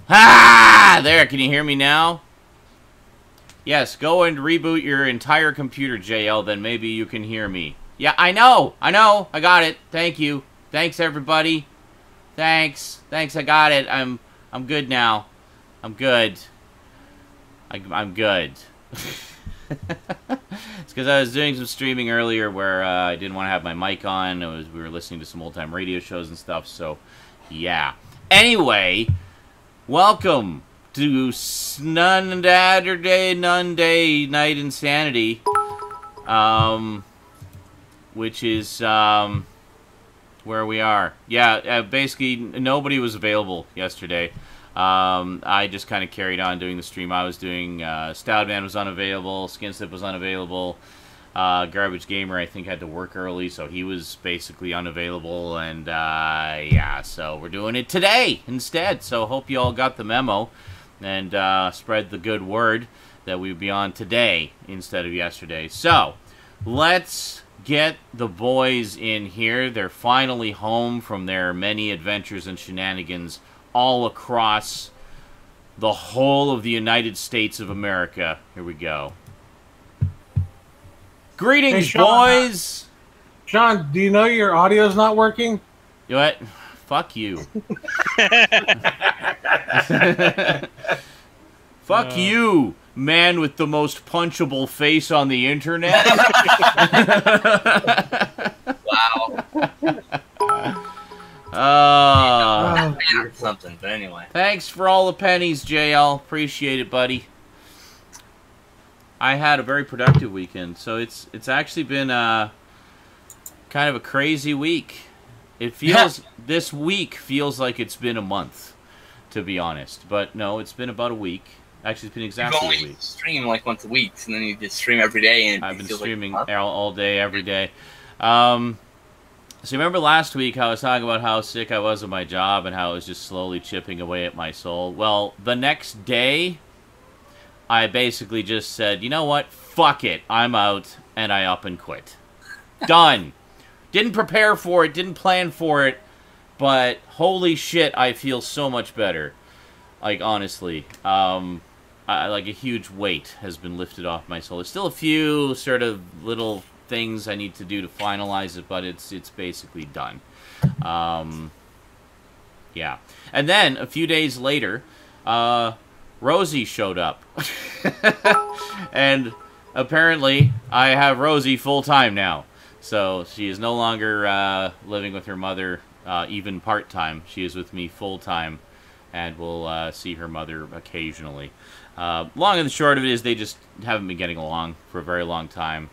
Ah! There, can you hear me now? Yes, go and reboot your entire computer, JL, then maybe you can hear me. Yeah, I know, I got it. Thank you. Thanks, everybody. Thanks, I got it. I'm good now. I'm good. I'm good. It's because I was doing some streaming earlier where I didn't want to have my mic on. We were listening to some old-time radio shows and stuff, so yeah. Anyway, welcome to Saturday Night InSaNiTy, which is where we are. Yeah, basically nobody was available yesterday. I just kind of carried on doing the stream I was doing. Stoudman was unavailable, Skinstip was unavailable, Garbage Gamer I think had to work early, so he was basically unavailable, and yeah, so we're doing it today instead. So hope you all got the memo and spread the good word that we'd be on today instead of yesterday. So let's get the boys in here. They're finally home from their many adventures and shenanigans all across the whole of the United States of America. Here we go. Greetings, hey, Sean, boys! Sean, do you know your audio's not working? What? Fuck you. Fuck you, man with the most punchable face on the internet. Wow. Something, but anyway. Thanks for all the pennies, JL. Appreciate it, buddy. I had a very productive weekend, so it's actually been kind of a crazy week. It feels this week feels like it's been a month, to be honest. But no, it's been about a week. Actually, it's been exactly a week. Stream like once a week, and then you just stream every day. And I've been streaming like all day, every day. So you remember last week how I was talking about how sick I was of my job and how it was just slowly chipping away at my soul? Well, the next day, I basically just said, you know what? Fuck it. I'm out, and I up and quit. Done. Didn't prepare for it, didn't plan for it, but holy shit, I feel so much better. Like, honestly. Like a huge weight has been lifted off my soul. There's still a few sort of little things I need to do to finalize it, but it's basically done. Yeah. And then, a few days later, Rosie showed up. And apparently, I have Rosie full-time now. So, she is no longer living with her mother, even part-time. She is with me full-time, and will see her mother occasionally. Long and the short of it is they just haven't been getting along for a very long time.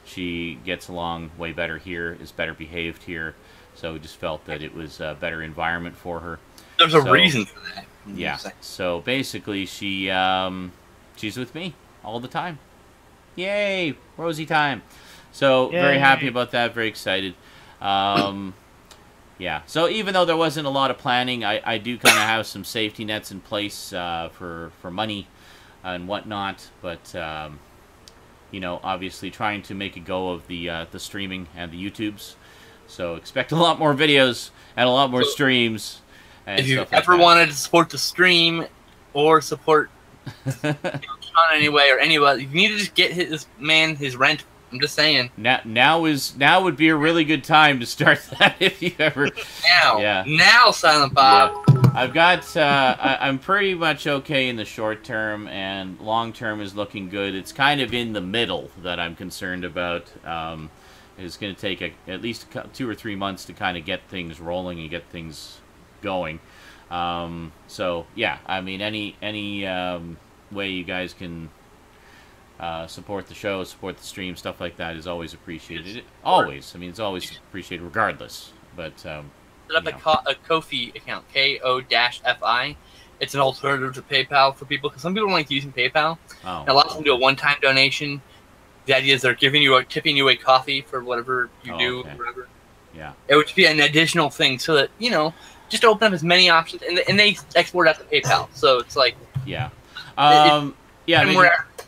She gets along way better here, is better behaved here, so we just felt that it was a better environment for her. There's a reason for that. Yeah, so basically she's with me all the time. Yay, Rosie time. So yay. Very happy about that, very excited. Yeah, so even though there wasn't a lot of planning, I do kind of have some safety nets in place for money and whatnot, but you know, obviously trying to make a go of the streaming and the YouTubes. So expect a lot more videos and a lot more streams. And if you ever wanted to support the stream or support Sean anyway or anybody, you need to just get his rent. I'm just saying. Now would be a really good time to start that if you ever. Now, Silent Bob. Yeah. I've got. I'm pretty much okay in the short term, and long term is looking good. It's kind of in the middle that I'm concerned about. It's going to take at least 2 or 3 months to kind of get things rolling and get things going. So yeah, I mean, any way you guys can support the show, support the stream, stuff like that is always appreciated. Always. I mean, it's always appreciated regardless. But set up a Ko-fi account, Ko-fi. It's an alternative to PayPal for people, because some people don't like using PayPal. Oh. And a lot of them do a one-time donation. The idea is they're tipping you a coffee for whatever you do, okay. Whatever. Yeah. It would be an additional thing, so that, you know, just open up as many options, and they export out to PayPal. So it's like, yeah, yeah, I mean,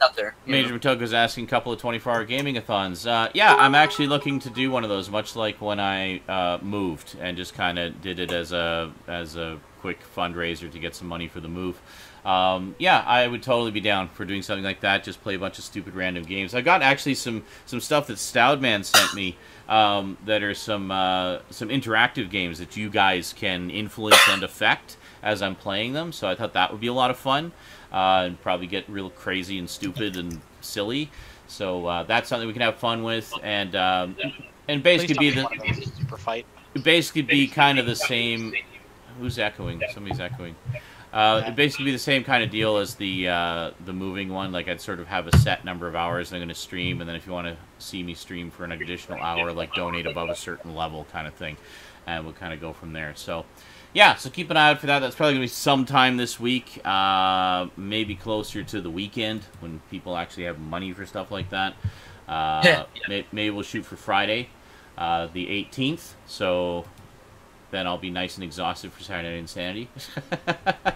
out there. Major Matoko's asking a couple of 24-hour gaming-a-thons. Yeah, I'm actually looking to do one of those, much like when I moved and just kind of did it as a quick fundraiser to get some money for the move. Yeah, I would totally be down for doing something like that. Just play a bunch of stupid random games. I got actually some stuff that Stoudman sent me that are some interactive games that you guys can influence and affect as I'm playing them. So I thought that would be a lot of fun. And probably get real crazy and stupid and silly. So that's something we can have fun with, and basically be the super fight. Basically be kind of the same. Who's echoing? Somebody's echoing. It'd basically be the same kind of deal as the moving one. Like I'd sort of have a set number of hours I'm going to stream, and then if you want to see me stream for an additional hour, like donate above a certain level kind of thing, and we'll kind of go from there. So. Yeah, so keep an eye out for that. That's probably going to be sometime this week, maybe closer to the weekend when people actually have money for stuff like that. Maybe we'll shoot for Friday, the 18th, so then I'll be nice and exhausted for Saturday Night InSaNiTy.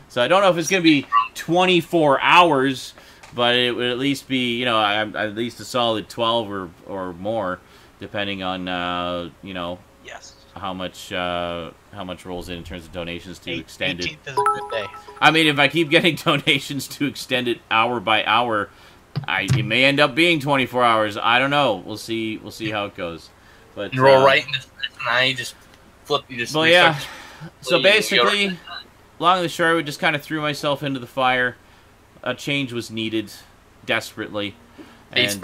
So I don't know if it's going to be 24 hours, but it would at least be, you know, at least a solid 12 or more, depending on, you know, yes, how much rolls in terms of donations to extend it. 18th is a good day. I mean, if I keep getting donations to extend it hour by hour, it may end up being 24 hours. I don't know. We'll see how it goes. But you roll right in this, and I just flip. You just. Well, yeah. So basically, long and the short, I just kind of threw myself into the fire. A change was needed desperately, and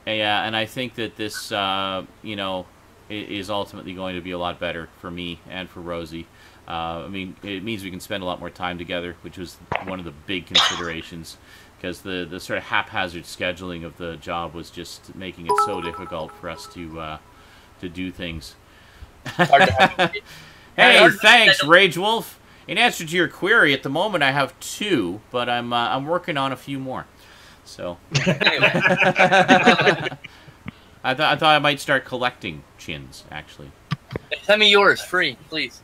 yeah, and I think that this, you know, is ultimately going to be a lot better for me and for Rosie. I mean, it means we can spend a lot more time together, which was one of the big considerations, because the sort of haphazard scheduling of the job was just making it so difficult for us to do things. Hey, thanks, Rage Wolf. In answer to your query, at the moment I have 2, but I'm working on a few more. So. I thought I might start collecting chins, actually. Send me yours, free, please.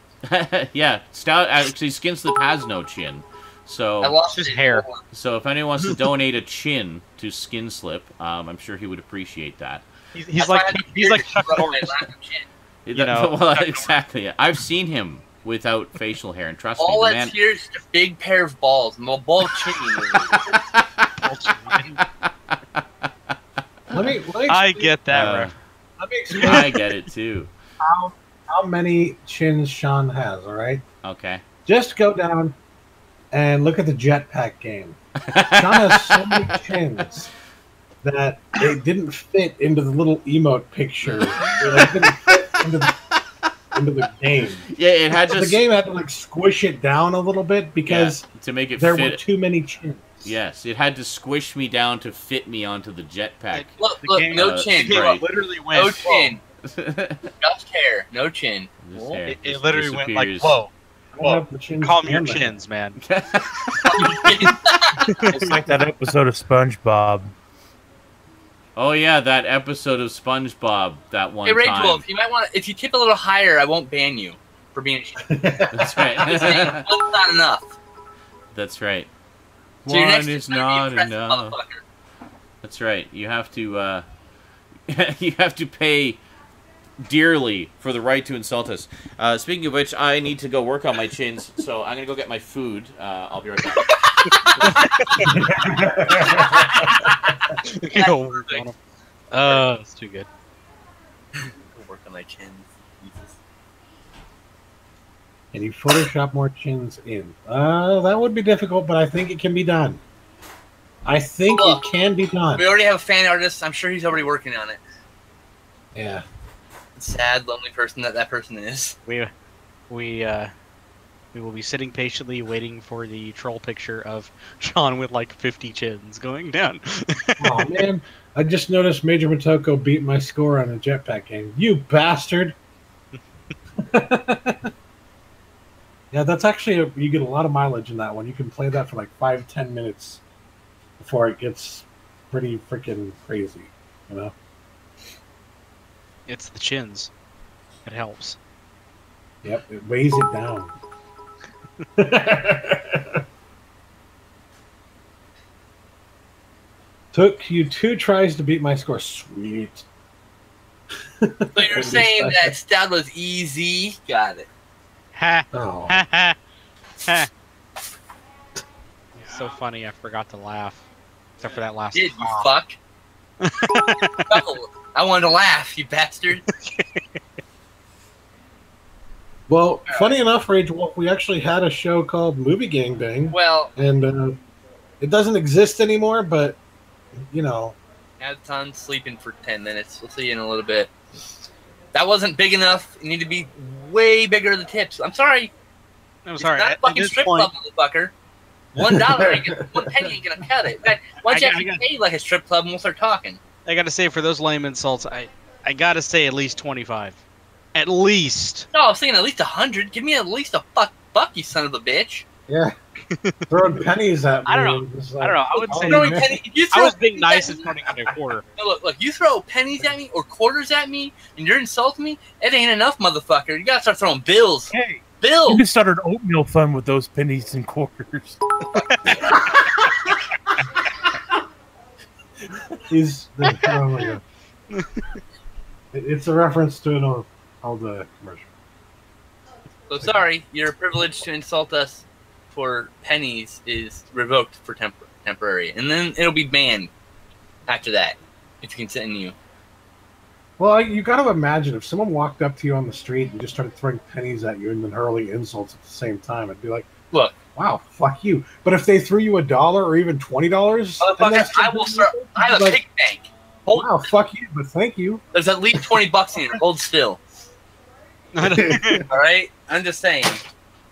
Yeah, Stout actually Skinslip has no chin, so I lost his hair. So if anyone wants to donate a chin to Skinslip, I'm sure he would appreciate that. He's like Chuck Norris. You know, well, exactly. I've seen him without facial hair, and trust me, all the that's man. here is a big pair of balls. Ball chin. Let me I get that, Ref. Let me explain I get it too. how many chins Sean has, alright? Okay. Just go down and look at the jetpack game. Sean has so many chins that they didn't fit into the little emote picture. They didn't fit into the game. Yeah, it had So to. the game had to like squish it down a little bit because to make it there fit. were too many chins. Yes, it had to squish me down to fit me onto the jetpack. Look, game, no chin. right. Literally went. No chin. Just hair, no chin. Just hair. It Just literally went like, disappears. whoa. I don't have the chins Calm your and the- chins, man. It's like that episode of SpongeBob. Oh yeah, that episode of SpongeBob that one Hey, Rage time. Wolf, you might want to. If you tip a little higher, I won't ban you for being. That's right. That's not enough. That's right. So your One next is time be not impressive, enough. motherfucker. That's right. You have to. You have to pay dearly for the right to insult us. Speaking of which, I need to go work on my chins, so I'm gonna go get my food. I'll be right back. Yo, oh, it's too good. Go work on my chin. Jesus. And you Photoshop more chins in. That would be difficult, but I think it can be done. I think Look, it can be done. We already have a fan artist. I'm sure he's already working on it. Yeah. Sad, lonely person that person is. We will be sitting patiently waiting for the troll picture of Sean with like 50 chins going down. Oh man, I just noticed Major Motoko beat my score on a jetpack game. You bastard! Yeah, that's actually you get a lot of mileage in that one. You can play that for like 5-10 minutes before it gets pretty freaking crazy. You know. It's the chins. It helps. Yep, it weighs it down. Took you 2 tries to beat my score. Sweet. So you're saying that stout was easy? Got it. Ha Oh. ha ha ha. It's so funny. I forgot to laugh, except for that last. Did you fuck? Oh, I wanted to laugh, you bastard. Well, funny enough, Rage Wolf, we actually had a show called Movie Gangbang. Well, and it doesn't exist anymore, but, you know. Adson sleeping for 10 minutes. We'll see you in a little bit. That wasn't big enough. You need to be way bigger the tips. I'm sorry. I'm sorry. It's not a fucking strip club, motherfucker. $1 ain't gonna, 1 penny ain't gonna cut it. In fact, why don't you actually pay like a strip club and we'll start talking? I gotta say, for those lame insults, I gotta say at least 25. At least. No, I was thinking at least 100. Give me at least a buck, you son of a bitch. Yeah. Throwing pennies at me. I don't know. Like, I don't know. I would say I was being nice and turning into a quarter. No, look, you throw pennies at me or quarters at me and you're insulting me, it ain't enough, motherfucker. You gotta start throwing bills. Hey, bills. you can start an oatmeal fund with those pennies and quarters. He's oh my God. It's a reference to an old commercial. So sorry, your privilege to insult us for pennies is revoked for temporary, and then it'll be banned after that if you continue. Well, you got to imagine if someone walked up to you on the street and just started throwing pennies at you and then hurling insults at the same time, it'd be like, look, wow, fuck you. But if they threw you $1 or even $20, motherfucker, I have a pig bank. Wow, fuck you, but thank you. There's at least $20 in here. Hold still. All right, I'm just saying.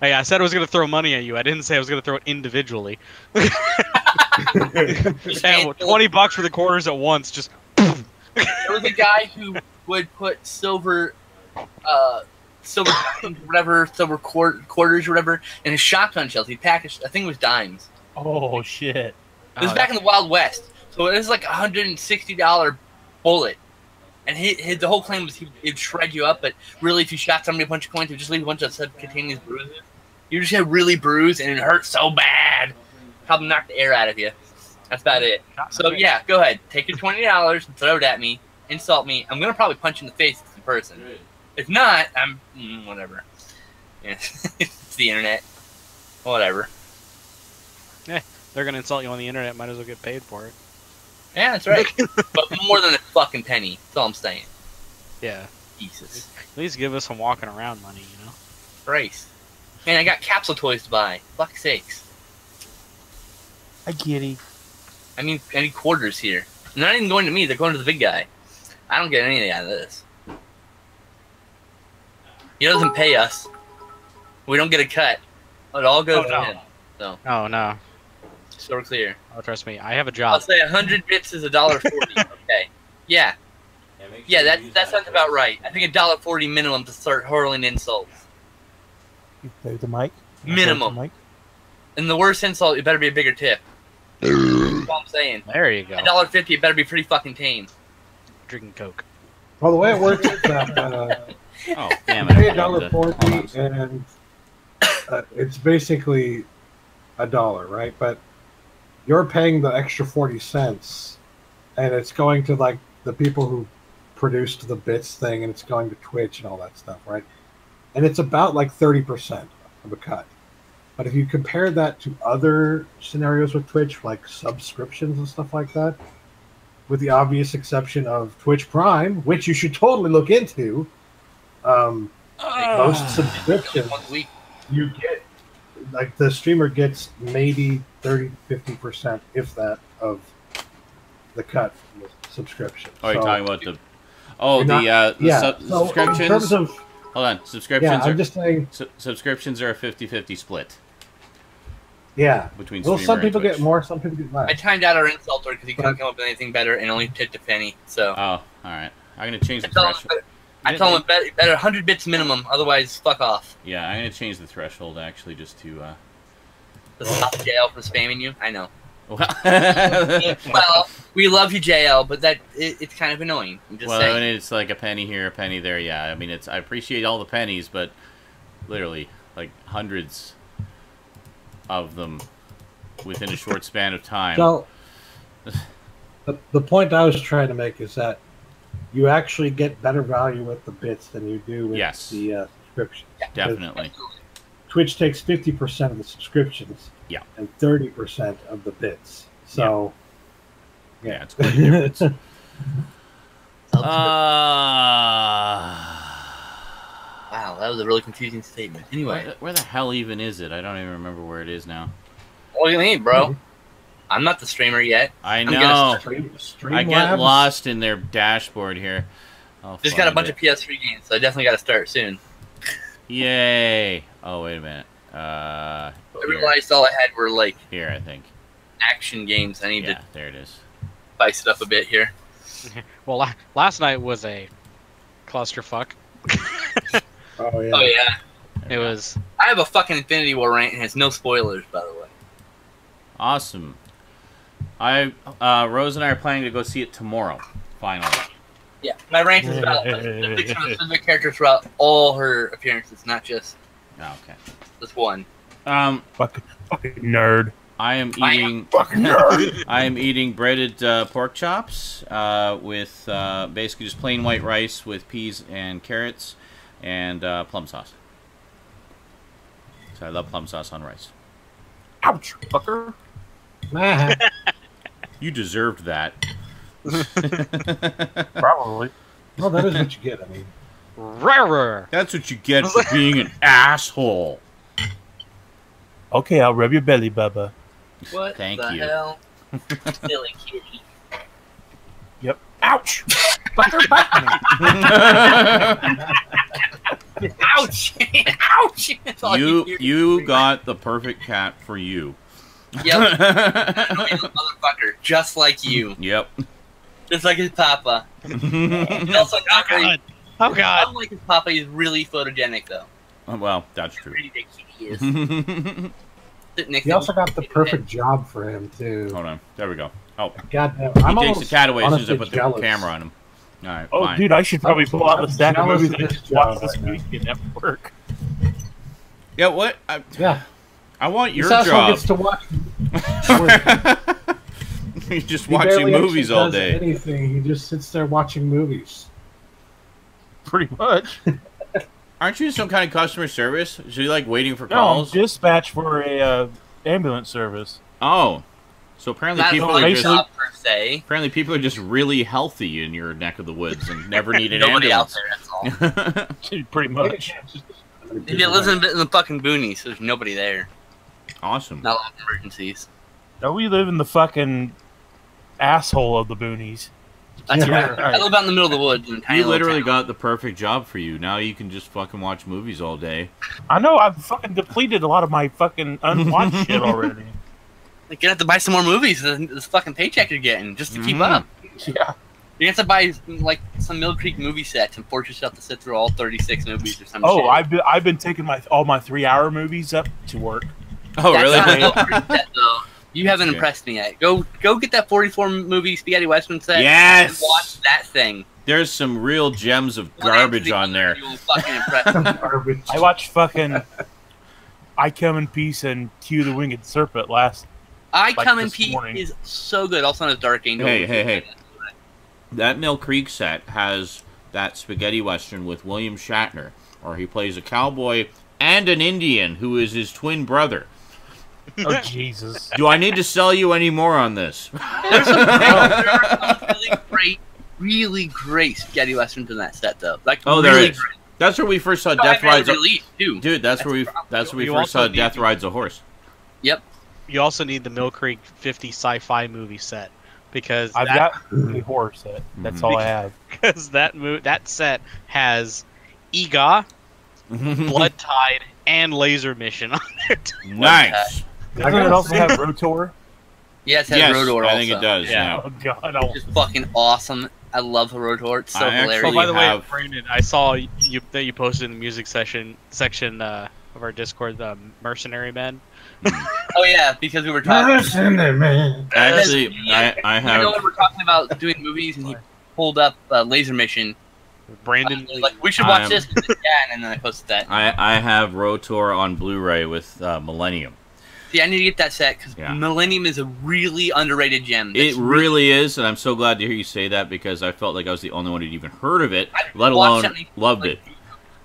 Hey, I said I was going to throw money at you. I didn't say I was going to throw it individually. And $20 for the quarters at once. Just. There was a guy who would put silver whatever, silver quarters or whatever in his shotgun shells. He packaged, I think it was dimes. Oh shit! It was back in the Wild West, so it was like $160 bullet. And the whole claim was he'd shred you up, but really, if you shot somebody a bunch of coins, it would just leave a bunch of subcutaneous bruises. You just get really bruised, and it hurt so bad. Probably knock the air out of you. That's about it. So, yeah, go ahead. Take your $20 and throw it at me. Insult me. I'm going to probably punch you in the face in person. If not, I'm... whatever. Yeah. It's the internet. Whatever. Yeah, they're going to insult you on the internet. Might as well get paid for it. Yeah, that's right. But more than a fucking penny. That's all I'm saying. Yeah. Jesus. At least give us some walking around money, you know? Christ. Man, I got capsule toys to buy. Fuck's sakes. I get it. I mean, any quarters here. They're not even going to me. They're going to the big guy. I don't get anything out of this. He doesn't pay us. We don't get a cut. It all goes to him. So. Oh, no. So we're clear. Oh, trust me. I have a job. I'll say 100 bits is $1.40. Okay. Yeah. Yeah, that sounds about right. I think $1.40 minimum to start hurling insults. You play with the mic? Minimum. The mic? And the worst insult, it better be a bigger tip. That's all I'm saying. There you go. $1.50, it better be pretty fucking tame. Drinking Coke. Well, the way it works is that Oh, damn you pay it. $1.40 and it's basically $1, right? But you're paying the extra 40 cents, and it's going to like the people who produced the bits thing, and it's going to Twitch and all that stuff, right? And it's about like 30% of a cut. But if you compare that to other scenarios with Twitch, like subscriptions and stuff like that, with the obvious exception of Twitch Prime, which you should totally look into, most subscriptions, you get, like the streamer gets maybe 30-50%, if that, of the cut from the subscription. Oh, you're talking about the... So subscriptions? in terms of, Hold on. Subscriptions I'm just saying... subscriptions are a 50-50 split. Yeah. Between well, some streamer and people get Twitch. more, some people get less. I timed out our insulter because he couldn't come up with anything better and only tipped a penny. So Oh, alright. I'm going to change the threshold. I told him better 100 bits minimum, otherwise fuck off. Yeah, I'm going to change the threshold, actually, just to... To stop jail for spamming you? I know. Well, Well, we love you, JL, but it's kind of annoying. I'm just saying. I mean, it's like a penny here, a penny there, yeah. I mean, I appreciate all the pennies, but literally, like, hundreds of them within a short span of time. So, The point I was trying to make is that you actually get better value with the bits than you do with Yes. the subscriptions. Definitely. Twitch takes 50% of the subscriptions, Yeah. and 30% of the bits. So, Yeah, it's quite a difference. Wow, that was a really confusing statement. Anyway, Where the hell even is it? I don't even remember where it is now. what do you mean, bro? I'm not the streamer yet. I gonna know. Stream I get Labs. lost in their dashboard here. Just got a bunch of PS3 games, so I definitely got to start soon. Yay! Oh, wait a minute. I realized all I had were like Here, I think. action games. I need Yeah, to there it is. spice it up a bit here. Well, last night was a clusterfuck. Oh yeah. Oh yeah, It was. I have a fucking Infinity War rant and has no spoilers, by the way. Awesome. Rose and I are planning to go see it tomorrow. Finally. Yeah, my rant is about the picture of a specific character throughout all her appearances, not just Oh, okay. this one. Fucking nerd. I am eating. Fucking nerd. I am eating breaded pork chops with basically just plain white rice with peas and carrots and plum sauce. So I love plum sauce on rice. Ouch, fucker. Nah. You deserved that. Probably. Well, that is what you get. I mean, Rarer. That's what you get for being an asshole. Okay, I'll rub your belly, Bubba. What Thank the you. hell? Silly kitty. Yep. Ouch. Ouch! Ouch! That's all You hear. got the perfect cat for you. Yep. Annoying motherfucker, just like you. Yep. Just like his papa. He's also not very. Oh god. Unlike his papa, he's really photogenic though. Well, that's true. Pretty big he is. Sitting next he to also me. got the perfect job for him too. Hold on. There we go. Oh, Goddamn, he I'm takes the almost cat away as soon as I honestly put the jealous. camera on him. All right, Oh, fine. dude, I should probably pull out the stack of jealous movies of I this just watched job this right now. weekend at work. Yeah, what? Yeah, I want your this asshole job. gets to watch. You're just He watching barely movies actually all does day. Anything. He just sits there watching movies. Pretty much. Aren't you some kind of customer service? Is you like waiting for No, I'm calls? dispatch for a ambulance service. Oh, so apparently Not people really are a just job per se. apparently people are just really healthy in your neck of the woods and never need an Nobody out ambulance. there. That's all. Pretty much. If you live in the fucking boonies, so there's nobody there. Awesome. Not a lot of emergencies. No, we live in the fucking asshole of the boonies. That's Yeah, right. I live out in the middle of the woods. In a tiny You little literally town. got the perfect job for you. Now you can just fucking watch movies all day. I know, I've fucking depleted a lot of my fucking unwatched shit already. Like, you have to buy some more movies than this fucking paycheck you're getting just to keep Mhm. up. Yeah. You have to buy like some Mill Creek movie sets and force yourself to sit through all 36 movies or some Oh, shit. I've been taking all my 3-hour movies up to work. Oh, That's really? not a Mill Creek set, though. You haven't Okay. impressed me yet. Go get that 44 movie spaghetti western set. Yes! And watch that thing. There's some real gems of One after garbage the on other, there. You will fucking impress me. Garbage. I watched fucking I Come in Peace and Cue the Winged Serpent last. I Like Come in this Peace morning. is so good. Also known as Dark Angel. Hey. That Mill Creek set has that spaghetti western with William Shatner, or he plays a cowboy and an Indian who is his twin brother. Oh, Jesus. Do I need to sell you any more on this? There are some really great spaghetti westerns in that set, though. Like, Oh, there really is. great. That's where we first saw No, Death I mean, Rides a released, too. Dude, that's where we You first saw also need Death to- Rides a Horse. Yep. You also need the Mill Creek 50 sci-fi movie set because I've that, got a horror set. That's Mhm. all I have. because that set has Ega, Blood Tide, and Laser Mission on there. Nice. Doesn't it also have Rotor? Yes, it has Yes, Rotor I think also. it does. Yeah. Yeah. Oh, God. Oh. It's fucking awesome. I love the Rotor. It's so I hilarious. Oh, actually by the way, have- Brandon, I saw that you posted in the music section of our Discord, the Mercenary Men. Oh yeah, because we were talking. Actually, I You know, have. when we're talking about doing movies, and he pulled up Laser Mission. Brandon, Like, we should watch I'm- this. And then, yeah, and then I posted that. I have Rotor on Blu-ray with Millennium. See, I need to get that set because Yeah. Millennium is a really underrated gem. It really is, and I'm so glad to hear you say that because I felt like I was the only one who'd even heard of it, let alone loved it.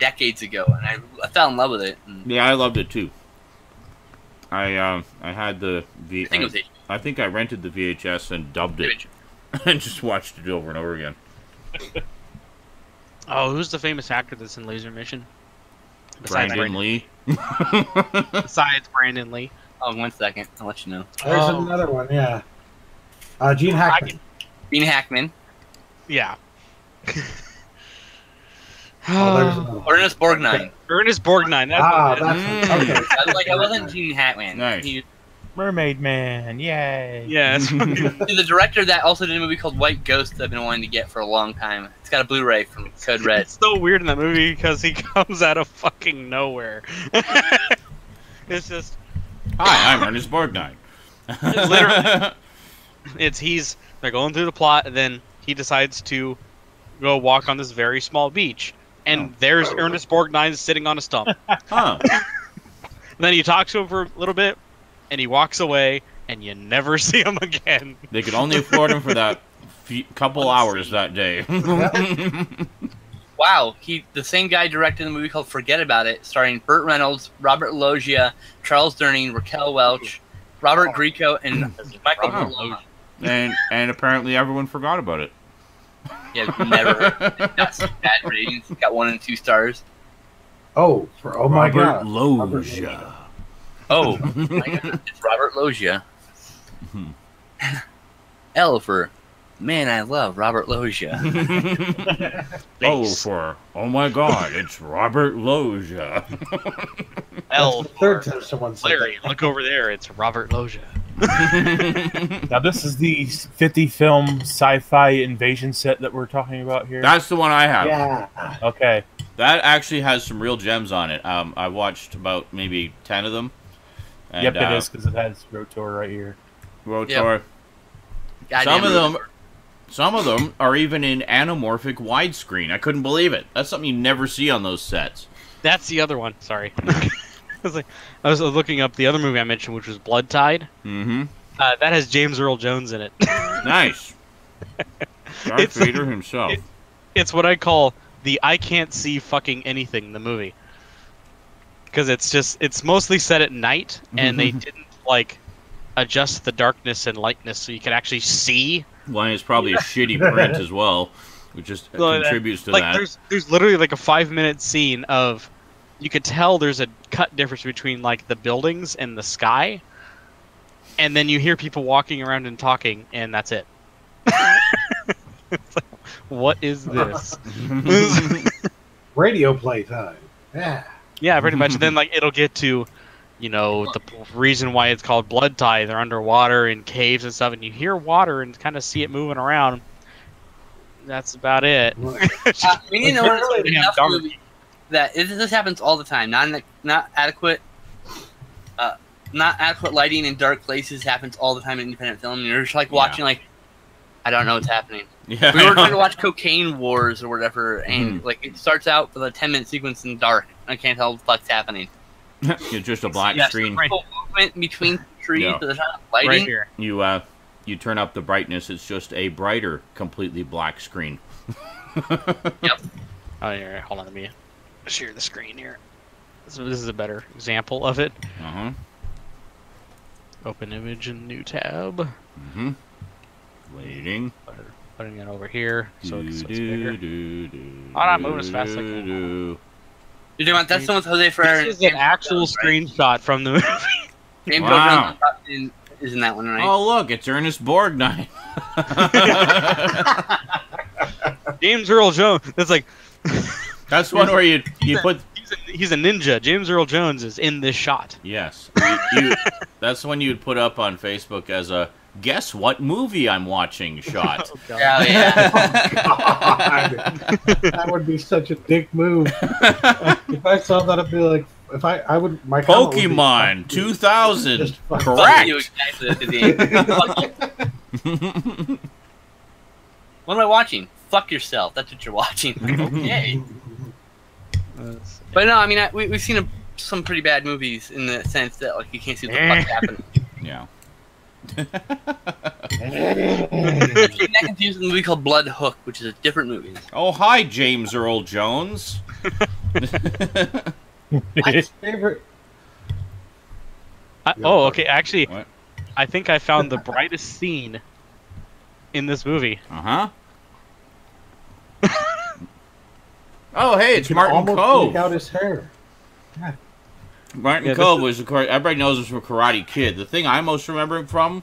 Decades ago, and I fell in love with it. And Yeah, I loved it too. I had the I think I rented the VHS and dubbed it and just watched it over and over again. Oh, who's the famous actor that's in Laser Mission? Brandon Lee. Besides Brandon Lee. Oh, 1 second. I'll let you know. There's another one, yeah. Gene Hackman. Gene Hackman. Yeah. Oh, there's another one. Ernest Borgnine. Ernest Borgnine. That's what it is. That's okay. I wasn't Gene Hackman. Nice. Mermaid Man, yay! Yeah, it's The director that also did a movie called White Ghost that I've been wanting to get for a long time. It's got a Blu-ray from Code Red. It's so weird in that movie because he comes out of fucking nowhere. It's just Hi, I'm Ernest Borgnine. it's literally they're going through the plot and then he decides to go walk on this very small beach and there's Ernest Borgnine sitting on a stump. Huh. And then he talks to him for a little bit and he walks away and you never see him again. They could only afford him for that couple hours that day. Wow, the same guy directed a movie called Forget About It, starring Burt Reynolds, Robert Loggia, Charles Durning, Raquel Welch, Robert Grieco, and Michael Malone. and apparently everyone forgot about it. Yeah, never. That's bad ratings. Got 1 and 2 stars. Oh, my God. Loggia. Oh, my God. It's Robert Loggia. L for man, I love Robert Loggia. Oh my God, it's Robert Loggia. L That's the third for time someone said Larry, look over there. It's Robert Loggia. Now this is the 50 film sci-fi invasion set that we're talking about here. That's the one I have. Yeah. Okay. That actually has some real gems on it. I watched about maybe 10 of them. And, Yep, it is because it has Rotor right here. Rotor. Yep. Some of them are even in anamorphic widescreen. I couldn't believe it. That's something you never see on those sets. That's the other one. Sorry. I was looking up the other movie I mentioned, which was Blood Tide. Mm-hmm. That has James Earl Jones in it. Nice. Darth Vader himself. It's what I call the I can't see fucking anything the movie. Because it's mostly set at night, and they didn't, adjust the darkness and lightness so you can actually see. Well, it's probably a shitty print as well, which just contributes to that. There's literally a 5-minute scene of, you could tell there's a cut difference between the buildings and the sky, and then you hear people walking around and talking, and that's it. It's what is this? Radio playtime. Yeah. Yeah, pretty much. Then it'll get to, the reason why it's called Blood Tide. They're underwater in caves and stuff, and you hear water and kind of see it moving around. That's about it. We need to know enough movie that this happens all the time. Not adequate lighting in dark places happens all the time in independent film. And you're just watching I don't know what's happening. Yeah, we were trying to watch Cocaine Wars or whatever, and it starts out with a 10-minute sequence in the dark. I can't tell what the fuck's happening. It's just a black screen. Movement between trees, Yeah. there's not lighting. Right here. You turn up the brightness. It's just a brighter, completely black screen. Yep. Oh, yeah, hold on, let me share the screen here. So this is a better example of it. Uh-huh. Open image in new tab. Mm-hmm. Waiting. Putting it over here so it's bigger. I'm I'm not moving as fast as I can. You're doing that's the one with Jose Ferrer. This is an actual screenshot from the movie. James Wow. Earl is in that one, right? Oh, look, it's Ernest Borgnine. James Earl Jones. That's That's one where you put... He's a ninja. James Earl Jones is in this shot. Yes. That's one you'd put up on Facebook as a guess what movie I'm watching shot. Oh, God. Yeah. God. That would be such a dick move. If I saw that, I'd be like, I would. My comment would be, Pokemon 2000. Just fuck Correct. You exactly at the end. What am I watching? Fuck yourself. That's what you're watching. Okay. But no, I mean, we've seen some pretty bad movies in the sense that like you can't see what the fuck's happening. Yeah. You're not confused with a movie called Blood Hook, which is a different movie. Oh, hi, James Earl Jones. My favorite. Okay. Actually, What? I think I found the brightest scene in this movie. Uh-huh. Oh, hey, it's You can Martin almost Cove. make out his hair. Martin Yeah, Cove was, of course, everybody knows him from Karate Kid. The thing I most remember him from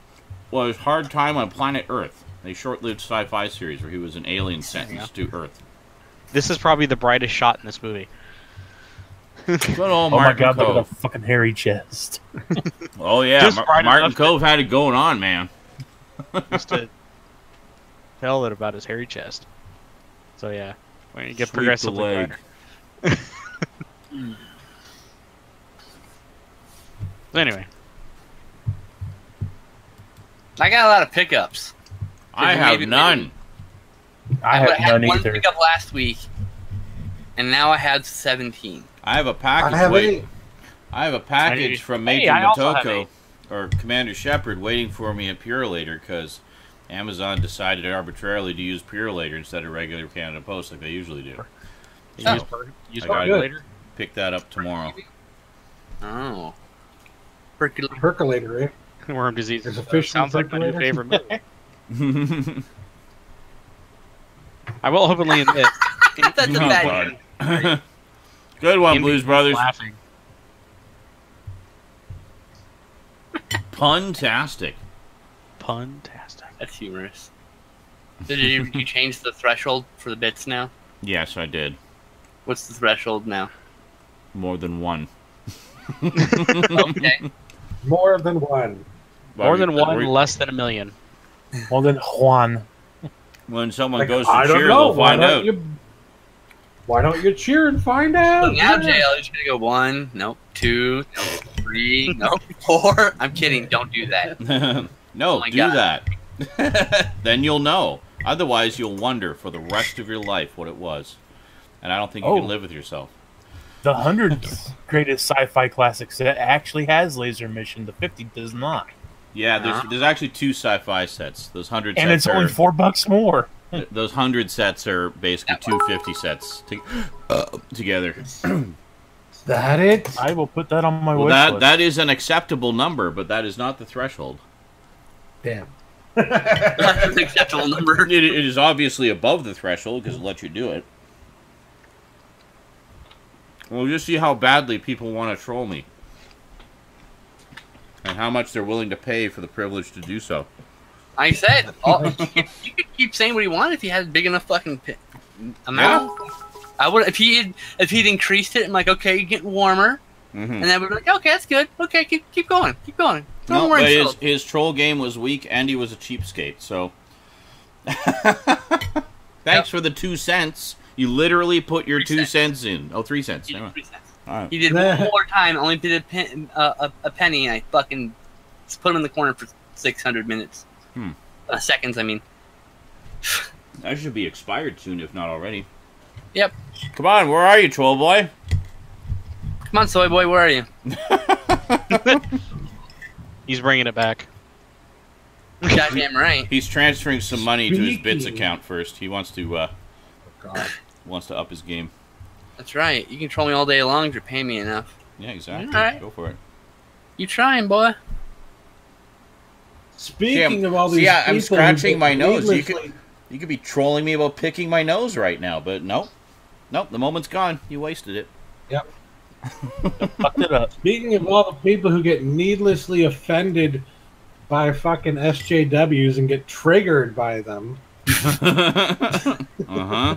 was Hard Time on Planet Earth, a short-lived sci-fi series where he was an alien sentenced to Earth. This is probably the brightest shot in this movie. Good old Oh my Martin god, look Cove. at the fucking hairy chest. Oh, yeah, Just bright Martin enough Cove had it going on, man. Just to tell it about his hairy chest. So yeah, when you get Sweep progressively the leg. brighter. Anyway, I got a lot of pickups. I have Maybe- none. I have had none one either. pickup last week, and now I have 17. I have a package. I have wait- 8. I have a package from Hey, Major I also have Motoko, 8. or Commander Shepard, waiting for me at Purelator, because Amazon decided arbitrarily to use Purelator instead of regular Canada Post like they usually do. you So, use I got it. percolator. pick that up tomorrow. Oh. Percolate. Percolator, eh? Worm disease. There's a fish in Sounds like my new percolator. favorite movie. I will openly admit. That's a Oh, bad God. Good one, Blues Brothers. Laughing. Puntastic. Puntastic. That's humorous. Did you change the threshold for the bits now? Yes, I did. What's the threshold now? More than one. Okay. More than one. More than one, Re- less than a million. Well then, Juan. When someone Like, goes to I don't cheer, know. they'll find out. Why don't you cheer and find out? So now, JL, you're gonna go 1, nope, 2, nope, 3, nope, 4. I'm kidding. Don't do that. No, Oh my do God. that. Then you'll know. Otherwise, you'll wonder for the rest of your life what it was. And I don't think you Oh. can live with yourself. The 100th greatest sci-fi classic set actually has laser mission. The 50 does not. Yeah, there's actually 2 sci-fi sets. Those 100 And sets it's only $4 more. those 100 sets are basically 250 sets together. Is that it? I will put that on my Well, wish that list. that is an acceptable number, but that is not the threshold. Damn. That's an acceptable number. It is obviously above the threshold because it lets you do it. We'll just see how badly people want to troll me. And how much they're willing to pay for the privilege to do so. I said, you could keep saying what you want if you had a big enough fucking amount. I would if he'd increased it. I'm like, okay, you're getting warmer, and then we'd be like, okay, that's good. Okay, keep going, keep going. No, Don't worry. but Phil. his troll game was weak, and he was a cheapskate. So, thanks for the 2 cents. You literally put your 3 2 cents. cents in. Oh, 3 cents. He did Never mind. 3 cents. All right. He did one more time. Only did a penny, and I fucking put him in the corner for 600 minutes. Seconds, I mean. That should be expired soon, if not already. Yep. Come on, where are you, troll boy? Come on, soy boy, where are you? He's bringing it back. Goddamn right. He's transferring some money to his bits Speaking- account first. He wants to God. wants to up his game. That's right. You can troll me all day long if you're paying me enough. Yeah, exactly. All right. Go for it. You trying, boy? Speaking of all these I'm people who scratching get my nose. needlessly- You could be trolling me about picking my nose right now, but nope. Nope, the moment's gone. You wasted it. Yep. Fucked it up. Speaking of all the people who get needlessly offended by fucking SJWs and get triggered by them. Uh-huh.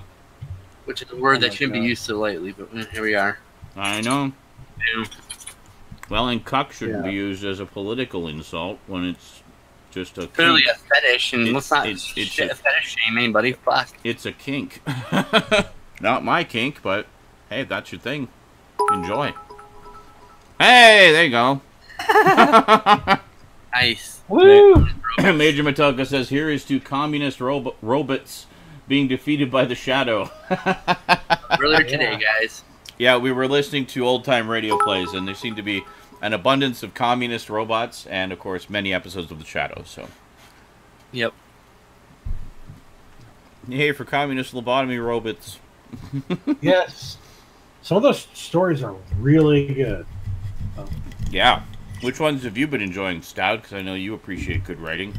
Which is a word Oh that my shouldn't God. be used so lightly, but here we are. I know. Yeah. Well, and cuck shouldn't Yeah. be used as a political insult when it's just a Clearly kink. a fetish, and let's not it's shit a- a fetish shame anybody. Fuck. It's a kink. Not my kink, but hey, if that's your thing. Enjoy. Hey, there you go. Nice. Woo! Major Metallica says, here is to communist robots being defeated by the shadow. Earlier today, guys. Yeah, we were listening to old-time radio plays, and there seemed to be an abundance of communist robots, and, of course, many episodes of The Shadow, so... Yep. Yay for communist lobotomy robots. Yes. Some of those stories are really good. Yeah. Which ones have you been enjoying, Stout? Because I know you appreciate good writing.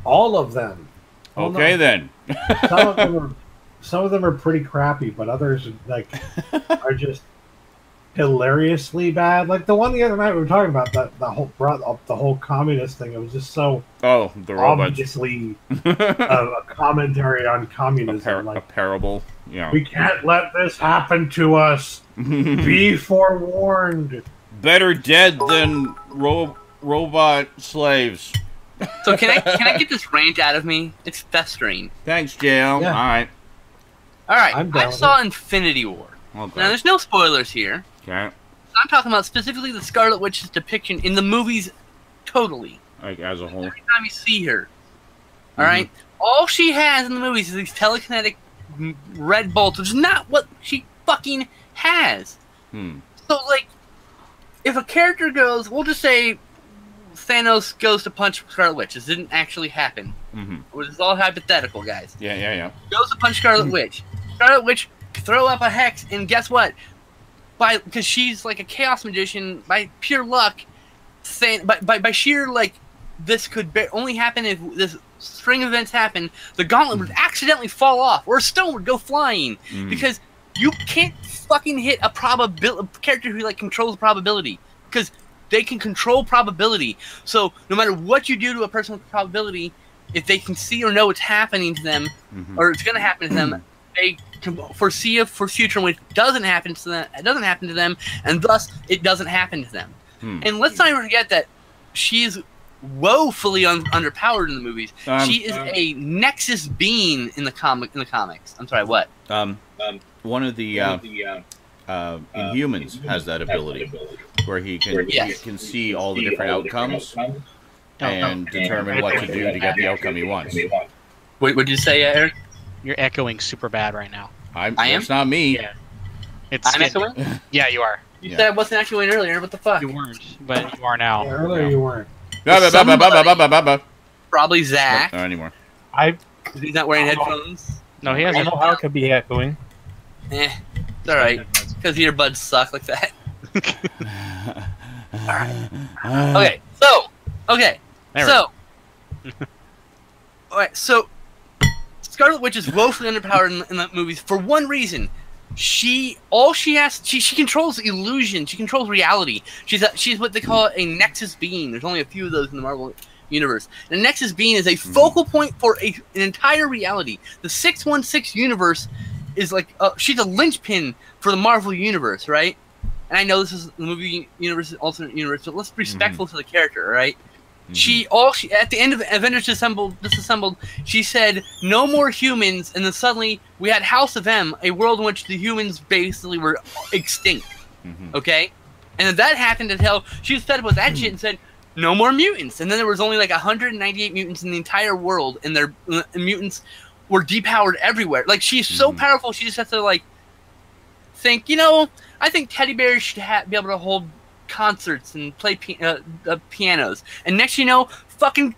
All of them. Okay, then. Some of them are pretty crappy, but others are just hilariously bad. Like the one the other night we were talking about, the whole communist thing. It was just so the robots. Obviously a commentary on communism. A parable. Yeah. We can't let this happen to us. Be forewarned. Better dead than robot slaves. So can I get this rant out of me? It's festering. Thanks, JL. Yeah. All right. I'm down I with saw Infinity War. Okay. Now, there's no spoilers here. Okay. I'm talking about specifically the Scarlet Witch's depiction in the movies totally. Like, as a whole. Every time you see her. All right? All she has in the movies is these telekinetic red bolts, which is not what she fucking has. So, like, if a character goes, we'll just say Thanos goes to punch Scarlet Witch. This didn't actually happen. This is all hypothetical, guys. Yeah. Goes to punch Scarlet Witch. Scarlet Witch throw up a hex, and guess what? Because she's like a chaos magician, by pure luck, by sheer, like, this could only happen if this string of events happen, the gauntlet would accidentally fall off, or a stone would go flying, because you can't fucking hit a character who, like, controls the probability, because they can control probability. So no matter what you do to a person with probability, if they can see or know it's happening to them, or it's going to happen to them, they can foresee a future in which it doesn't happen to them, and thus it doesn't happen to them. And let's not even forget that she's woefully underpowered in the movies. She is a Nexus being in the comics. I'm sorry, what? One of the Inhumans has that ability, where he can see all the different outcomes and determine what to do to get the outcome he wants. What did you say, Eric? You're echoing super bad right now. I am? It's not me. Yeah. I'm echoing? Yeah, you are. You said I wasn't echoing earlier. What the fuck? You weren't, but you are now. Yeah, earlier you weren't. Probably Zach. Not anymore. He's not wearing headphones. No, he I hasn't. don't know how it could be echoing. It's alright. Because earbuds suck like that. Alright. Okay. Alright, so Scarlet Witch is woefully underpowered in the movies for one reason. She controls illusion. She controls reality. She's what they call a Nexus being. There's only a few of those in the Marvel universe. And a Nexus being is a focal point for an entire reality. The 616 universe is like she's a linchpin for the Marvel universe, right? And I know this is the movie universe, alternate universe, but let's be respectful to the character, right? She at the end of Avengers Disassembled, she said, "No more humans," and then suddenly we had House of M, a world in which the humans basically were extinct. Okay, and then that happened until she was fed up with that shit and said, "No more mutants." And then there was only like 198 mutants in the entire world, and their mutants were depowered everywhere. Like, she's so powerful, she just has to, like, think, I think teddy bears should be able to hold concerts and play pianos. And next you know, fucking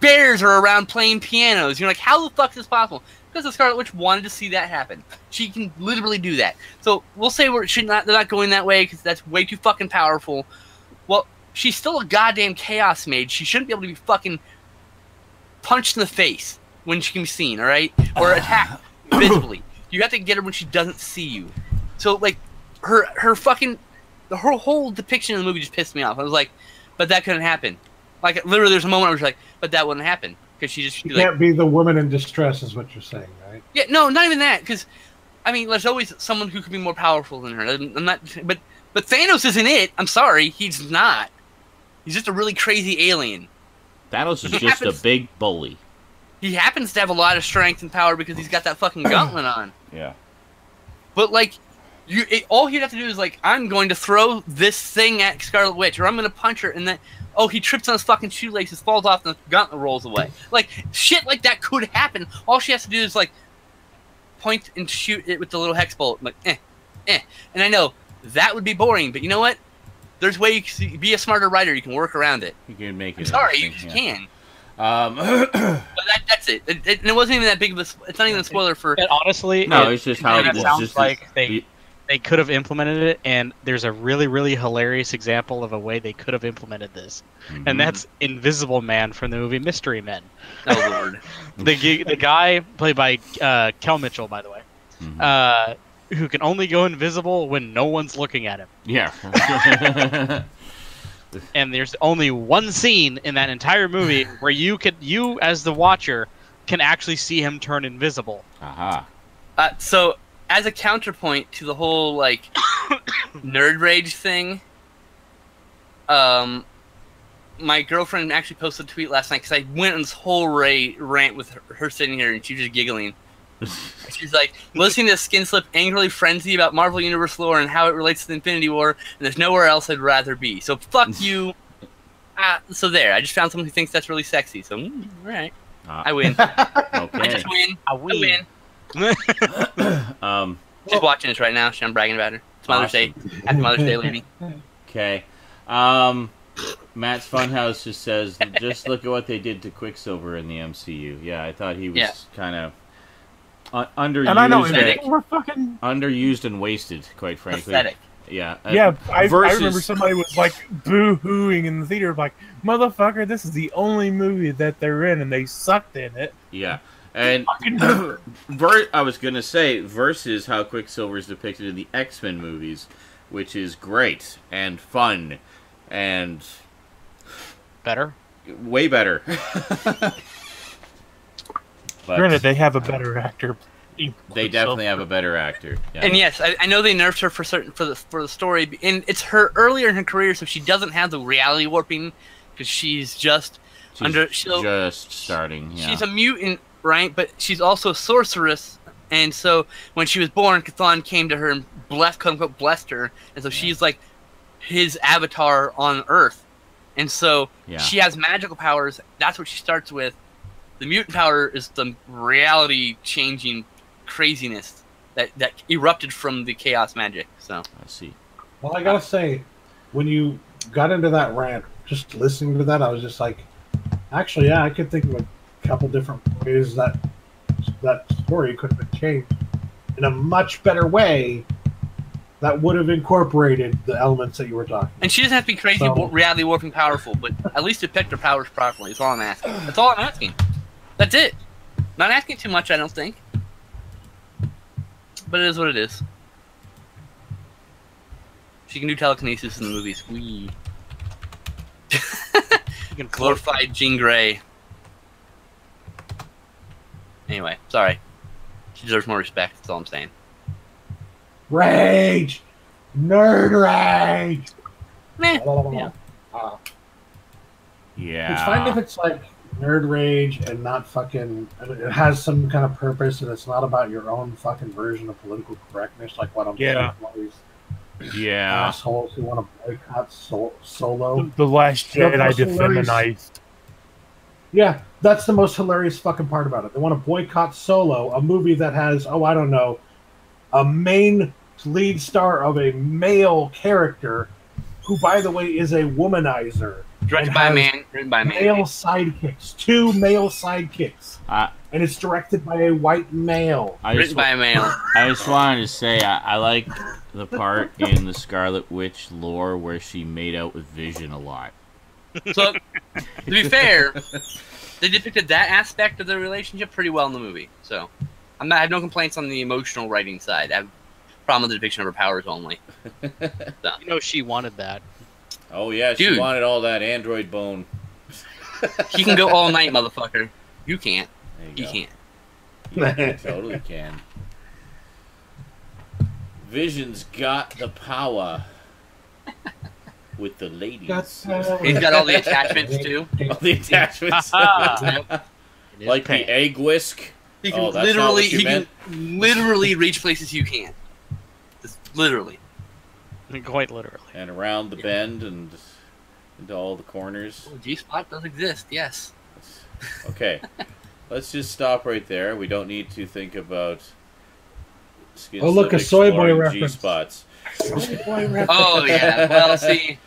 bears are around playing pianos. You're like, how the fuck is this possible? Because the Scarlet Witch wanted to see that happen. She can literally do that. So we'll say they're not going that way because that's way too fucking powerful. Well, she's still a goddamn chaos mage. She shouldn't be able to be fucking punched in the face when she can be seen, all right? Or attacked visibly. You have to get her when she doesn't see you. So, like, her fucking... The whole depiction of the movie just pissed me off. I was like, but that couldn't happen. Like, literally, there's a moment I was like, but that wouldn't happen. Because she can't be the woman in distress, is what you're saying, right? Yeah, no, not even that. Because, I mean, there's always someone who could be more powerful than her. I'm not... But Thanos isn't it. I'm sorry. He's not. He's just a really crazy alien. Thanos is just a big bully. He happens to have a lot of strength and power because he's got that fucking gauntlet on. Yeah. But, like, all he'd have to do is, like, I'm going to throw this thing at Scarlet Witch, or I'm going to punch her, and then, he trips on his fucking shoelaces, falls off, and the gauntlet rolls away. Like, shit like that could happen. All she has to do is, like, point and shoot it with the little hex bolt. Like, And I know that would be boring, but you know what? There's a way you can be a smarter writer. You can work around it. You can make it. I'm sorry, you just can. But that's it. It wasn't even that big of a. It's not even a spoiler for. And honestly, no, it's just how it it's sounds just like they could have implemented it, and there's a really, really hilarious example of a way they could have implemented this, and that's Invisible Man from the movie Mystery Men. Oh Lord, the guy played by Kel Mitchell, by the way, who can only go invisible when no one's looking at him. Yeah. And there's only one scene in that entire movie where you as the watcher can actually see him turn invisible. Aha. So as a counterpoint to the whole like nerd rage thing, my girlfriend actually posted a tweet last night because I went on this whole rant with her sitting here and she was just giggling. She's like, listening to Skin Slip angrily frenzy about Marvel Universe lore and how it relates to the Infinity War, and there's nowhere else I'd rather be. So fuck you. So there, I just found someone who thinks that's really sexy. So all right, I win. Okay. I just win. I win. She's watching this right now. I'm bragging about her. It's Mother's Day. Happy Mother's Day, lady. Okay. Matt's Funhouse just says, just look at what they did to Quicksilver in the MCU. Yeah, I thought he was kind of underused. And I know we're fucking underused and wasted, quite frankly. Pathetic. Yeah. I remember somebody was like boo-hooing in the theater, like, motherfucker, this is the only movie that they're in, and they sucked in it. Yeah. And I was going to say, versus how Quicksilver is depicted in the X-Men movies, which is great and fun and... Better? Way better. But granted, they have a better actor. They definitely have a better actor. Yeah. And yes, I know they nerfed her for the story, and it's her earlier in her career, so she doesn't have the reality warping because she's just starting. Yeah. She's a mutant, right? But she's also a sorceress, and so when she was born, Cthulhu came to her and quote unquote blessed her, and so she's like his avatar on Earth, and so she has magical powers. That's what she starts with. The mutant power is the reality-changing craziness that erupted from the chaos magic. So I see. Well, I gotta say, when you got into that rant, just listening to that, I was just like, actually, yeah, I could think of a couple different ways that story could have been changed in a much better way that would have incorporated the elements that you were talking. And she doesn't have to be crazy, reality warping powerful, but at least depict her powers properly. That's all I'm asking. That's all I'm asking. That's it. Not asking too much, I don't think. But it is what it is. She can do telekinesis in the movies. Wee. You can glorify Jean Grey. Anyway, sorry. She deserves more respect. That's all I'm saying. Rage! Nerd rage! Meh. Yeah. It's fine if it's like nerd rage and not fucking... It has some kind of purpose and it's not about your own fucking version of political correctness like what I'm saying. Assholes who want to boycott Solo. The Last Jedi defeminized. Yeah, that's the most hilarious fucking part about it. They want to boycott Solo, a movie that has, I don't know, a main lead star of a male character who, by the way, is a womanizer. Directed by a man. Written by a man. Male sidekicks. 2 male sidekicks. And it's directed by a white male. Written by a male. I just wanted to say, I like the part in the Scarlet Witch lore where she made out with Vision a lot. So, to be fair, they depicted that aspect of their relationship pretty well in the movie. So, I have no complaints on the emotional writing side. I have a problem with the depiction of her powers only. So. You know she wanted that. Oh yeah, she wanted all that android bone. He can go all night, motherfucker. You can't. He can't. You totally can. Vision's got the power with the ladies. He's got all the attachments too. All the attachments. Like the egg whisk. He can literally reach places you can't. Just literally. Quite literally. And around the bend and into all the corners. Oh, G-spot does exist, yes. Okay. Let's just stop right there. We don't need to think about skin Oh, look, slip a Soy Boy exploring reference. G-spots. Oh yeah. Well, see,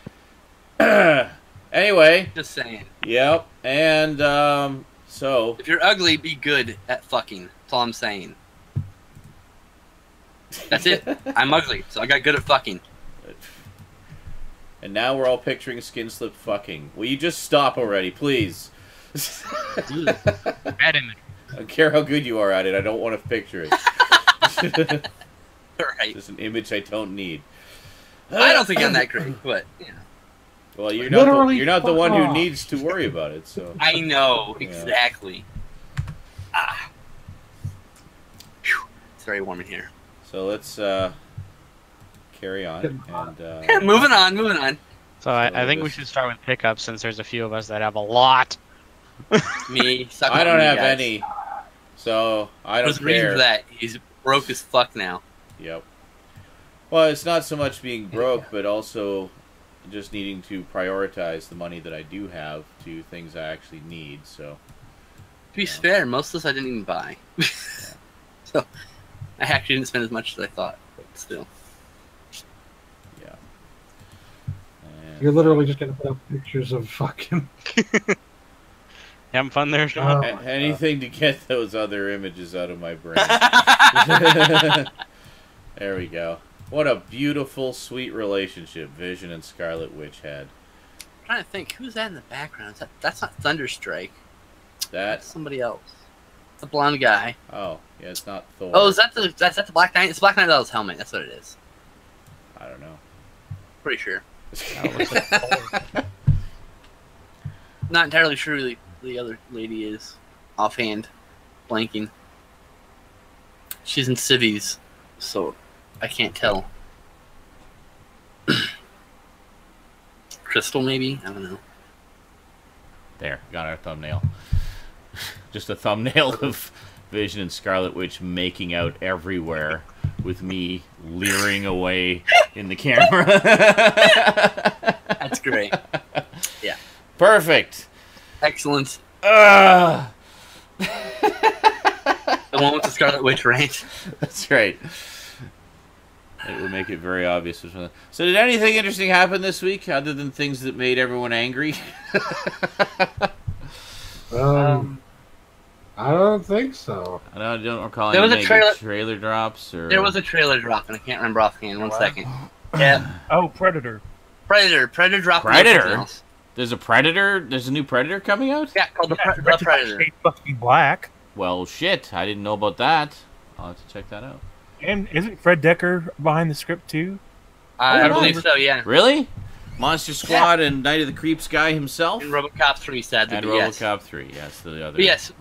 Anyway, just saying. yep, and so If you're ugly, be good at fucking. That's all I'm saying. That's it. I'm ugly, so I got good at fucking. and now we're all picturing skin slip fucking. Will you just stop already, please? Bad image. I don't care how good you are at it. I don't want to picture it. Right. It's an image I don't need. I don't think I'm that great, but yeah. Well, you're Literally, not the fuck one who off. needs to worry about it. So I know Yeah. exactly. Ah. Phew. It's very warm in here. so let's carry on and Moving on. So I think we should start with pickups since there's a few of us that have a lot. Me, suck I on don't me, have guys. any, so I don't There's a reason care. for that. He's broke as fuck now. Yep. Well, it's not so much being broke, but also just needing to prioritize the money that I do have to things I actually need. So To be fair, most of this I didn't even buy. So I actually didn't spend as much as I thought, but still. yeah. And, You're literally just gonna put up pictures of fucking. Having fun there, Sean? anything to get those other images out of my brain. There we go. What a beautiful, sweet relationship Vision and Scarlet Witch had. I'm trying to think, who's that in the background? That's not Thunderstrike. That That's somebody else. The blonde guy. yeah, it's not Thor. Oh, is that the Black Knight? It's Black Knight without his helmet. That's what it is. I don't know. Pretty sure. That looks like Thor. Not entirely sure who the other lady is. Offhand. Blanking. She's in civvies, so I can't tell. Crystal, maybe? I don't know. There, got our thumbnail. Just a thumbnail of Vision and Scarlet Witch making out everywhere with me leering away in the camera. That's great. Yeah. Perfect. Excellent. The The one with the Scarlet Witch range. That's right. It would make it very obvious. So did anything interesting happen this week other than things that made everyone angry? I don't think so. I don't recall There any was a negative trailer drops. Or... There was a trailer drop, and I can't remember offhand. One second. Yeah. Oh, Predator. Predator drop. Predator? There's a Predator? There's a new Predator coming out? Yeah, called the Directed by Predator. Shane fucking Black. Well, shit. I didn't know about that. I'll have to check that out. And isn't Fred Decker behind the script too? I no. believe so, yeah. Really? Monster Squad and Night of the Creeps guy himself? And RoboCop 3 sadly, And but yes. RoboCop 3, yes. The other. But yes,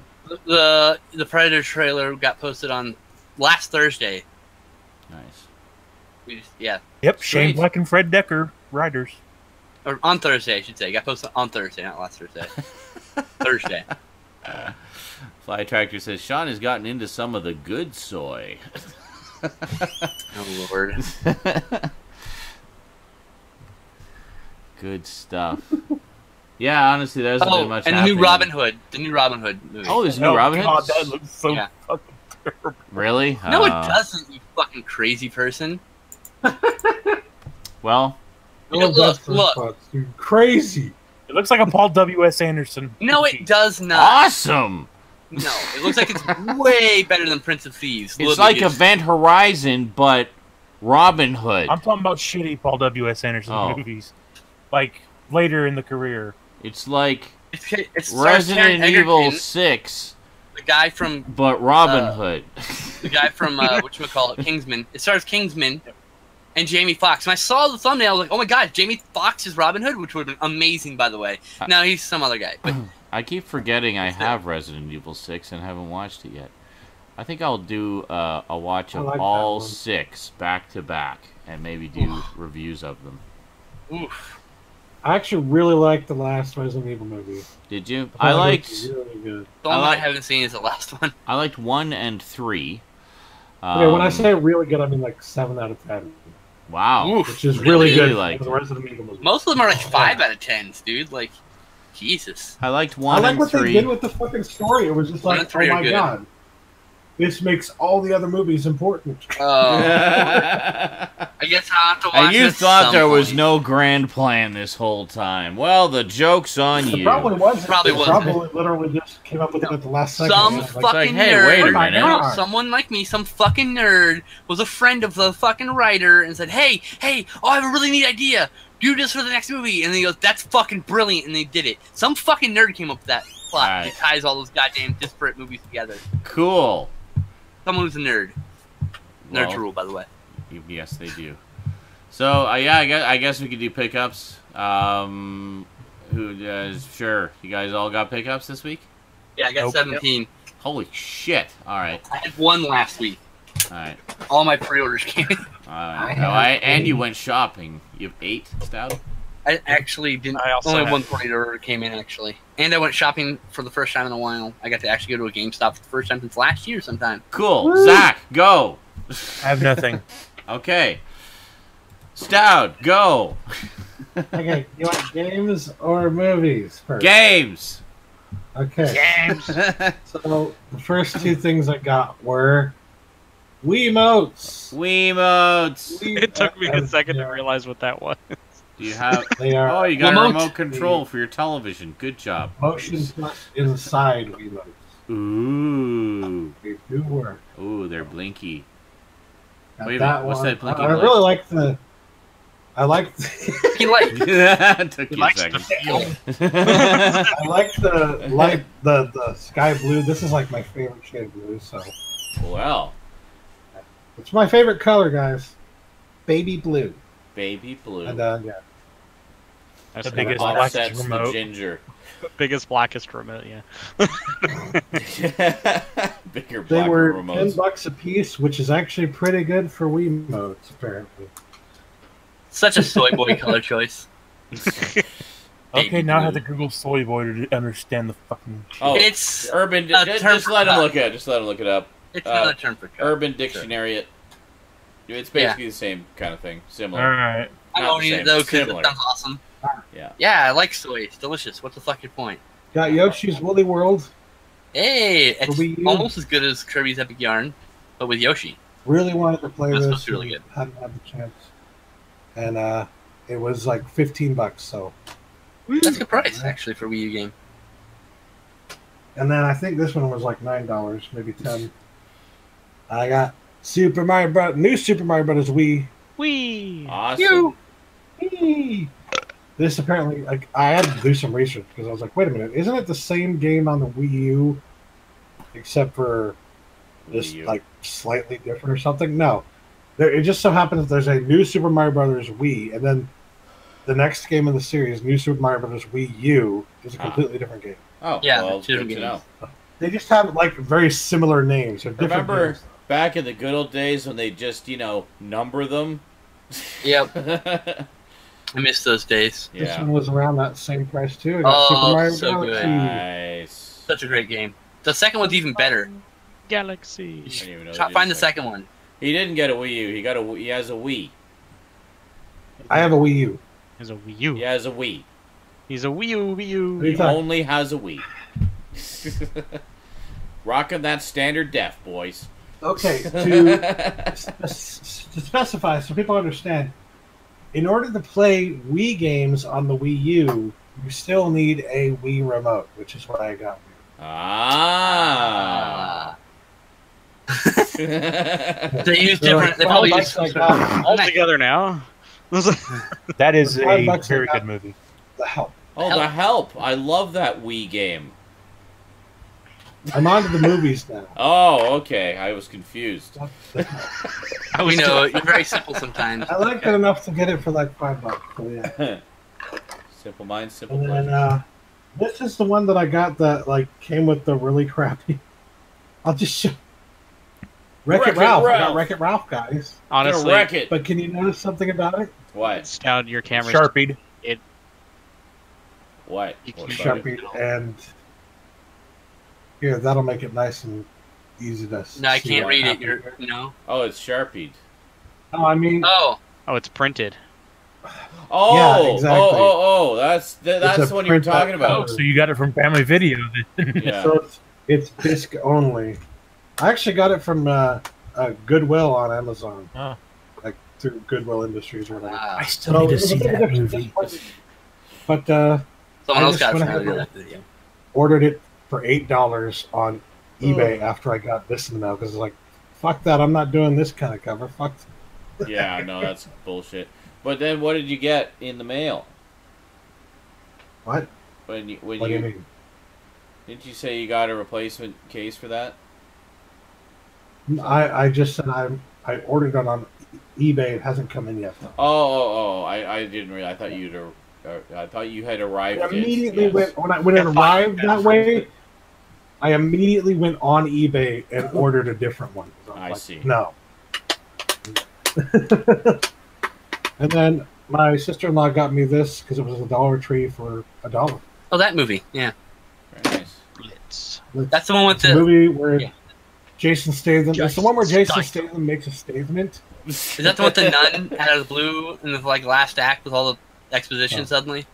the Predator trailer got posted on last Thursday. Nice. Yeah. Yep, Shane Sweet. Black and Fred Decker, writers. Or on Thursday, I should say. Got posted on Thursday, not last Thursday. Thursday. Fly Tractor says, Sean has gotten into some of the good soy. Oh, Lord. Good stuff. Yeah, honestly, there hasn't been much and the happening. new Robin Hood. The new Robin Hood movie. Oh, there's a new Robin Hood? God, that looks so Yeah. fucking terrible. Really? No, it doesn't, you fucking crazy person. Well, You know, look. Spots, dude. Crazy. It looks like a Paul W.S. Anderson. No, it does not. awesome! No, it looks like it's way better than Prince of Thieves. It's Look, like it's- Event Horizon, but Robin Hood. I'm talking about shitty Paul W.S. Anderson Oh. movies. Like, later in the career. It's like It's Resident Evil 6, the guy from but Robin Hood. the guy from whatchamacallit, Kingsman. It stars Kingsman and Jamie Foxx. And I saw the thumbnail, I was like, oh my god, Jamie Foxx is Robin Hood, which would have been amazing, by the way. No, he's some other guy. But I keep forgetting I have Resident Evil 6 and haven't watched it yet. I think I'll do a watch of I like that all one. 6 back to back and maybe do reviews of them. oof. I actually really liked the last Resident Evil movie. Did you? I I thought it liked was really good. The one I that I like- haven't seen is the last one. 1 and 3. Okay, when I say really good, I mean like 7 out of 10, Wow. Oof. which is really, Really good liked for the it. Resident Evil movie. Most of them are like 5 out of 10s, dude. Like, Jesus. I liked I 1 like and what 3. they did with the fucking story. It was just 1 like, and 3 oh are my good. god. This makes all the other movies important. I guess I'll have to watch And you it at thought some there was point. no grand plan this whole time. Well, the joke's on It you. probably wasn't. Probably It wasn't. probably literally just came up with it at the last second. Some It was like, fucking hey, nerd, wait a minute. you know, someone like me, some fucking nerd, was a friend of the fucking writer and said, hey, I have a really neat idea. Do this for the next movie. And then he goes, that's fucking brilliant. And they did it. Some fucking nerd came up with that plot Alright. that ties all those goddamn disparate movies together. Cool. Someone who's a nerd. Nerds Well, rule, by the way. Yes, they do. So, yeah, I guess we could do pickups. Sure. You guys all got pickups this week? Yeah, I got Nope. 17. Holy shit. All right. I had one last week. All right. All my pre-orders came in. And you went shopping. You have 8, Stout? I actually didn't. I also Only had- one pre-order came in, actually. And I went shopping for the first time in a while. I got to actually go to a GameStop for the first time since last year sometime. Cool. Woo. Zach, go. I have nothing. Okay. Stout, go. okay, you want games or movies first? Games. Okay. Games. So the first two things I got were Wiimotes. Wiimotes. It took me a second to realize what that was. Do you have... They are Oh, you got a Wiimotes. remote control for your television. Good job. motion plus inside Wiimotes. Ooh. They do work. Ooh, they're blinky. Got Wait a that minute, what's one. that blinky I blink? really like the. I like. You like? Took He you a likes the second. feel. I like the light, the sky blue. This is like my favorite shade of blue. So Well, it's my favorite color, guys. Baby blue. baby blue. And yeah, That's The biggest Offsets blackest the remote. ginger. biggest blackest remote, yeah. Bigger, they blacker were remotes. $10 a piece, which is actually pretty good for Wiimotes, apparently. Such a soy boy color choice. Okay, Baby now I have blue. to Google soy boy to understand the fucking shit. Oh, It's Urban. a Just term let for him cut. look it up. Just let him look it up. It's another term for cut. Urban Dictionary. It. It's basically the same kind of thing. Similar. Alright. I Not don't the eat same, it though because it similar. sounds awesome. Yeah. Yeah, I like soy. It's delicious. What's the fucking point? Got Yoshi's Woolly World. Hey, it's Wii U. almost as good as Kirby's Epic Yarn, but with Yoshi. Really wanted to play That's this. supposed to be really good. Hadn't had the chance. And it was like $15, so. That's a good price actually for a Wii U game. And then I think this one was like $9, maybe 10. I got Super Mario Bros. New Super Mario Bros. Wii. Whee! Awesome. Wii. This apparently, like, I had to do some research because I was like, wait a minute, isn't it the same game on the Wii U, except for just Wii U. like slightly different or something? No, it just so happens there's a new Super Mario Brothers Wii, and then the next game in the series, New Super Mario Brothers Wii U, is a completely different game. Oh, Yeah, well, two good to different know. They just have like very similar names. They're different Remember games. back in the good old days when they just, number them? Yep, yeah. I miss those days. This one was around that same price too. I got Super Oh, Mario so Galaxy. good. Nice. Such a great game. The second one's even better. Galaxy. I didn't even know Try, they find did the second one. He didn't get a Wii U. He has a Wii. I have a Wii U. He's a Wii U. He has a Wii. He's a Wii U, Wii U. He He only has a Wii. Rocking that standard def, boys. Okay, to specify so people understand, in order to play Wii games on the Wii U, you still need a Wii remote, which is what I got. Ah. They use They're different. like They probably $12 use. I got All together now. That is For a $5 very I got- good movie. the help. Oh, The Help. I love that Wii game. I'm on to the movies now. Oh, okay. I was confused. I was We know you're very simple sometimes. I liked it enough to get it for like $5. So yeah. Simple minds, simple And pleasure. then this is the one that I got that like came with the really crappy. I'll just show. Wreck-It Ralph. I got Wreck-It Ralph, guys. Gonna honestly, wreck it. But can you notice something about it? What? Stout, your camera's Sharpied. What? You What keep about it? Sharpie and here, that'll make it nice and easy to see. No, I can't what read it. happened You're here. no. Oh, it's Sharpied. No, I mean, Oh, Oh, it's printed. Oh, Yeah, exactly. oh, that's the a one you were print talking out Oh, about. cover. so you got it from Family Video. Yeah. so it's disc only. I actually got it from Goodwill on Amazon, Oh. like through Goodwill Industries or whatever. I So still need it to was a see bit of that a movie. disappointment. But Someone I else just got it went from ahead and that video. ordered it for $8 on eBay after I got this in the mail because it's like, fuck that, I'm not doing this kind of cover. Fuck. Yeah, no, that's bullshit. But then, what did you get in the mail? What? When you What do you mean? didn't you say you got a replacement case for that? I just said I ordered it on eBay. It hasn't come in yet. I didn't realize. I thought you had arrived. I immediately yes. went when it arrived that way. I immediately went on eBay and ordered a different one. So I see. No. And then my sister-in-law got me this because it was a Dollar Tree for $1. Oh, that movie. Yeah. Very nice. That's the one with It's a the... movie where Yeah. Jason Statham. It's the one where Jason Statham. Statham makes a statement. Is that the one with the nun out of the blue in the like last act with all the exposition suddenly?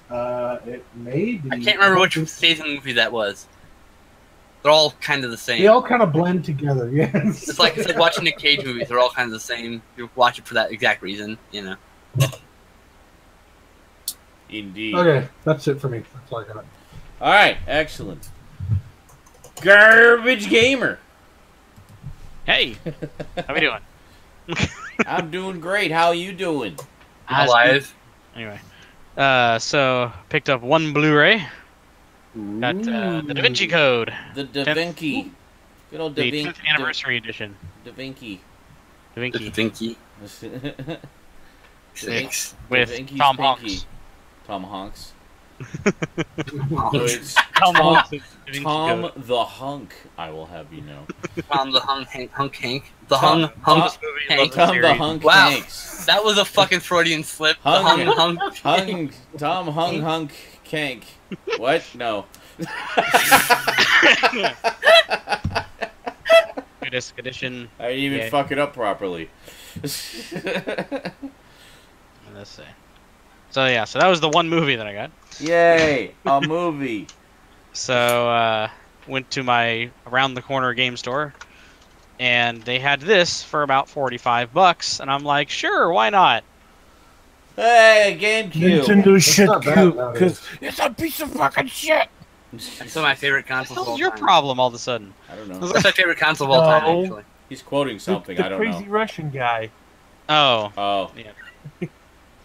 It may be. I can't remember which Statham movie that was. They're all kind of the same. They all kind of blend together. Yes. It's like watching Nick Cage movies. They're all kind of the same. You watch it for that exact reason, you know. Indeed. Okay, that's it for me. That's all I got. All right, excellent. Garbage Gamer. Hey, how we doing? I'm doing great. How you doing? Alive. Anyway, so picked up one Blu-ray. Got the Da Vinci Code, The Da Vinci. Good old Da the Vinci. 10th anniversary edition. Da Vinci. Da Vinci Vinci. Da 6. with Vinci's Tom pinky. Hanks. Tom Hanks. Tom So it's Tom Hanks is Da Vinci Tom Code. the Hunk, I will have you know. the Hunk Hank. The Tom- Hung Hunk Tom- Hank. Tom the series. Hunk Wow. Hanks. That was a fucking Freudian slip. The Hung- Hung Hank. Tom Hunk Kank. What? No. Good disc edition. I didn't even Yeah. fuck it up properly. Let's see. So yeah, so that was the one movie that I got. Yay! A movie. So went to my around the corner game store, and they had this for about $45, and I'm like, sure, why not? Hey, GameCube. Nintendo shit not bad cute nowadays. because it's a piece of fucking shit. That's one of my favorite consoles of all What's your time. problem all of a sudden? I don't know. That's my favorite console of all time, No. actually. He's quoting something. The I don't crazy know. Russian guy. Oh, Oh.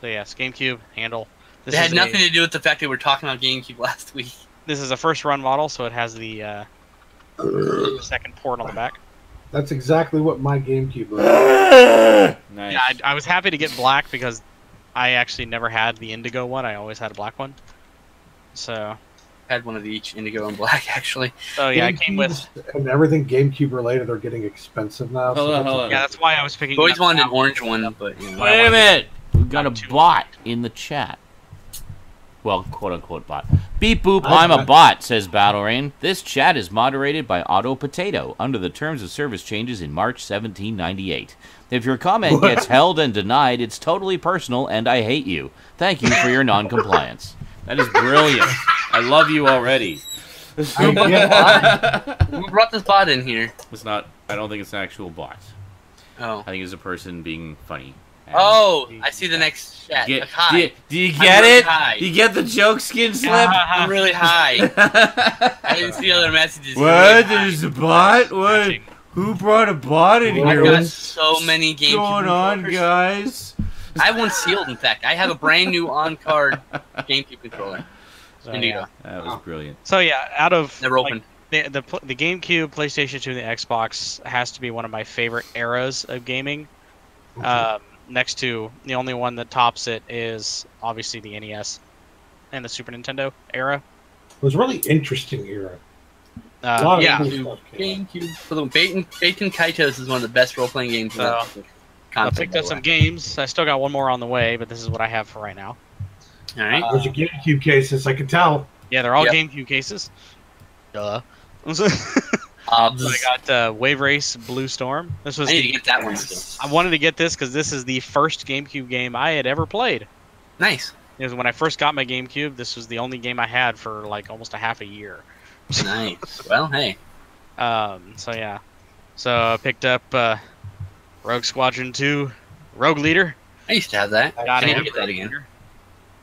so yes, GameCube handle. This It had is nothing to do with the fact that we were talking about GameCube last week. This is a first run model, so it has the second port on the back. That's exactly what my GameCube was. Nice. Yeah, I was happy to get black because I actually never had the Indigo one. I always had a black one. So, Had one of each, Indigo and Black, actually. yeah, I came with. GameCubes and everything GameCube related are getting expensive now. Hold on, that's hold a- on. Yeah, that's why I was picking. I always up wanted an now. orange one, but you know. Wait a minute. We got a Not too bot in the chat. Well, quote-unquote bot. Beep boop, I- I'm a bot, says BattleRain. This chat is moderated by Auto Potato under the terms of service changes in March 1798. If your comment gets held and denied, it's totally personal, and I hate you. Thank you for your non-compliance. That is brilliant. I love you already. I get Who brought this bot in here? It's not. I don't think it's an actual bot. Oh. I think it's a person being funny. And- Oh, I see the next chat. Get- Like, hi. do you I'm get really it? high. You get the joke skin slip? I'm really high. I didn't see other messages. You're What? really high. There's a bot? What? Who brought a bot in I've I've here? got What's so many GameCube going on, controllers. guys? I have one sealed, in fact. I have a brand new on-card GameCube controller. So, Indigo. yeah. That was brilliant. So yeah, out of Never like, opened. the GameCube, PlayStation 2, and the Xbox has to be one of my favorite eras of gaming. Next to the only one that tops it is obviously the NES and the Super Nintendo era. It was a really interesting era. A lot of Yeah, cool stuff came out. GameCube. For the Baten Kaitos is one of the best role-playing games. So, I Concept, picked by up the some way. games. I still got one more on the way, but this is what I have for right now. All right. There's a GameCube cases, I can tell. Yeah, they're all Yep. GameCube cases. Duh. So I I got Wave Race Blue Storm. This was need to the, get that one still. I wanted to get this because this is the first GameCube game I had ever played. Nice. It was when I first got my GameCube. This was the only game I had for like almost a half a year. Nice. Well, hey. So yeah, so I picked up Rogue Squadron 2, Rogue Leader. I used to have that. Got I need it. to get that again.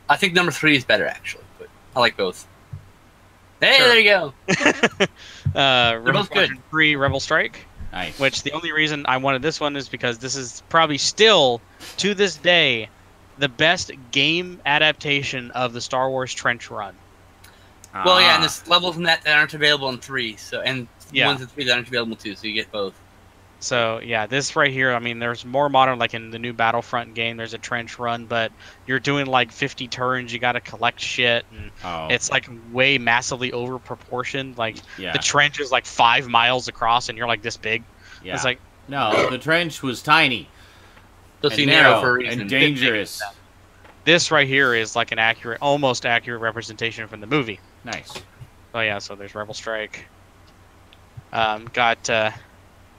I think number 3 is better actually, but I like both. Hey, Sure. there you go. Rebel both good. Squadron 3, Rebel Strike. Nice. Which the only reason I wanted this one is because this is probably still, to this day, the best game adaptation of the Star Wars Trench Run. Well, yeah, and there's levels in that aren't available in 3, so and Yeah. ones in 3 that aren't available too, so you get both. So yeah, this right here, I mean, there's more modern, like in the new Battlefront game, there's a trench run, but you're doing like 50 turns, you got to collect shit, and it's like way massively over proportioned. Like the trench is like 5 miles across, and you're like this big. Yeah. It's like no, the trench was tiny. So and narrow for a reason. And dangerous. This right here is like an accurate, almost accurate representation from the movie. Nice. Oh yeah, so there's Rebel Strike. Got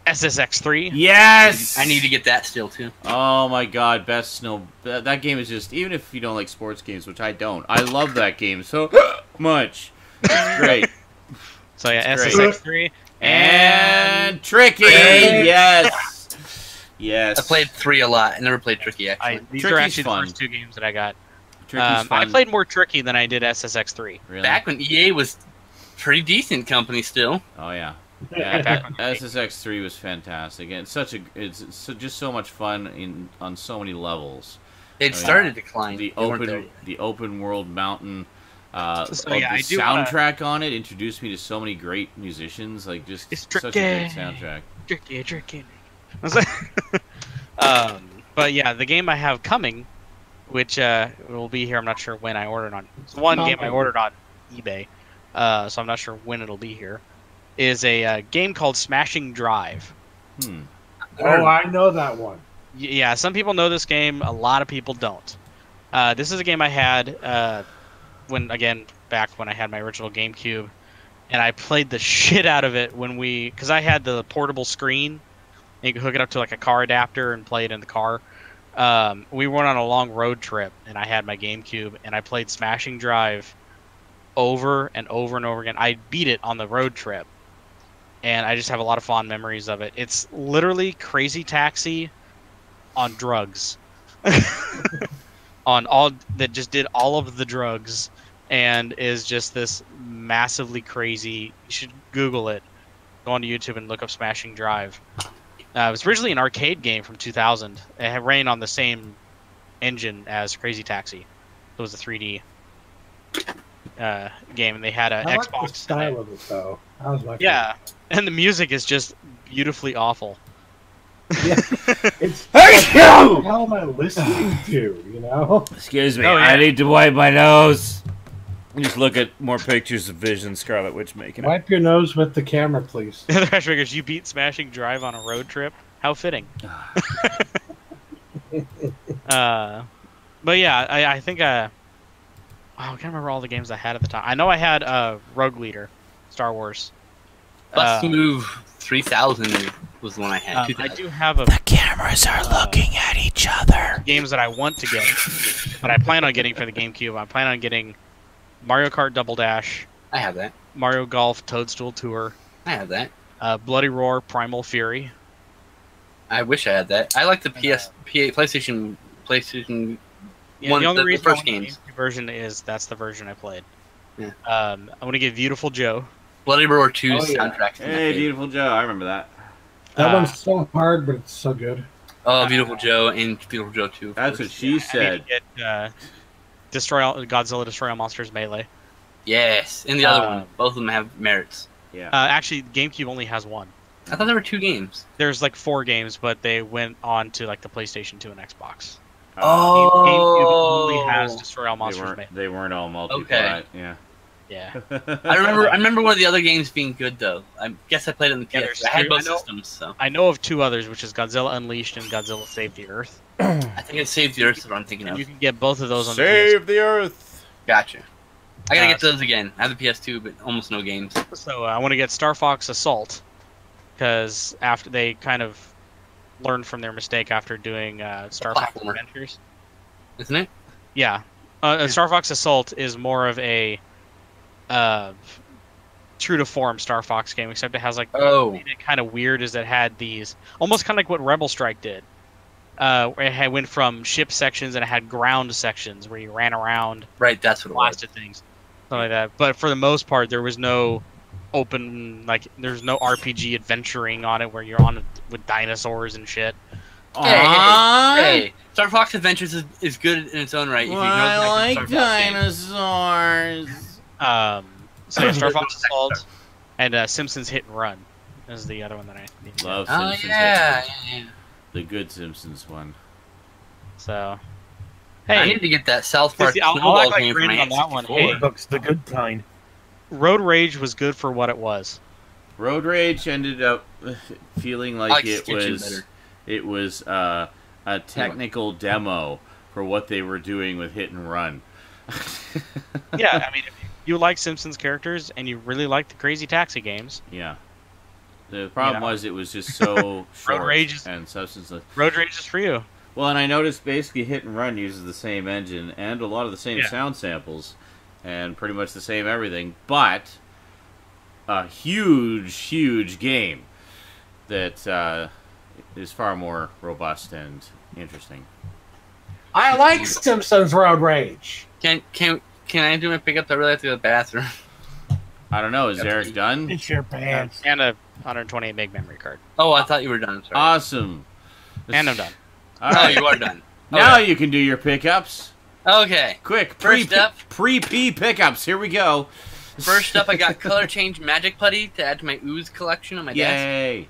SSX3. Yes! I need to get that still, too. Oh my god, best snow... That game is just... Even if you don't like sports games, which I don't, I love that game so much. It's great. So yeah, SSX3. And Tricky! Yes! Yes. I played 3 a lot. I never played Tricky, actually. These are actually the first 2 games that I got. Tricky's fun. I played more Tricky than I did SSX3. Really? Back when EA was pretty decent company still. Oh, yeah. Yeah, SSX3 was fantastic, and it's just so much fun on so many levels. It started to decline. The open world mountain, yeah, the soundtrack on it introduced me to so many great musicians. Like just such a great soundtrack. Tricky. But yeah, the game I have coming, which will be here. I'm not sure when I ordered on. It's one game I ordered on eBay, so I'm not sure when it'll be here. Is a game called Smashing Drive. Oh, I know that one. Yeah, some people know this game. A lot of people don't. This is a game I had back when I had my original GameCube, and I played the shit out of it because I had the portable screen. And you could hook it up to like a car adapter and play it in the car. We went on a long road trip, and I had my GameCube, and I played Smashing Drive over and over and over again. I beat it on the road trip. And I just have a lot of fond memories of it. It's literally Crazy Taxi on drugs. That just did all of the drugs and is just this massively crazy. You should Google it. Go onto YouTube and look up Smashing Drive. It was originally an arcade game from 2000. It ran on the same engine as Crazy Taxi. It was a 3D game, and they had an Xbox. I like the style of it, though. That was my favorite. And the music is just beautifully awful. Yeah, it's what the hell am I listening to? You know? Excuse me, I need to wipe my nose. Just look at more pictures of Vision Scarlet Witch making it. Wipe your nose with the camera, please. The Crash Figures, you beat Smashing Drive on a road trip. How fitting. But yeah, I think I can't remember all the games I had at the time. I know I had Rogue Leader, Star Wars. Bust Move 3000 was the one I had. I do have The cameras are looking at each other. Games that I want to get, but I plan on getting for the GameCube. I plan on getting Mario Kart Double Dash. I have that. Mario Golf Toadstool Tour. I have that. Bloody Roar Primal Fury. I wish I had that. I like the PlayStation Yeah, one. the only The reason first I want games. the version is that's the version I played. Yeah. I want to get Beautiful Joe. Bloody Roar 2's soundtrack. Hey, Beautiful Joe, I remember that. That one's so hard, but it's so good. Oh, Beautiful Joe and Beautiful Joe 2. That's what she said. I need to get Godzilla Destroy All Monsters Melee. Yes, and the other one. Both of them have merits. Yeah. Actually, GameCube only has one. I thought there were 2 games. There's like 4 games, but they went on to like the PlayStation 2 and Xbox. Oh. GameCube only has Destroy All Monsters Melee. They weren't all multi-plat. Okay. Yeah. Yeah. I remember one of the other games being good though. I guess I played it on the Yeah, PS. I had both I know- systems, so I know of 2 others, which is Godzilla Unleashed and Godzilla Save the Earth. I think it Saved the Earth is what I'm thinking And of. you can get both of those on the Save the Earth. Gotcha. I gotta get those again. I have the PS2, but almost no games. PS. So I want to get Star Fox Assault, because after they kind of learned from their mistake after doing Star Fox platformer. Adventures. Isn't it? Yeah. Star Fox Assault is more of a true to form Star Fox game, except it has like Oh. made it kind of weird is it had these almost kind of like what Rebel Strike did. Where it went from ship sections and it had ground sections where you ran around, Right, that's what it was. blasted things, something like that. But for the most part, there was no open, like, there's no RPG adventuring on it where you're on with dinosaurs and shit. Hey, Star Fox Adventures is good in its own right. If you know I the like Star Fox game. dinosaurs. So yeah, Star Fox Assault and Simpsons Hit and Run is the other one that I need to Love get. Oh Simpsons. yeah. The good Simpsons one. So, I hey, need to get that South Park See, I'll Snowball act like game for Brandon my on that one. N64. Hey. Books, the good kind. Road Rage was good for what it was. Road Rage ended up feeling I like like Stitches it was a technical demo for what they were doing with Hit and Run. Yeah, I mean, if you like Simpsons characters and you really like the Crazy Taxi games, Yeah. The problem was it was just so short Rage is- and substanceless. Road Rage is for you. Well, and I noticed basically Hit and Run uses the same engine and a lot of the same Yeah. sound samples and pretty much the same everything, but a huge, huge game that is far more robust and interesting. I like Simpsons Road Rage. Can I do my pickup? I really have to go to the bathroom. I don't know, is Eric done? It's your pants. And a 128 meg memory card. Oh, I thought you were done. Sorry. Awesome. And I'm done. All Oh, right. you are done. Now Okay. you can do your pickups. Okay. Quick, First up- pre-P pickups. Here we go. First up, I got Color Change Magic Putty to add to my Ooze collection on my desk. Yay.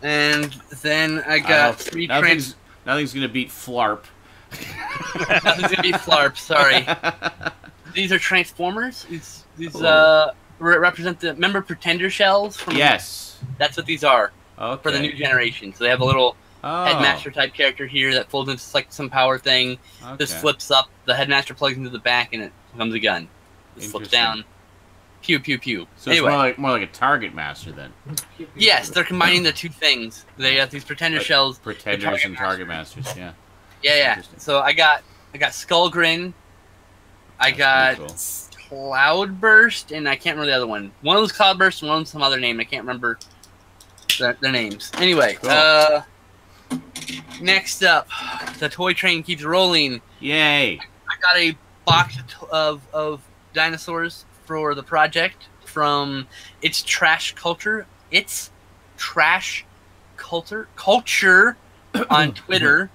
And then I got three nothing's going to beat Flarp. Nothing's gonna be Flarp. Sorry. These are Transformers. These represent the Pretender shells. From Yes. That's what these are Okay. for the new generation. So they have a little Oh, headmaster type character here that folds into like some power thing. okay. This flips up. The headmaster plugs into the back, and it becomes a gun. This flips down. Pew pew pew. So Anyway, it's more like a target master then. yes, they're combining the two things. They have these Pretender shells. Pretenders and target masters. Yeah. Yeah. Interesting. So I got Skullgrin. I That's got pretty Cloudburst, and I can't remember the other one. One was Cloudburst, and one was some other name. I can't remember their names. Anyway, Cool. next up, the toy train keeps rolling. Yay. I got a box of dinosaurs for the project from It's Trash Culture. It's Trash Culture on Twitter.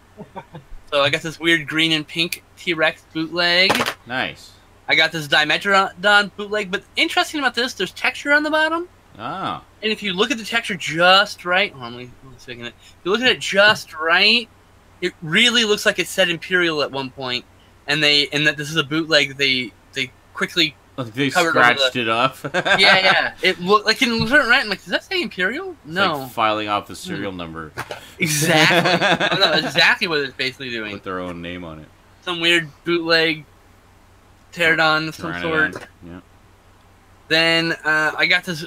So I got this weird green and pink T-Rex bootleg. Nice. I got this Dimetrodon bootleg, but interesting about this, there's texture on the bottom. Oh. And if you look at the texture just right, hold on, let me see if I can- if you look at it just right, it really looks like it said Imperial at one point, and that this is a bootleg. They quickly, They Covered over scratched it up. yeah. It looked like in right. I'm like, does that say Imperial? It's No, like filing off the serial number exactly. No, that's exactly what it's basically doing. with their own name on it. Some weird bootleg pterodon of some Pteranodon. sort. Yeah. Then I got this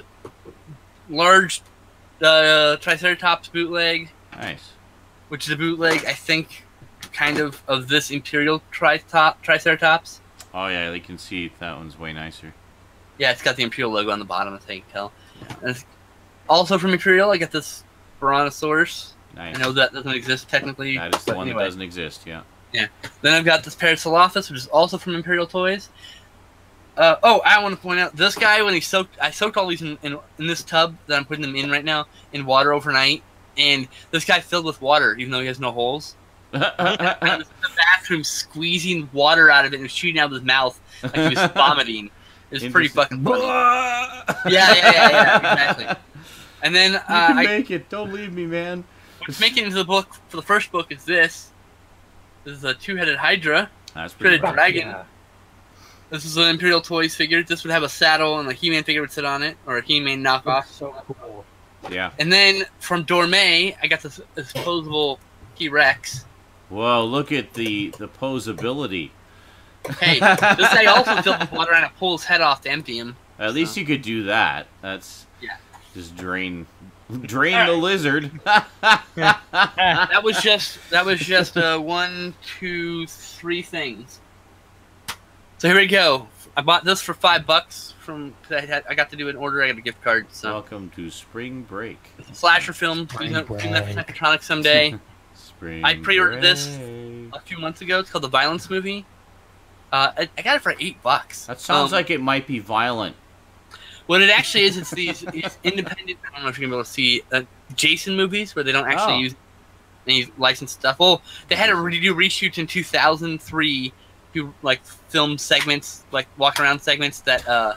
large Triceratops bootleg, Nice. which is a bootleg, I think, kind of this Imperial Triceratops. Oh yeah, they can see that one's way nicer. Yeah, it's got the Imperial logo on the bottom, as you can tell. And it's also from Imperial, I got this Brontosaurus. Nice. I know that doesn't exist technically. That is the but one anyway. that doesn't exist. Yeah. Then I've got this Parasaurolophus, which is also from Imperial Toys. I want to point out this guy when I soaked all these in this tub that I'm putting them in right now in water overnight, and this guy filled with water even though he has no holes. I was in the bathroom squeezing water out of it and was shooting out of his mouth like he was vomiting. It was pretty fucking funny. Yeah, exactly. And then You can make it. Don't leave me, man. what's making it into the book for the first book is this. This is a two-headed Hydra. That's pretty. Pretty Cool. dragon. Yeah. This is an Imperial Toys figure. This would have a saddle and a He-Man figure would sit on it, or a He-Man knockoff. So cool. Yeah. And then from Dorme, I got this posable T-Rex. Whoa! Look at the posability. Hey, this guy also filled with water and I pull his head off to empty him. At least you could do that. That's Yeah. Just drain the lizard. That was just 1, 2, 3 things. So here we go. I bought this for $5 from. I got to do an order. I got a gift card. So. Welcome to spring break. It's a slasher film. Using that for Mechatronics someday. Spring I pre-ordered this break. a few months ago. It's called the Violence Movie. I got it for $8. That sounds like it might be violent. What it actually is, it's these independent. I don't know if you're gonna be able to see Jason movies where they don't actually use any licensed stuff. Well, they had to do reshoots in 2003, do like film segments, like walk around segments that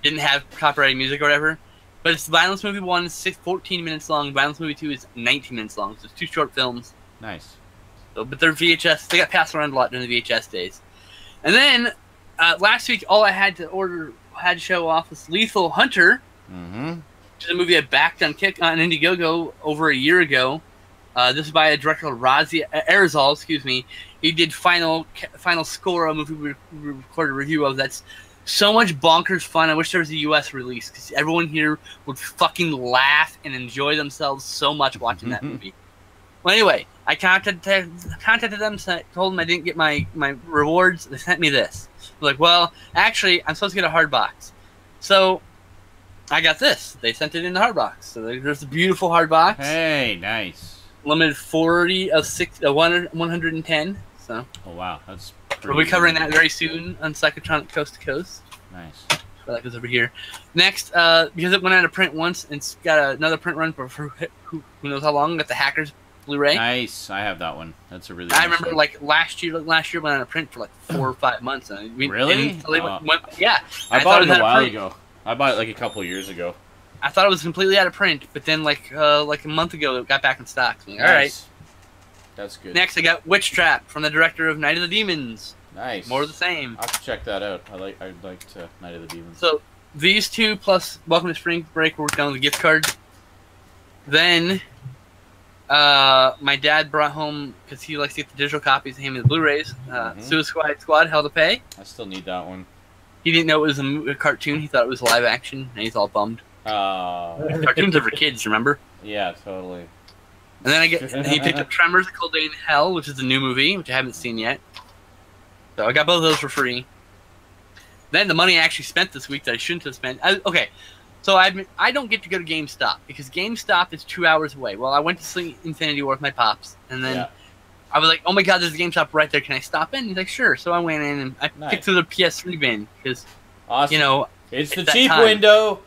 didn't have copyrighted music or whatever. But it's Violence Movie 1 is 14 minutes long. Violence Movie 2 is 19 minutes long. So it's 2 short films. Nice. So, but they're VHS. They got passed around a lot during the VHS days. And then last week, all I had to show off was Lethal Hunter, which is a movie I backed on Indiegogo over a year ago. This is by a director called Exiles, excuse me. He did Final Score, a movie we recorded a review of. That's so much bonkers fun. I wish there was a U.S. release because everyone here would fucking laugh and enjoy themselves so much watching that movie. Well, anyway, I contacted them, told them I didn't get my rewards. They sent me this. I'm like, well, actually, I'm supposed to get a hard box. So I got this. They sent it in the hard box. So there's a beautiful hard box. Hey, nice. Limited 40 of 110. So. Oh wow, that's. We'll be covering that very soon on Psychotronic Coast to Coast. Nice. So that goes over here. Next, because it went out of print once, and it's got another print run for who knows how long. Got the Hackers Blu-ray. Nice. I have that one. That's a really. I nice remember one. like last year went out of print for like 4 or 5 months. Really? Yeah. I bought it a while ago. I bought it like a couple of years ago. I thought it was completely out of print, but then like a month ago it got back in stock. So, all right. That's good. Next, I got Witch Trap from the director of Night of the Demons. Nice. More of the same. I'll have to check that out. I'd like Night of the Demons. So these two plus Welcome to Spring Break were down with the gift card. Then my dad brought home, because he likes to get the digital copies, him and the Blu-rays, Suicide Squad, Hell to Pay. I still need that one. He didn't know it was a cartoon. He thought it was live action, and he's all bummed. Cartoons are for kids, remember? Yeah, totally. And then he picked up Tremors, A Cold Day in Hell, which is a new movie, which I haven't seen yet. So I got both of those for free. Then the money I actually spent this week that I shouldn't have spent. Okay, so I don't get to go to GameStop because GameStop is 2 hours away. Well, I went to see Infinity War with my pops, and then I was like, "Oh my God, there's a GameStop right there. Can I stop in?" He's like, "Sure." So I went in and I picked through the PS3 bin because, you know, it's the cheap window.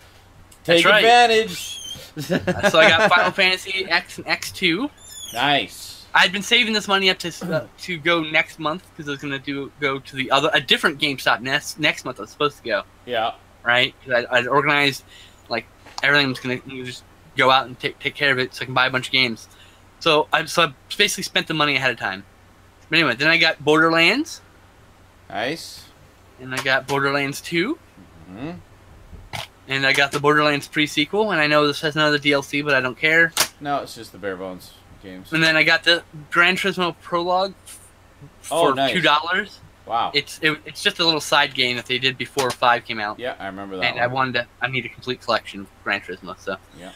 Take advantage. So I got Final Fantasy X and X2. Nice. I'd been saving this money up to go next month because I was going to go to a different GameStop next month. I was supposed to go. Yeah. Right? Because I'd organized like everything was going to just go out and take care of it so I can buy a bunch of games. So I basically spent the money ahead of time. But anyway, then I got Borderlands. Nice. And I got Borderlands 2. Mm-hmm. And I got the Borderlands pre-sequel, and I know this has another DLC, but I don't care. No, it's just the bare bones games. And then I got the Gran Turismo Prologue for $2. Wow. It's just a little side game that they did before 5 came out. Yeah, I remember that. And I need a complete collection of Gran Turismo, so. Yeah.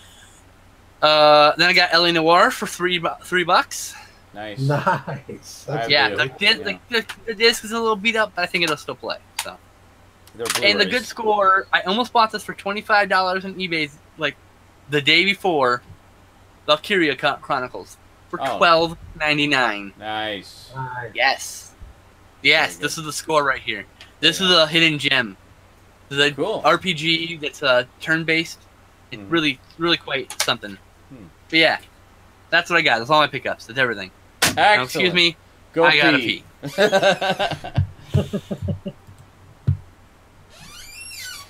Then I got LA Noire for $3. Nice. Nice. The disc is a little beat up, but I think it'll still play. So. And the good score, I almost bought this for $25 on eBay, like the day before. Valkyria Chronicles for $12.99. Nice. Yes. This is the score right here. This is a hidden gem. This is a RPG that's turn-based. It's really, really quite something. But yeah, that's what I got. That's all my pickups. That's everything. Now, excuse me. I gotta pee.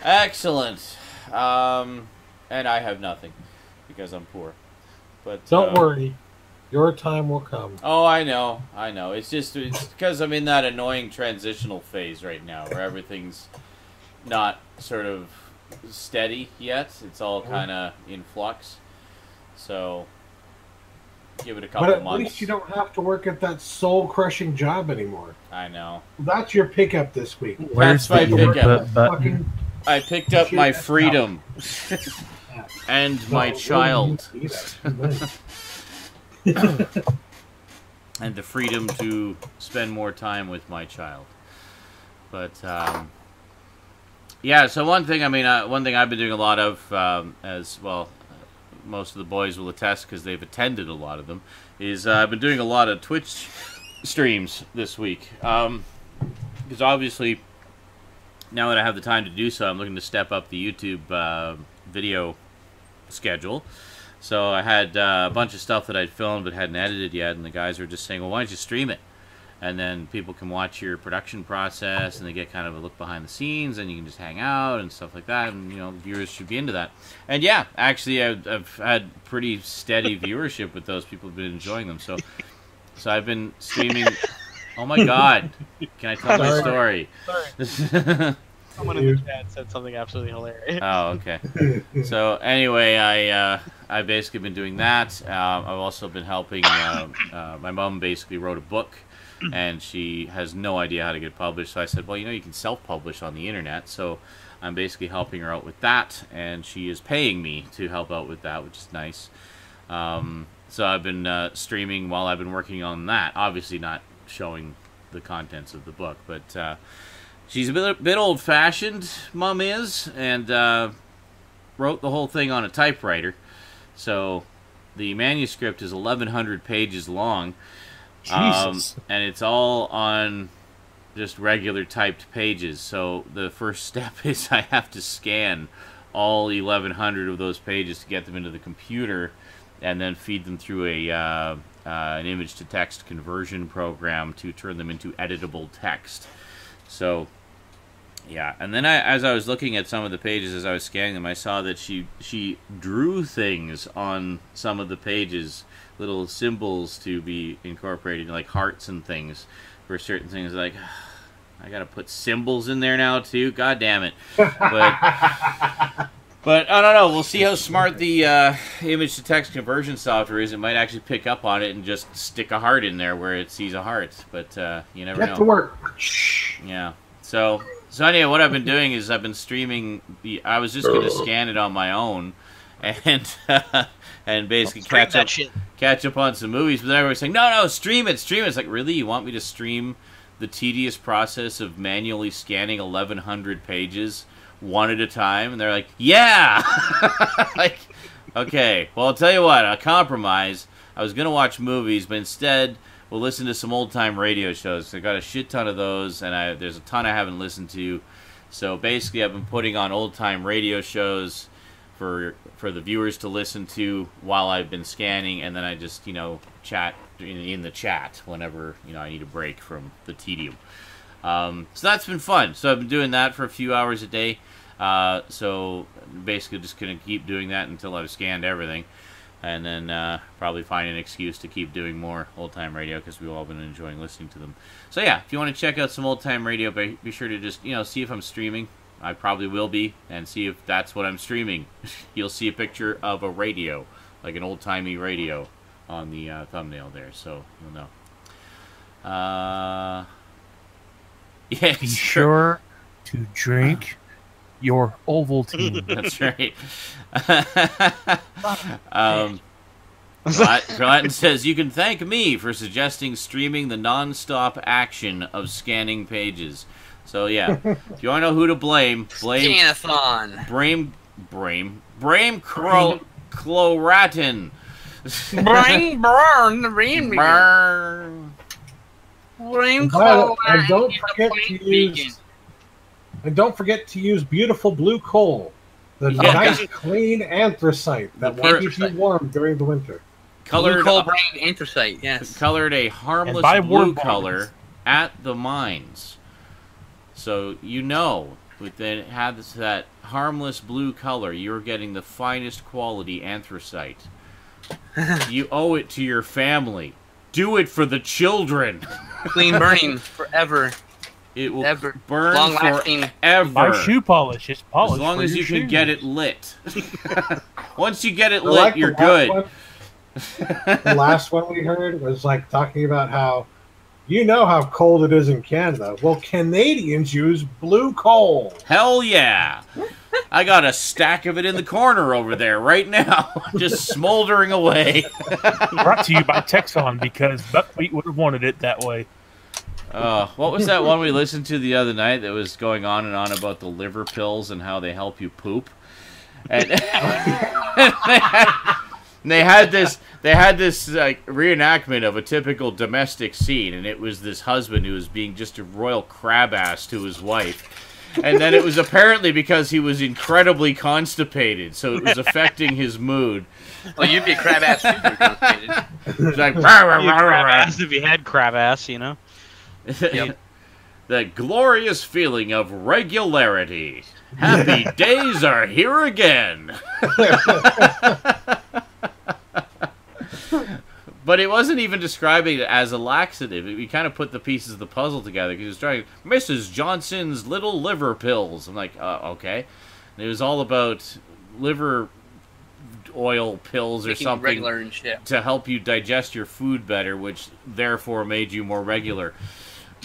Excellent. And I have nothing because I'm poor. But don't worry, your time will come. Oh, I know. It's because I'm in that annoying transitional phase right now where everything's not sort of steady yet. It's all kind of in flux. So give it a couple months. But at least you don't have to work at that soul-crushing job anymore. I know. That's your pickup this week. That's my pickup. I picked up my freedom. And my child. And the freedom to spend more time with my child. But yeah, so one thing, I mean, one thing I've been doing a lot of, as well, most of the boys will attest because they've attended a lot of them, is I've been doing a lot of Twitch streams this week. Because obviously, now that I have the time to do so, I'm looking to step up the YouTube video schedule. So I had a bunch of stuff that I'd filmed but hadn't edited yet, and the guys were just saying, well, why don't you stream it? And then people can watch your production process, and they get kind of a look behind the scenes, and you can just hang out and stuff like that, and, you know, viewers should be into that. And yeah, actually, I've had pretty steady viewership with those. People have been enjoying them. So I've been streaming... Oh my God! Can I tell my story? Sorry. Someone in the chat said something absolutely hilarious. Oh, okay. So anyway, I basically been doing that. I've also been helping. My mom basically wrote a book, and she has no idea how to get published. So I said, well, you know, you can self-publish on the internet. So I'm basically helping her out with that, and she is paying me to help out with that, which is nice. So I've been streaming while I've been working on that. Obviously not showing the contents of the book, but she's a bit old-fashioned, Mom is, and wrote the whole thing on a typewriter. So the manuscript is 1,100 pages long. Jesus. And it's all on just regular typed pages. So the first step is I have to scan all 1,100 of those pages to get them into the computer, and then feed them through an image-to-text conversion program to turn them into editable text. So, yeah. And then as I was looking at some of the pages as I was scanning them, I saw that she drew things on some of the pages, little symbols to be incorporated, like hearts and things for certain things. Like, I gotta put symbols in there now, too? God damn it. But I don't know. We'll see how smart the image-to-text conversion software is. It might actually pick up on it and just stick a heart in there where it sees a heart. But you never know. Get to work. Yeah. So anyway, what I've been doing is I've been streaming. I was just going to scan it on my own, and basically catch up on some movies. But then everyone's saying, no, stream it. It's like, really? You want me to stream the tedious process of manually scanning 1,100 pages one at a time? And they're like, yeah! Like, okay, well, I'll tell you what, a compromise. I was going to watch movies, but instead we'll listen to some old-time radio shows. I got a shit ton of those, and there's a ton I haven't listened to. So basically I've been putting on old-time radio shows for the viewers to listen to while I've been scanning, and then I just, you know, chat in the chat whenever, you know, I need a break from the tedium. So that's been fun. So I've been doing that for a few hours a day. So basically just going to keep doing that until I've scanned everything. And then probably find an excuse to keep doing more old-time radio because we've all been enjoying listening to them. So yeah, if you want to check out some old-time radio, be sure to just, you know, see if I'm streaming. I probably will be, and see if that's what I'm streaming. You'll see a picture of a radio, like an old-timey radio on the thumbnail there, so you'll know. Yeah, Be sure to drink your Ovaltine. That's right. Gladden says, you can thank me for suggesting streaming the non-stop action of scanning pages. So yeah, if you want to know who to blame, Scanathon. Blame Cloratin. Burn. And don't forget to use beautiful blue coal, the nice clean anthracite that will keep you warm during the winter. Blue coal brand anthracite, yes. Colored a harmless blue color at the mines. So you know, when it has that harmless blue color, you're getting the finest quality anthracite. You owe it to your family. Do it for the children. Clean burning forever. It will ever. burn Long lasting. forever. Buy shoe polish. It's polish. As long as you can get it lit. Once you get it So lit, like you're good. The last one we heard was like talking about how, you know how cold it is in Canada. Well, Canadians use blue coal. Hell yeah. I got a stack of it in the corner over there right now, just smoldering away. Brought to you by Texon, because Buckwheat would have wanted it that way. What was that one we listened to the other night that was going on and on about the liver pills and how they help you poop? And they had this like reenactment of a typical domestic scene, and it was this husband who was being just a royal crab ass to his wife. And then it was apparently because he was incredibly constipated, so it was affecting his mood. Well, you'd be a crab ass too if you're constipated. It's like, Crab ass if you had crab ass, you know? Yep. The glorious feeling of regularity. Happy days are here again. But it wasn't even describing it as a laxative. We kind of put the pieces of the puzzle together because it was trying Mrs. Johnson's little liver pills. I'm like, okay. And it was all about liver oil pills or something regular and shit. to help you digest your food better, which therefore made you more regular.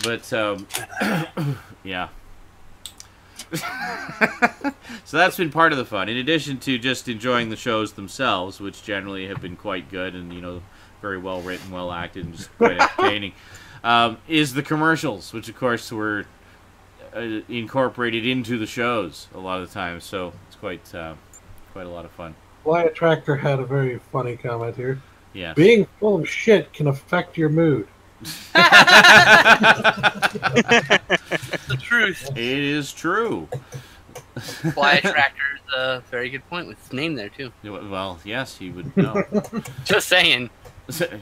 But yeah. So that's been part of the fun, in addition to just enjoying the shows themselves, which generally have been quite good and, you know, very well written, well acted, and just quite entertaining. Is the commercials, which of course were incorporated into the shows a lot of the time, so it's quite a lot of fun. Wyatt Tractor had a very funny comment here. Yeah. Being full of shit can affect your mood. The truth. It is true. Wyatt Tractor's a very good point with his name there too. Well, yes, he would know. Just saying.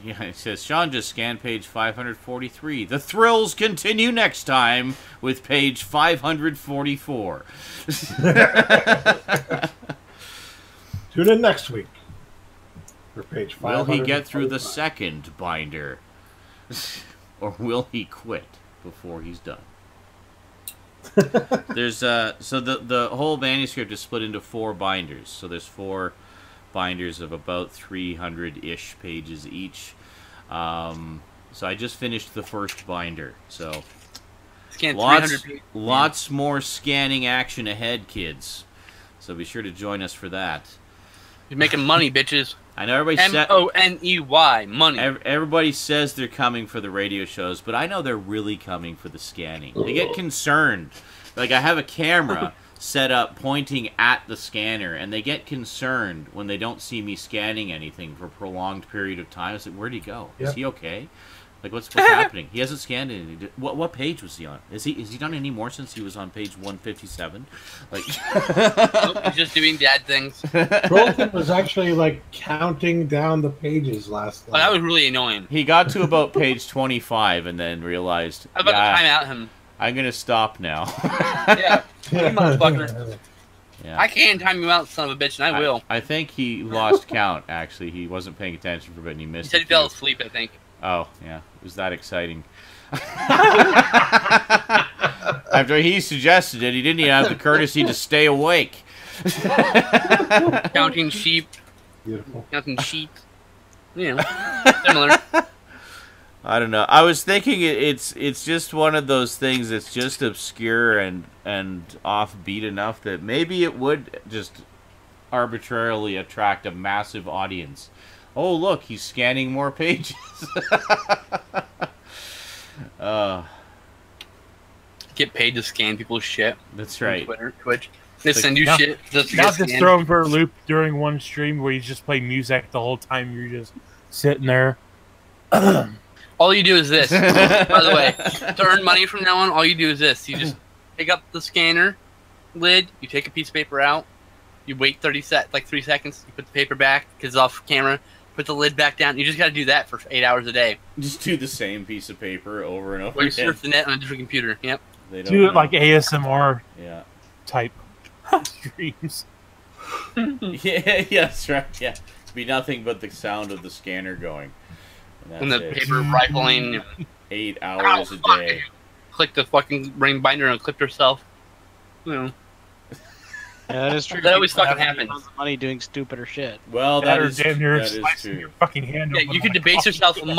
Yeah, it says, Sean just scanned page 543. The thrills continue next time with page 544. Tune in next week for page 500. Will he get through the second binder? Or will he quit before he's done? There's so the whole manuscript is split into 4 binders. So there's 4 binders of about 300-ish pages each. So I just finished the first binder. So lots more scanning action ahead, kids. So be sure to join us for that. You're making money, bitches. I know everybody MONEY, money. Everybody says they're coming for the radio shows, but I know they're really coming for the scanning. They get concerned. Like, I have a camera set up pointing at the scanner, and they get concerned when they don't see me scanning anything for a prolonged period of time. I said, where'd he go? Yep. Is he okay? Like, what's happening? He hasn't scanned anything. What page was he on? Is he done any more since he was on page 157? Like, Nope, he's just doing dad things. Brolton was actually like counting down the pages last night. Oh, that was really annoying. he got to about page 25 and then realized, I was about to time out him. I'm gonna stop now. Yeah, you motherfucker. Yeah. I can time you out, son of a bitch, and I will. I think he lost count. Actually, he wasn't paying attention for a bit, and he He missed. said he fell asleep, I think. Oh, yeah. It was that exciting. After he suggested it, he didn't even have the courtesy to stay awake. Counting sheep. Beautiful. Counting sheep. You know, similar. I don't know. I was thinking it's just one of those things that's just obscure and offbeat enough that maybe it would just arbitrarily attract a massive audience. Oh, look, he's scanning more pages. Get paid to scan people's shit. That's right. Twitter, Twitch. They send you shit. Just to Not get just scanned. throw him for a loop during one stream where you just play music the whole time you're just sitting there. All you do is this. By the way, to earn money from now on, all you do is this. You just pick up the scanner lid, you take a piece of paper out, you wait 3 seconds, you put the paper back because it's off camera, put the lid back down. You just got to do that for 8 hours a day. Just do the same piece of paper over and over Or you again. surf the net on a different computer. Yep. They don't Do it know. like ASMR Yeah. type streams. Yeah, that's right. Yeah. It'd be nothing but the sound of the scanner going. And the it. paper rifling. 8 hours a day. Click the fucking ring binder and clip yourself. You know. Yeah, that is true. That always People fucking have happens. tons of money doing stupider shit. Well, That that or is, damn near that is slicing true. your fucking hand Yeah, open you could like a debase coffee yourself can. in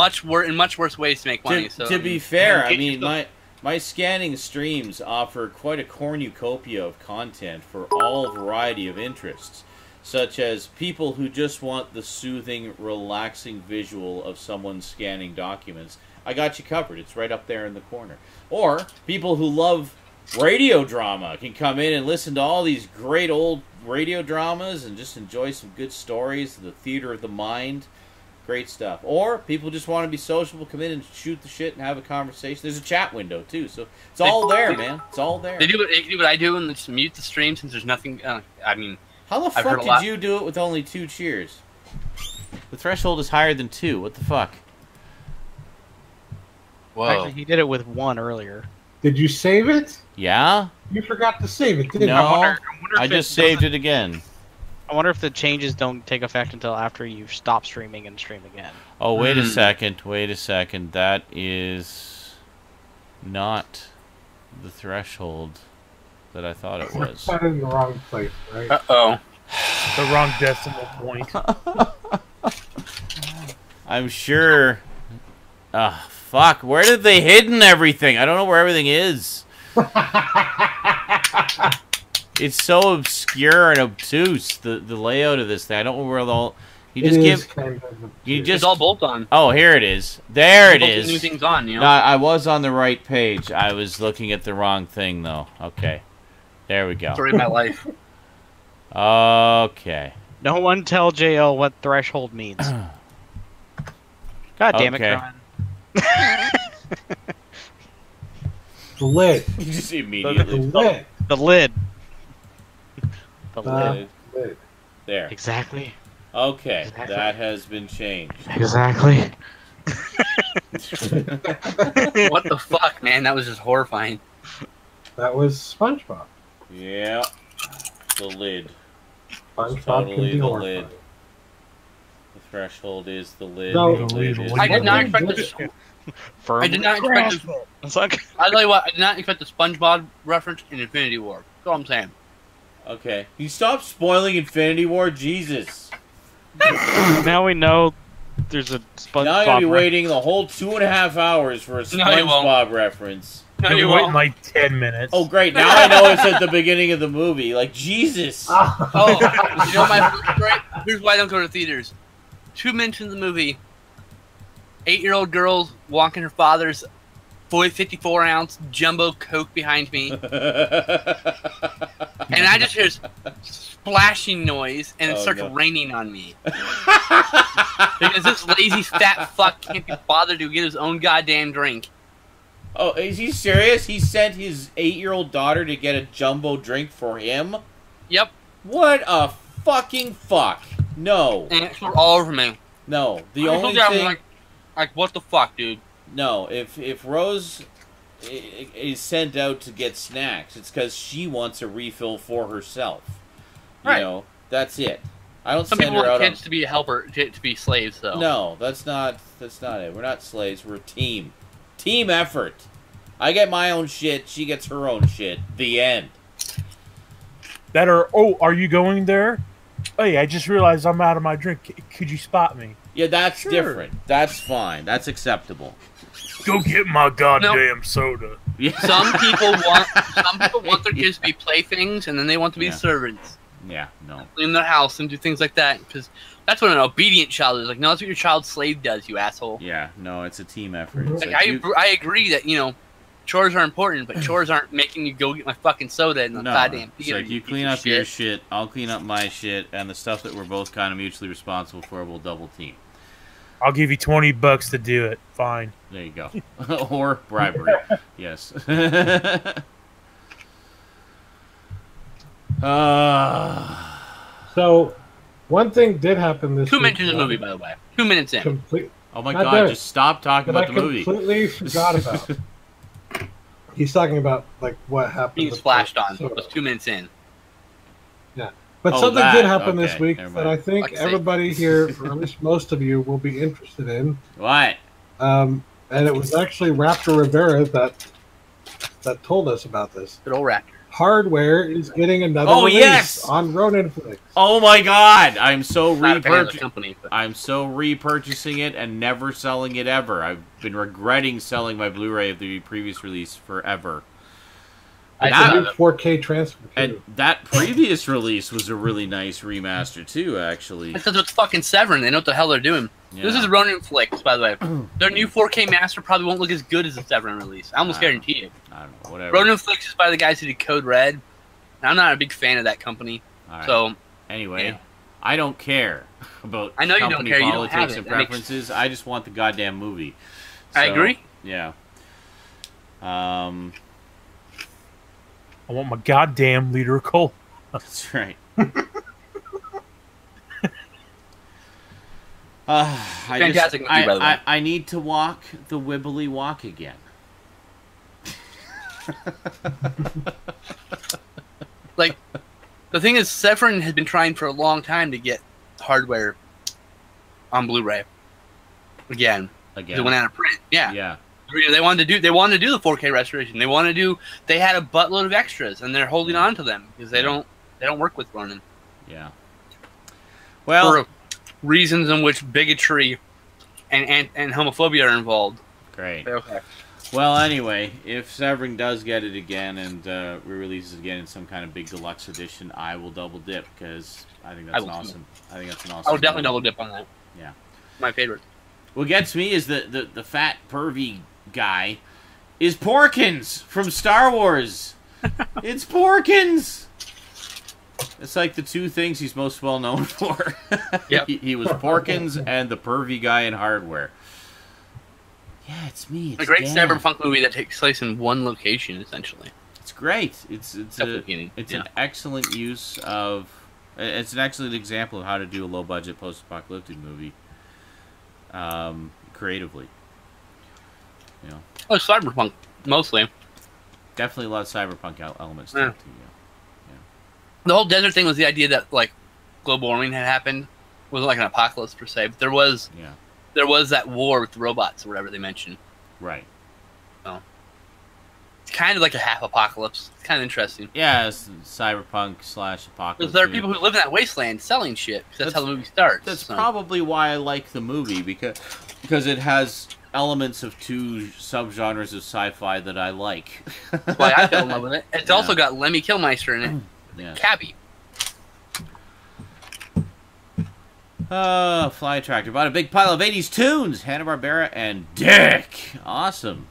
much worse ways to make money. To be fair, I mean, yourself- my scanning streams offer quite a cornucopia of content for all variety of interests, such as people who just want the soothing, relaxing visual of someone scanning documents, I got you covered. It's right up there in the corner. Or people who love radio drama can come in and listen to all these great old radio dramas and just enjoy some good stories, the theater of the mind. Great stuff. Or people just want to be sociable, come in and shoot the shit and have a conversation. There's a chat window, too. So it's all there, man. It's all there. They do what I do and just mute the stream since there's nothing... I mean... How the fuck did you do it with only 2 cheers? The threshold is higher than 2. What the fuck? Whoa. Actually, he did it with 1 earlier. Did you save it? Yeah? You forgot to save it, didn't No, you? I wonder I if just it saved it again. I wonder if the changes don't take effect until after you stop streaming and stream again. Oh, wait a second. Wait a second. That is not the threshold that I thought it was. Put it in the wrong place, right? Uh-oh. The wrong decimal point. I'm sure... Ah, fuck. Where did they hidden everything? I don't know where everything is. It's so obscure and obtuse, the layout of this thing. I don't know where the whole... It's all bolt on. Oh, here it is. There it is. New things on, you know? No, I was on the right page. I was looking at the wrong thing, though. Okay. There we go. Story of my life. Okay. No one tell JL what threshold means. God damn it, Okay. Conan. The lid. You just The immediately... lid. The lid. The lid. Lid. There. Exactly. Okay. Exactly. That has been changed. Exactly. What the fuck, man? That was just horrifying. That was SpongeBob. Yeah. The lid. SpongeBob Totally can be the horrifying. lid. The threshold is the lid. No, the lid is I did not the expect lid. this. Firm. I did not expect this. It's like, I tell you what, I did not expect the SpongeBob reference in Infinity War. That's all I'm saying. Okay. You stop spoiling Infinity War? Jesus. now we know there's a SpongeBob. Now I'm going to be waiting the whole 2.5 hours for a No, you won't. SpongeBob reference. No, You're you waiting won't. like 10 minutes. Oh, great. Now I know it's at the beginning of the movie. Like, Jesus. Oh, you know my first story? Here's why I don't go to theaters. 2 minutes in the movie, 8-year-old girl walking her father's 54-ounce jumbo Coke behind me, and I just hear splashing noise, and it starts raining on me. Because this lazy fat fuck can't be bothered to get his own goddamn drink. Oh, is he serious? He sent his 8-year-old daughter to get a jumbo drink for him? Yep. What a fucking fuck. No. And it's all over me. No. The I only told you, I was thing... like, what the fuck, dude? No, if Rose is sent out to get snacks, it's because she wants a refill for herself. Right. You know, that's it. I don't Some send people her out want kids to be a helper, to be slaves, though. No, that's not it. We're not slaves. We're a team. Team effort. I get my own shit. She gets her own shit. The end. That are, oh, are you going there? Hey, I just realized I'm out of my drink. Could you spot me? Yeah, that's Sure. different. That's fine. That's acceptable. Go get my goddamn soda. Yeah. Some people want their kids to be playthings, and then they want to be servants. Yeah, no. Clean their house and do things like that, because that's what an obedient child is. Like, no, that's what your child's slave does, you asshole. Yeah, no, it's a team effort. It's Like, like I agree that, you know, chores are important, but chores aren't making you go get my fucking soda in the goddamn it's theater. like you clean up your shit, I'll clean up my shit, and the stuff that we're both kind of mutually responsible for, we'll double team. I'll give you $20 to do it. Fine. There you go. Or bribery. Yes. So, one thing did happen this 2 week. minutes in the movie, by the way. 2 minutes in. Complete, Oh my Not god, there. just stop talking that I about the movie. completely forgot about. He's talking about, like, what happened. Being with splashed the on. soda. It was 2 minutes in. But Oh, something that. did happen this Okay, week never that mind. I think Like I say. everybody here, or at least most of you, will be interested in. What? And it was actually Raptor Rivera that told us about this. Good old Raptor. Hardware is getting another Oh, release yes! on Ronin Flix. Oh my god! I'm so Not a fan of the repurchasing. company, but I'm so repurchasing it and never selling it ever. I've been regretting selling my Blu-ray of the previous release forever. I It's still a have new it. 4K transfer too. And that previous release was a really nice remaster too, actually. That's because it's fucking Severin. They know what the hell they're doing. Yeah. This is Ronin Flicks, by the way. Their new 4K master probably won't look as good as the Severin release. I almost guarantee you. I don't know, whatever. Ronin Flicks is by the guys who did Code Red. And I'm not a big fan of that company. All right. So anyway, yeah. I don't care about I know you don't company care, you don't politics have it. and That makes- preferences. I just want the goddamn movie. I So, agree. Yeah. I want my goddamn liter of coal. That's right. Fantastic movie, by the way. I need to walk the wibbly walk again. Like, the thing is, Severin has been trying for a long time to get hardware on Blu-ray. Again. It went out of print. Yeah. Yeah. They wanted to do the 4K restoration. They had a buttload of extras, and they're holding on to them because they don't work with Ronin. Yeah. Well, for reasons in which bigotry and homophobia are involved. great. Okay. Well, anyway, if Severin does get it again and re-releases it again in some kind of big deluxe edition, I will double dip because I think that's awesome. I think that's an awesome. I would definitely double dip on that. Yeah. My favorite. What gets me is the fat pervy guy is Porkins from Star Wars. It's Porkins. It's like the two things he's most well known for. Yep. he was Porkins and the pervy guy in Hardware. Yeah, it's me. It's A great Dan. cyberpunk movie that takes place in one location, essentially. It's great. It's Definitely. an excellent use of. It's an excellent example of how to do a low budget post apocalyptic movie. Creatively. You know. Oh, cyberpunk, mostly. Definitely a lot of cyberpunk elements to Yeah. it, too, yeah. The whole desert thing was the idea that, like, global warming had happened. It wasn't like an apocalypse, per se, but there was that war with the robots, or whatever they mentioned. Right. It's kind of like a half apocalypse. It's kind of interesting. Yeah, it's cyberpunk / apocalypse. Because there are people who live in that wasteland selling shit. Because that's how the movie starts. That's so. probably why I like the movie, because it has elements of two subgenres of sci-fi that I like. That's why I fell in love with it. It's also got Lemmy Kilmister in it. Yeah. Cabby. Fly Tractor bought a big pile of 80s tunes. Hanna-Barbera and Dick. Awesome.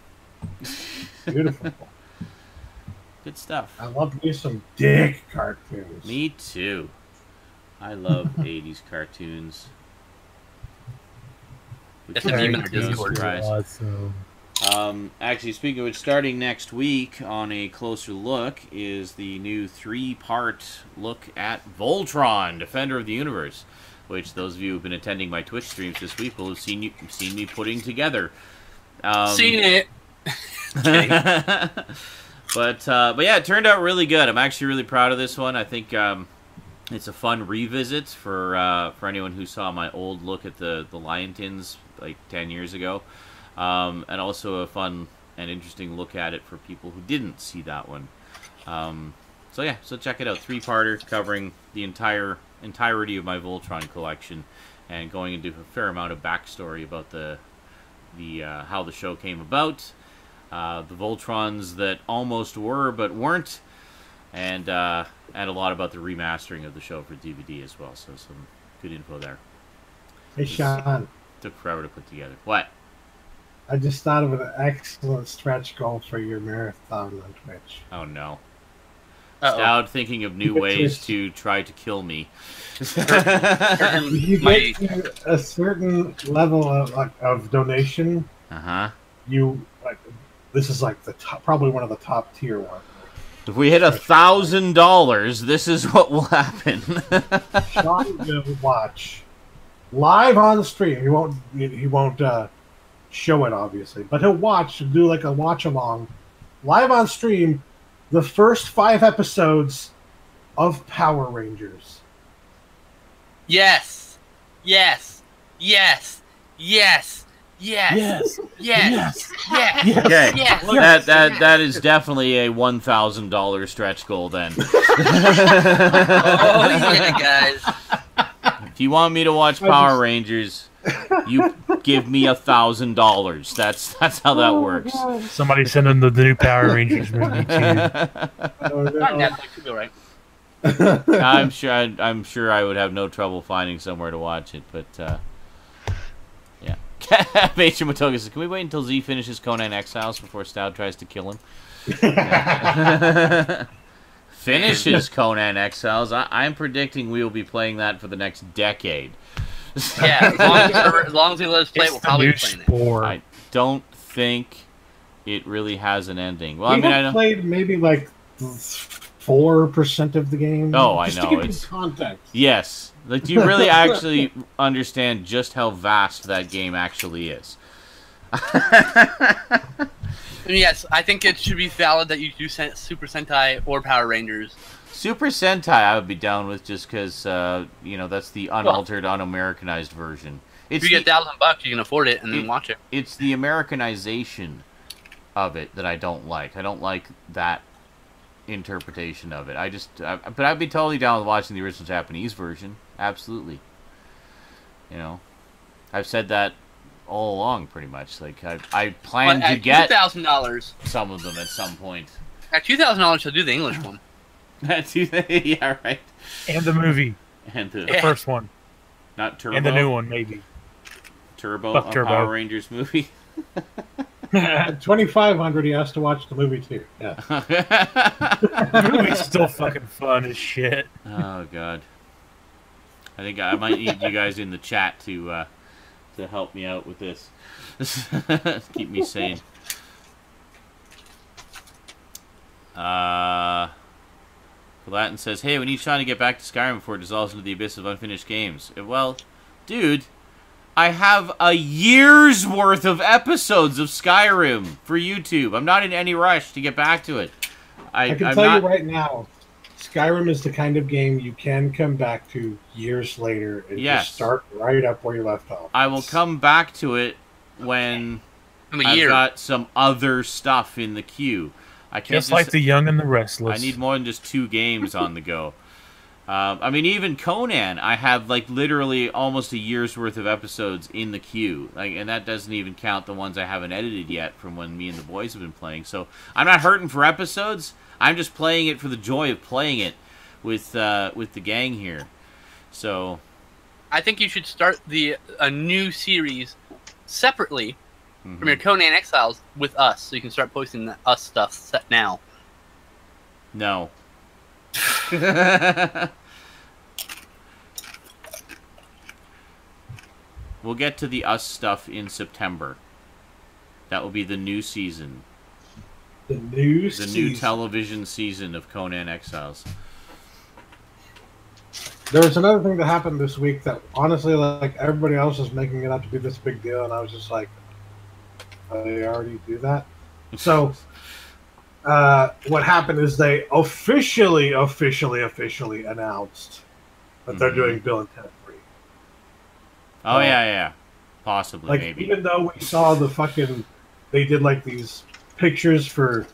Beautiful. Good stuff. I love me some Dick cartoons. Me too. I love 80s cartoons. Which That's a is demon no Discord. surprise. Awesome. Actually, speaking of which, starting next week on a closer look is the new 3-part look at Voltron, Defender of the Universe, which those of you who've been attending my Twitch streams this week will have seen me putting together. Seen it. But yeah, it turned out really good. I'm actually really proud of this one. I think it's a fun revisit for anyone who saw my old look at the Lion Tins like 10 years ago. And also a fun and interesting look at it for people who didn't see that one. So yeah, so check it out. 3-parter covering the entirety of my Voltron collection and going into a fair amount of backstory about the how the show came about, the Voltrons that almost were but weren't, and a lot about the remastering of the show for DVD as well. So some good info there. Hey, Sean. Took forever to put together. What? I just thought of an excellent stretch goal for your marathon on Twitch. Oh no. Uh-oh. Stout thinking of new ways to try to kill me. If you get to a certain level of donation, this is like the top, probably one of the top tier ones. If we hit $1,000, this is what will happen. Sean will watch live on the stream. He won't show it obviously, but he'll do like a watch along live on stream the first 5 episodes of Power Rangers. Yes. Yes. Yes. Yes. Yes. Yes. Yes. Okay, Yes. that is definitely a $1,000 stretch goal then. Oh yeah, guys. If you want me to watch Power Rangers, you give me $1,000. That's how that works. Somebody send in the new Power Rangers movie too. Not Netflix, you'll be right. I'm sure I would have no trouble finding somewhere to watch it, but Major Matoga says, can we wait until Z finishes Conan Exiles before Stout tries to kill him? Finishes Conan Exiles. I'm predicting we will be playing that for the next decade. Yeah, as long as he let us play it, we'll probably be playing it. I don't think it really has an ending. Well, We I know. played maybe like 4% of the game. Oh, I just know, To give you it's- context. Yes. Like, do you really actually understand just how vast that game actually is? Yes, I think it should be valid that you do Super Sentai or Power Rangers. Super Sentai I would be down with just because, that's the unaltered, un-Americanized version. If you get $1,000, you can afford it and then watch it. It's the Americanization of it that I don't like. I don't like that interpretation of it. But I'd be totally down with watching the original Japanese version. Absolutely. I've said that all along, pretty much. Like, I plan to get $2,000. some of them at some point. At $2,000, he'll do the English one. Yeah, right. And the movie, And the the first one, not Turbo. and the new one, maybe. Turbo, Fuck a Turbo. Power Rangers movie. At 2,500, he has to watch the movie too. Yeah. The movie's still fucking fun as shit. Oh God. I think I might need you guys in the chat to help me out with this. Keep me sane. Latin says, hey, we need Sean to get back to Skyrim before it dissolves into the abyss of unfinished games. Well, dude, I have a year's worth of episodes of Skyrim for YouTube. I'm not in any rush to get back to it. I can tell you right now, Skyrim is the kind of game you can come back to years later and just start right up where you left off. I will come back to it when I've got some other stuff in the queue. I can't Just like The Young and the Restless. I need more than just 2 games on the go. I mean, even Conan, I have like literally almost a year's worth of episodes in the queue, and that doesn't even count the ones I haven't edited yet from when me and the boys have been playing. So I'm not hurting for episodes. I'm just playing it for the joy of playing it with the gang here. So I think you should start a new series separately from your Conan Exiles with us, so you can start posting the us stuff set now. No. We'll get to the us stuff in September. That will be the new season. The new television season of Conan Exiles. There was another thing that happened this week that honestly, like, everybody else was making it out to be this big deal, and I was just like, they already do that? So, what happened is they officially announced that they're doing Bill and Ted 3. Oh, yeah. Possibly, like, maybe. even though we saw they did like these pictures for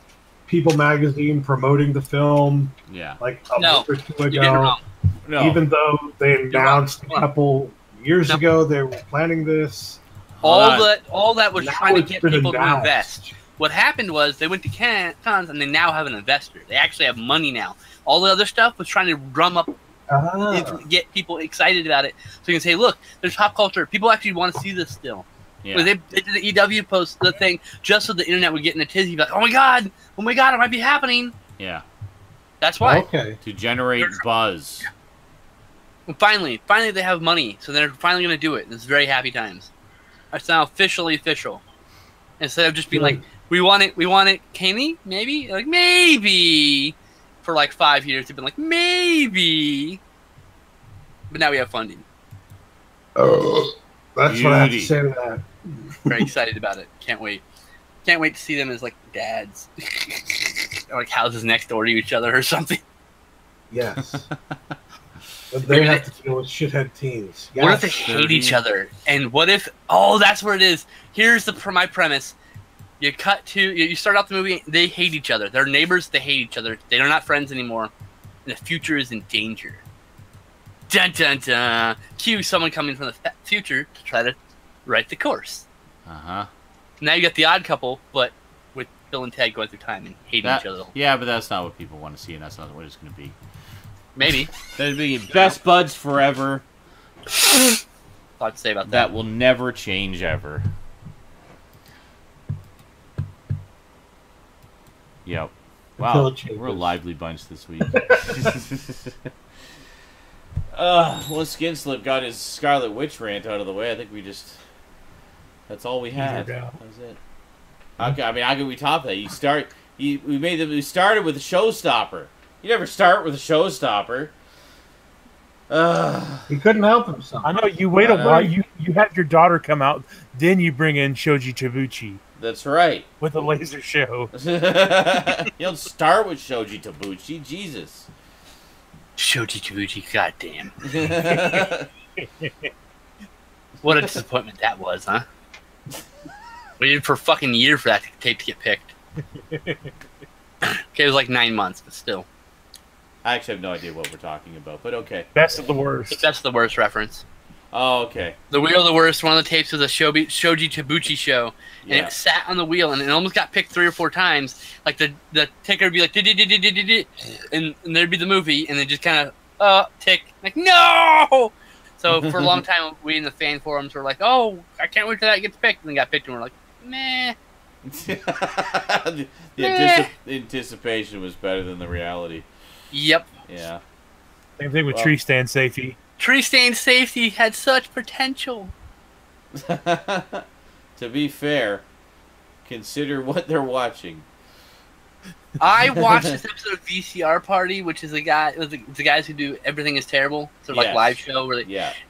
People magazine promoting the film, like a month or 2 ago. No. Even though they announced a couple years ago they were planning this. All that was now trying to get people to announced. invest. What happened was they went to cons and they now have an investor. They actually have money now. All the other stuff was trying to drum up, get people excited about it. So you can say, look, there's pop culture. People actually want to see this still. Yeah. They did the EW post the thing just so the internet would get in a tizzy. Like, oh my god, it might be happening. Yeah. That's why. Okay. To generate buzz. And finally they have money, so they're finally going to do it. It's very happy times. It's now officially official. Instead of just being like, we want it, Kenny, maybe? Like, maybe. For like 5 years, they've been like, maybe. But now we have funding. That's what I have to say to that. Very excited about it. Can't wait. Can't wait to see them as like dads. Or like houses next door to each other or something. Yes. But they have to deal with shithead teens. Yes. What if they hate each other? And what if... Oh, that's where it is. Here's my premise. You start out the movie, they hate each other. They're neighbors, they hate each other. They're not friends anymore. And the future is in danger. Dun dun dun. Cue someone coming from the future to try to right the course. Uh-huh. Now you got the odd couple, but with Bill and Ted going through time and hating each other. Yeah, but that's not what people want to see, and that's not what it's going to be. Maybe. They'd be best buds forever. all I have to say about that. That will never change ever. Yep. Wow, we're a lively bunch this week. Once Skinslip got his Scarlet Witch rant out of the way, I think we just... That's all we had. That was it. Okay, I mean, how can we top that? We started with a showstopper. You never start with a showstopper. He couldn't help himself. I know, you wait a while, you have your daughter come out, then you bring in Shoji Tabuchi. That's right. With a laser show. You don't start with Shoji Tabuchi, Jesus. Shoji Tabuchi, goddamn. What a disappointment that was, huh? Waited for a fucking year for that tape to get picked. Okay, it was like 9 months, but still. I actually have no idea what we're talking about, but okay. Best of the worst. Best of the worst reference. Oh, okay. The Wheel of the Worst, one of the tapes was a Shoji Tabuchi show, and it sat on the wheel, and it almost got picked 3 or 4 times. Like, the ticker would be like, and there'd be the movie, and then just kind of, tick. Like, no! So, for a long time, we in the fan forums were like, oh, I can't wait till that gets picked, and then got picked, and we're like, meh. the anticipation was better than the reality. Yep. Yeah. Same thing with Tree Stand Safety. Tree Stand Safety had such potential. To be fair, consider what they're watching. I watched this episode of VCR Party, which is the guys who do Everything Is Terrible, sort of like live show, where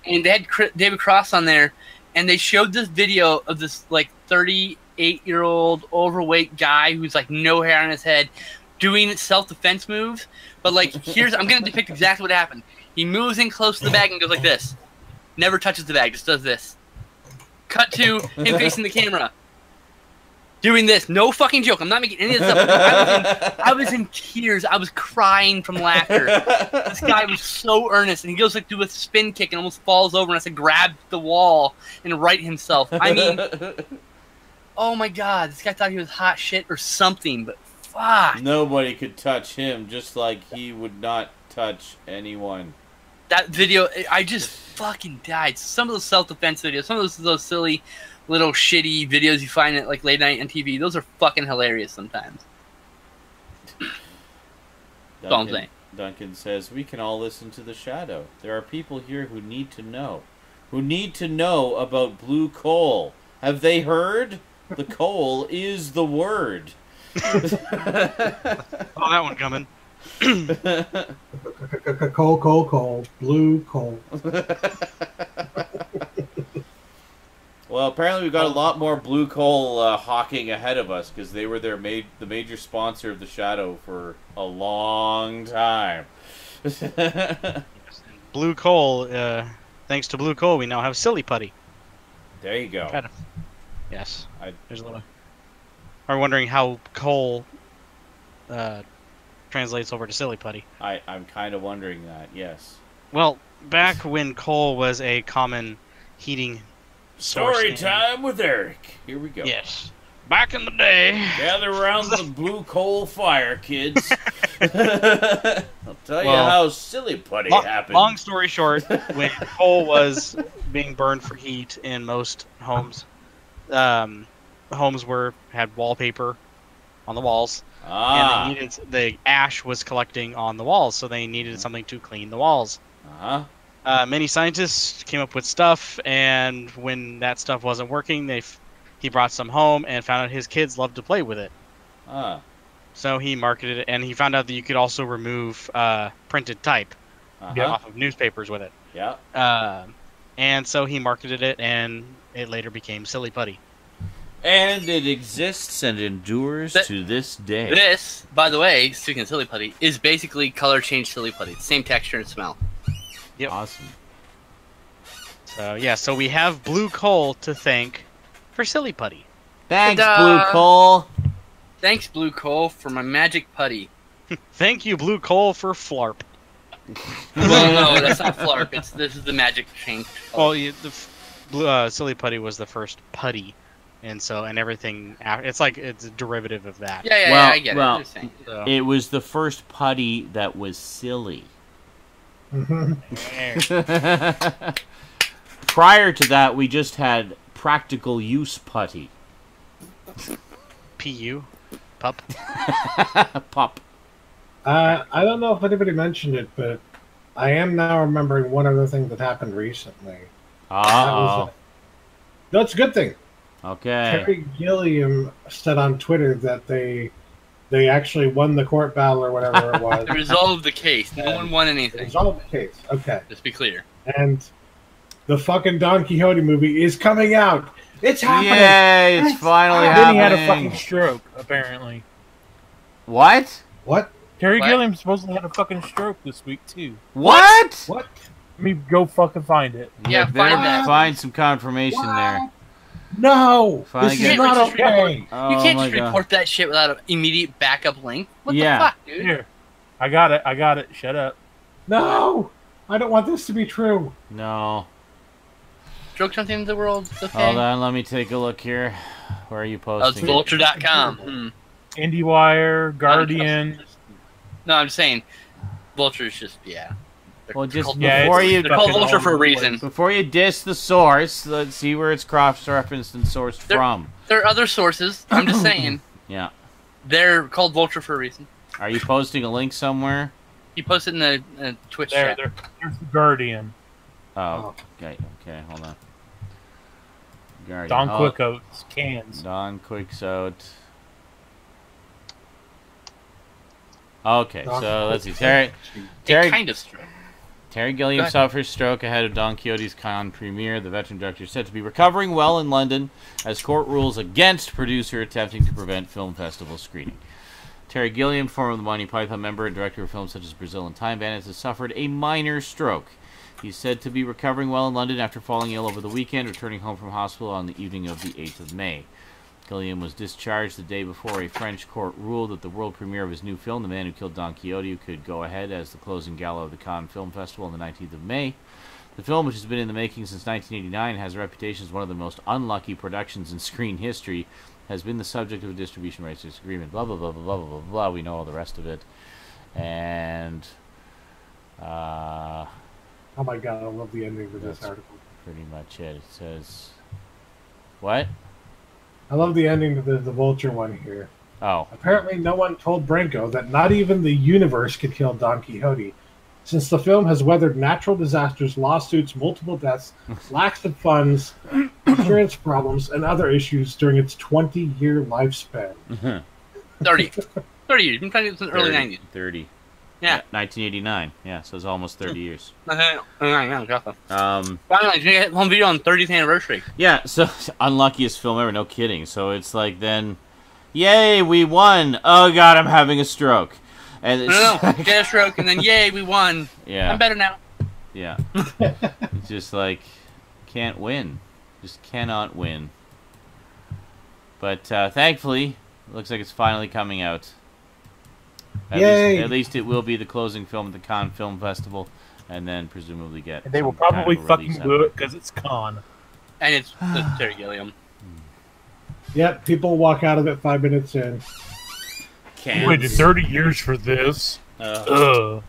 and they had David Cross on there, and they showed this video of this like 38-year-old overweight guy who's like no hair on his head, doing self-defense moves. But like, I'm gonna depict exactly what happened. He moves in close to the bag and goes like this. Never touches the bag, just does this. Cut to him facing the camera. Doing this. No fucking joke. I'm not making any of this up. I was in tears. I was crying from laughter. This guy was so earnest. And he goes like do a spin kick and almost falls over and has to grab the wall and right himself. I mean, oh my god. This guy thought he was hot shit or something, but fuck. Nobody could touch him, just like he would not touch anyone. That video, I just fucking died. Some of those self-defense videos, some of those silly little shitty videos you find at like late night on TV, those are fucking hilarious sometimes. That's all I'm saying. Duncan says, we can all listen to The Shadow. There are people here who need to know. Who need to know about blue coal. Have they heard? The coal is the word. Oh, that one coming. Coal, blue coal. Well, apparently we've got a lot more blue coal hawking ahead of us, because they were the major sponsor of The Shadow for a long time. Blue coal, thanks to blue coal, we now have silly putty. There you go. Yes. There's a little. Are wondering how coal translates over to silly putty. I'm kind of wondering that, yes. Well, back when coal was a common heating source. Story time with Eric. Here we go. Yes. Back in the day. Gather around the blue coal fire, kids. I'll tell you how silly putty happened. Long story short, when coal was being burned for heat in most homes, homes had wallpaper on the walls. And the ash was collecting on the walls, so they needed something to clean the walls. Many scientists came up with stuff, and when that stuff wasn't working, he brought some home and found out his kids loved to play with it. So he marketed it, and he found out that you could also remove printed type off of newspapers with it. Yeah. And so he marketed it, and it later became silly putty. And it exists and endures to this day. This, by the way, speaking of silly putty, is basically color change silly putty. Same texture and smell. Yep. Awesome. So yeah, so we have blue coal to thank for silly putty. Thanks, blue coal. Thanks, blue coal, for my magic putty. Thank you, blue coal, for flarp. Well, no, that's not flarp. This is the magic change. Well, the blue silly putty was the first putty. And everything, it's like it's a derivative of that. Yeah, I get it. Well, it was the first putty that was silly. prior to that, we just had practical use putty. PU? Pup? Pup. I don't know if anybody mentioned it, but I am now remembering one other thing that happened recently. Uh-oh. That's a good thing. Okay. Terry Gilliam said on Twitter that they actually won the court battle or whatever it was. They resolved the case. No one won anything. Resolved the case. Okay. Let's be clear. And the fucking Don Quixote movie is coming out. It's happening. Yay, it's finally Then happening. he had a fucking stroke, apparently. What? What? Terry What? Gilliam supposedly had a fucking stroke this week, too. What? What? Let me go fucking find it. Yeah, better find that. find some confirmation there. No! Finally This get- is not You can't okay. Oh you can't my just God. report that shit without an immediate backup link. What Yeah. the fuck, dude? Here. I got it. Shut up. No! I don't want this to be true. No. Stroke something in the world. It's okay. Hold on, let me take a look here. Where are you Oh, it's posting? vulture.com. IndieWire, Guardian. No, I'm saying Vulture's just, yeah. They're Well, just called- Yeah, before it's you They're called fucking Vulture all for a over the reason. before you diss the source, let's see where it's cross-referenced and sourced from. There are other sources. I'm just saying. Yeah. They're called Vulture for a reason. Are you posting a link somewhere? He posted in the Twitch There's chat. the Guardian. Oh, okay, hold on. Guardian. Don Oh, Quixote's cans. Don Quixote. Okay, Don so let's see. Quixote. They kind of stroke. Terry Go Gilliam ahead. suffers stroke ahead of Don Quixote's Con premiere. The veteran director is said to be recovering well in London as court rules against producer attempting to prevent film festival screening. Terry Gilliam, former Monty Python member and director of films such as Brazil and Time Bandits, has suffered a minor stroke. He's said to be recovering well in London after falling ill over the weekend, returning home from hospital on the evening of the 8th of May. Gilliam was discharged the day before a French court ruled that the world premiere of his new film, The Man Who Killed Don Quixote, could go ahead as the closing gala of the Cannes Film Festival on the 19th of May. The film, which has been in the making since 1989, has a reputation as one of the most unlucky productions in screen history, has been the subject of a distribution rights disagreement, blah, blah, blah, blah, blah, blah, blah, blah. We know all the rest of it. And, Oh my god, I love the ending to this That's- article. pretty much it. It says... What? I love the ending to the Vulture one here. Oh. Apparently, no one told Branco that not even the universe could kill Don Quixote, since the film has weathered natural disasters, lawsuits, multiple deaths, lacks of funds, insurance problems, and other issues during its 20-year lifespan. 30. 30 years. Been trying to do this in the early 90s. 30. Yeah. 1989. Yeah, so it's almost 30 years. Finally, Um, get home video on 30th anniversary. yeah, so unluckiest film ever, no kidding. So it's like then, yay, we won. Oh god, I'm having a stroke. And it's No, get a stroke, and then yay, we won. yeah, I'm better now. yeah. It's just like can't win, just cannot win. But thankfully, it looks like it's finally coming out. Yay! At least it will be the closing film at the Cannes Film Festival, and then presumably get. And they will some kind probably of a fucking release do out. it because it's con. And it's Terry Gilliam. Yep, people walk out of it 5 minutes in. Cannes. Waited 30 years for this. Ugh.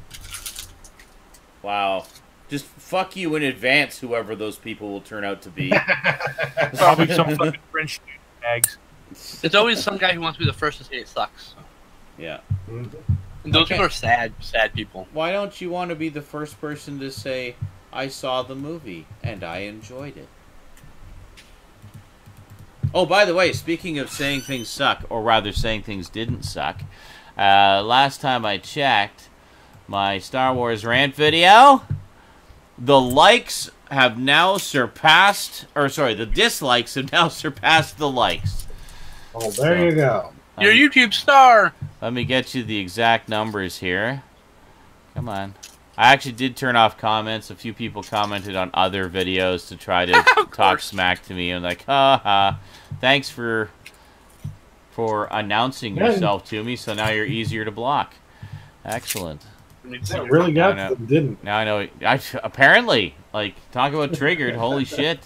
Wow. Just fuck you in advance, whoever those people will turn out to be. Probably some fucking French bags. It's always some guy who wants to be the first to say it sucks. Yeah. And those Okay. people are sad people. Why don't you want to be the first person to say, I saw the movie, and I enjoyed it? Oh, by the way, speaking of saying things suck, or rather saying things didn't suck, last time I checked my Star Wars rant video, the likes have now surpassed, or sorry, the dislikes have now surpassed the likes. Oh, there you go. You're a YouTube star! Let me get you the exact numbers here. Come on. I actually did turn off comments. A few people commented on other videos to try to talk smack to me. I'm like, ha. Thanks for announcing yourself to me, so now you're easier to block. Excellent. That really got I know. them, didn't. Now I know. Apparently, like, talk about triggered. Holy shit.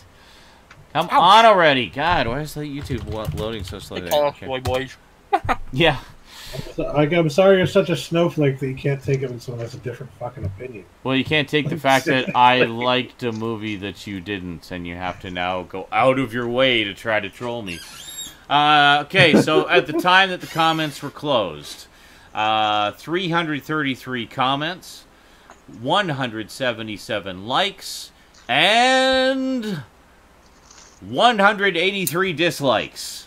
Come on already. God, why is the YouTube loading so slow They today? call us Okay. boy boys. Yeah. Like, I'm sorry you're such a snowflake that you can't take it when someone has a different fucking opinion. Well, you can't take the fact that I liked a movie that you didn't, and you have to now go out of your way to try to troll me. Okay, so at the time that the comments were closed, 333 comments, 177 likes, and 183 dislikes.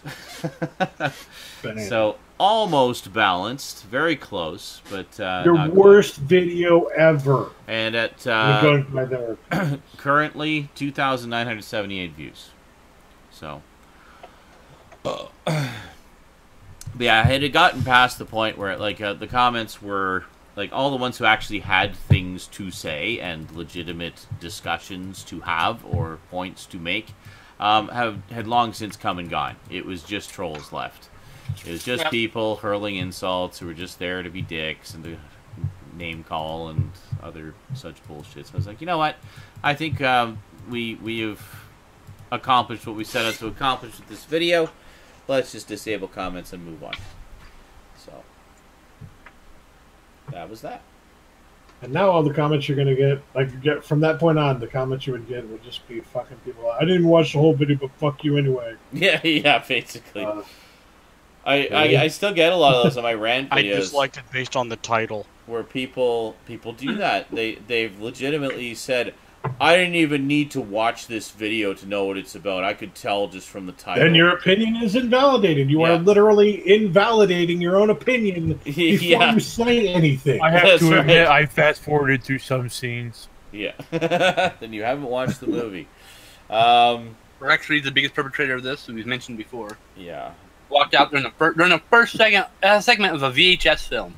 So almost balanced, very close, but your worst video ever. And at going by there. currently 2,978 views. So, yeah, it had gotten past the point where like the comments were like all the ones who actually had things to say and legitimate discussions to have or points to make had long since come and gone. It was just trolls left. It was just people hurling insults who were just there to be dicks and to name call and other such bullshit. So I was like, you know what? I think we have accomplished what we set out to accomplish with this video. Let's just disable comments and move on. So that was that. And now all the comments you're going to get from that point on, the comments you would get would just be fucking people. I didn't even watch the whole video, but fuck you anyway. Yeah, basically. I still get a lot of those on my rant videos. I disliked it based on the title. Where people do that. They've legitimately said, I didn't even need to watch this video to know what it's about. I could tell just from the title. Then your opinion is invalidated. You are literally invalidating your own opinion before you say anything. I have to admit, I fast-forwarded through some scenes. Yeah. Then you haven't watched the movie. We're actually the biggest perpetrator of this, as we've mentioned before. Yeah. Walked out during the first segment of a VHS film.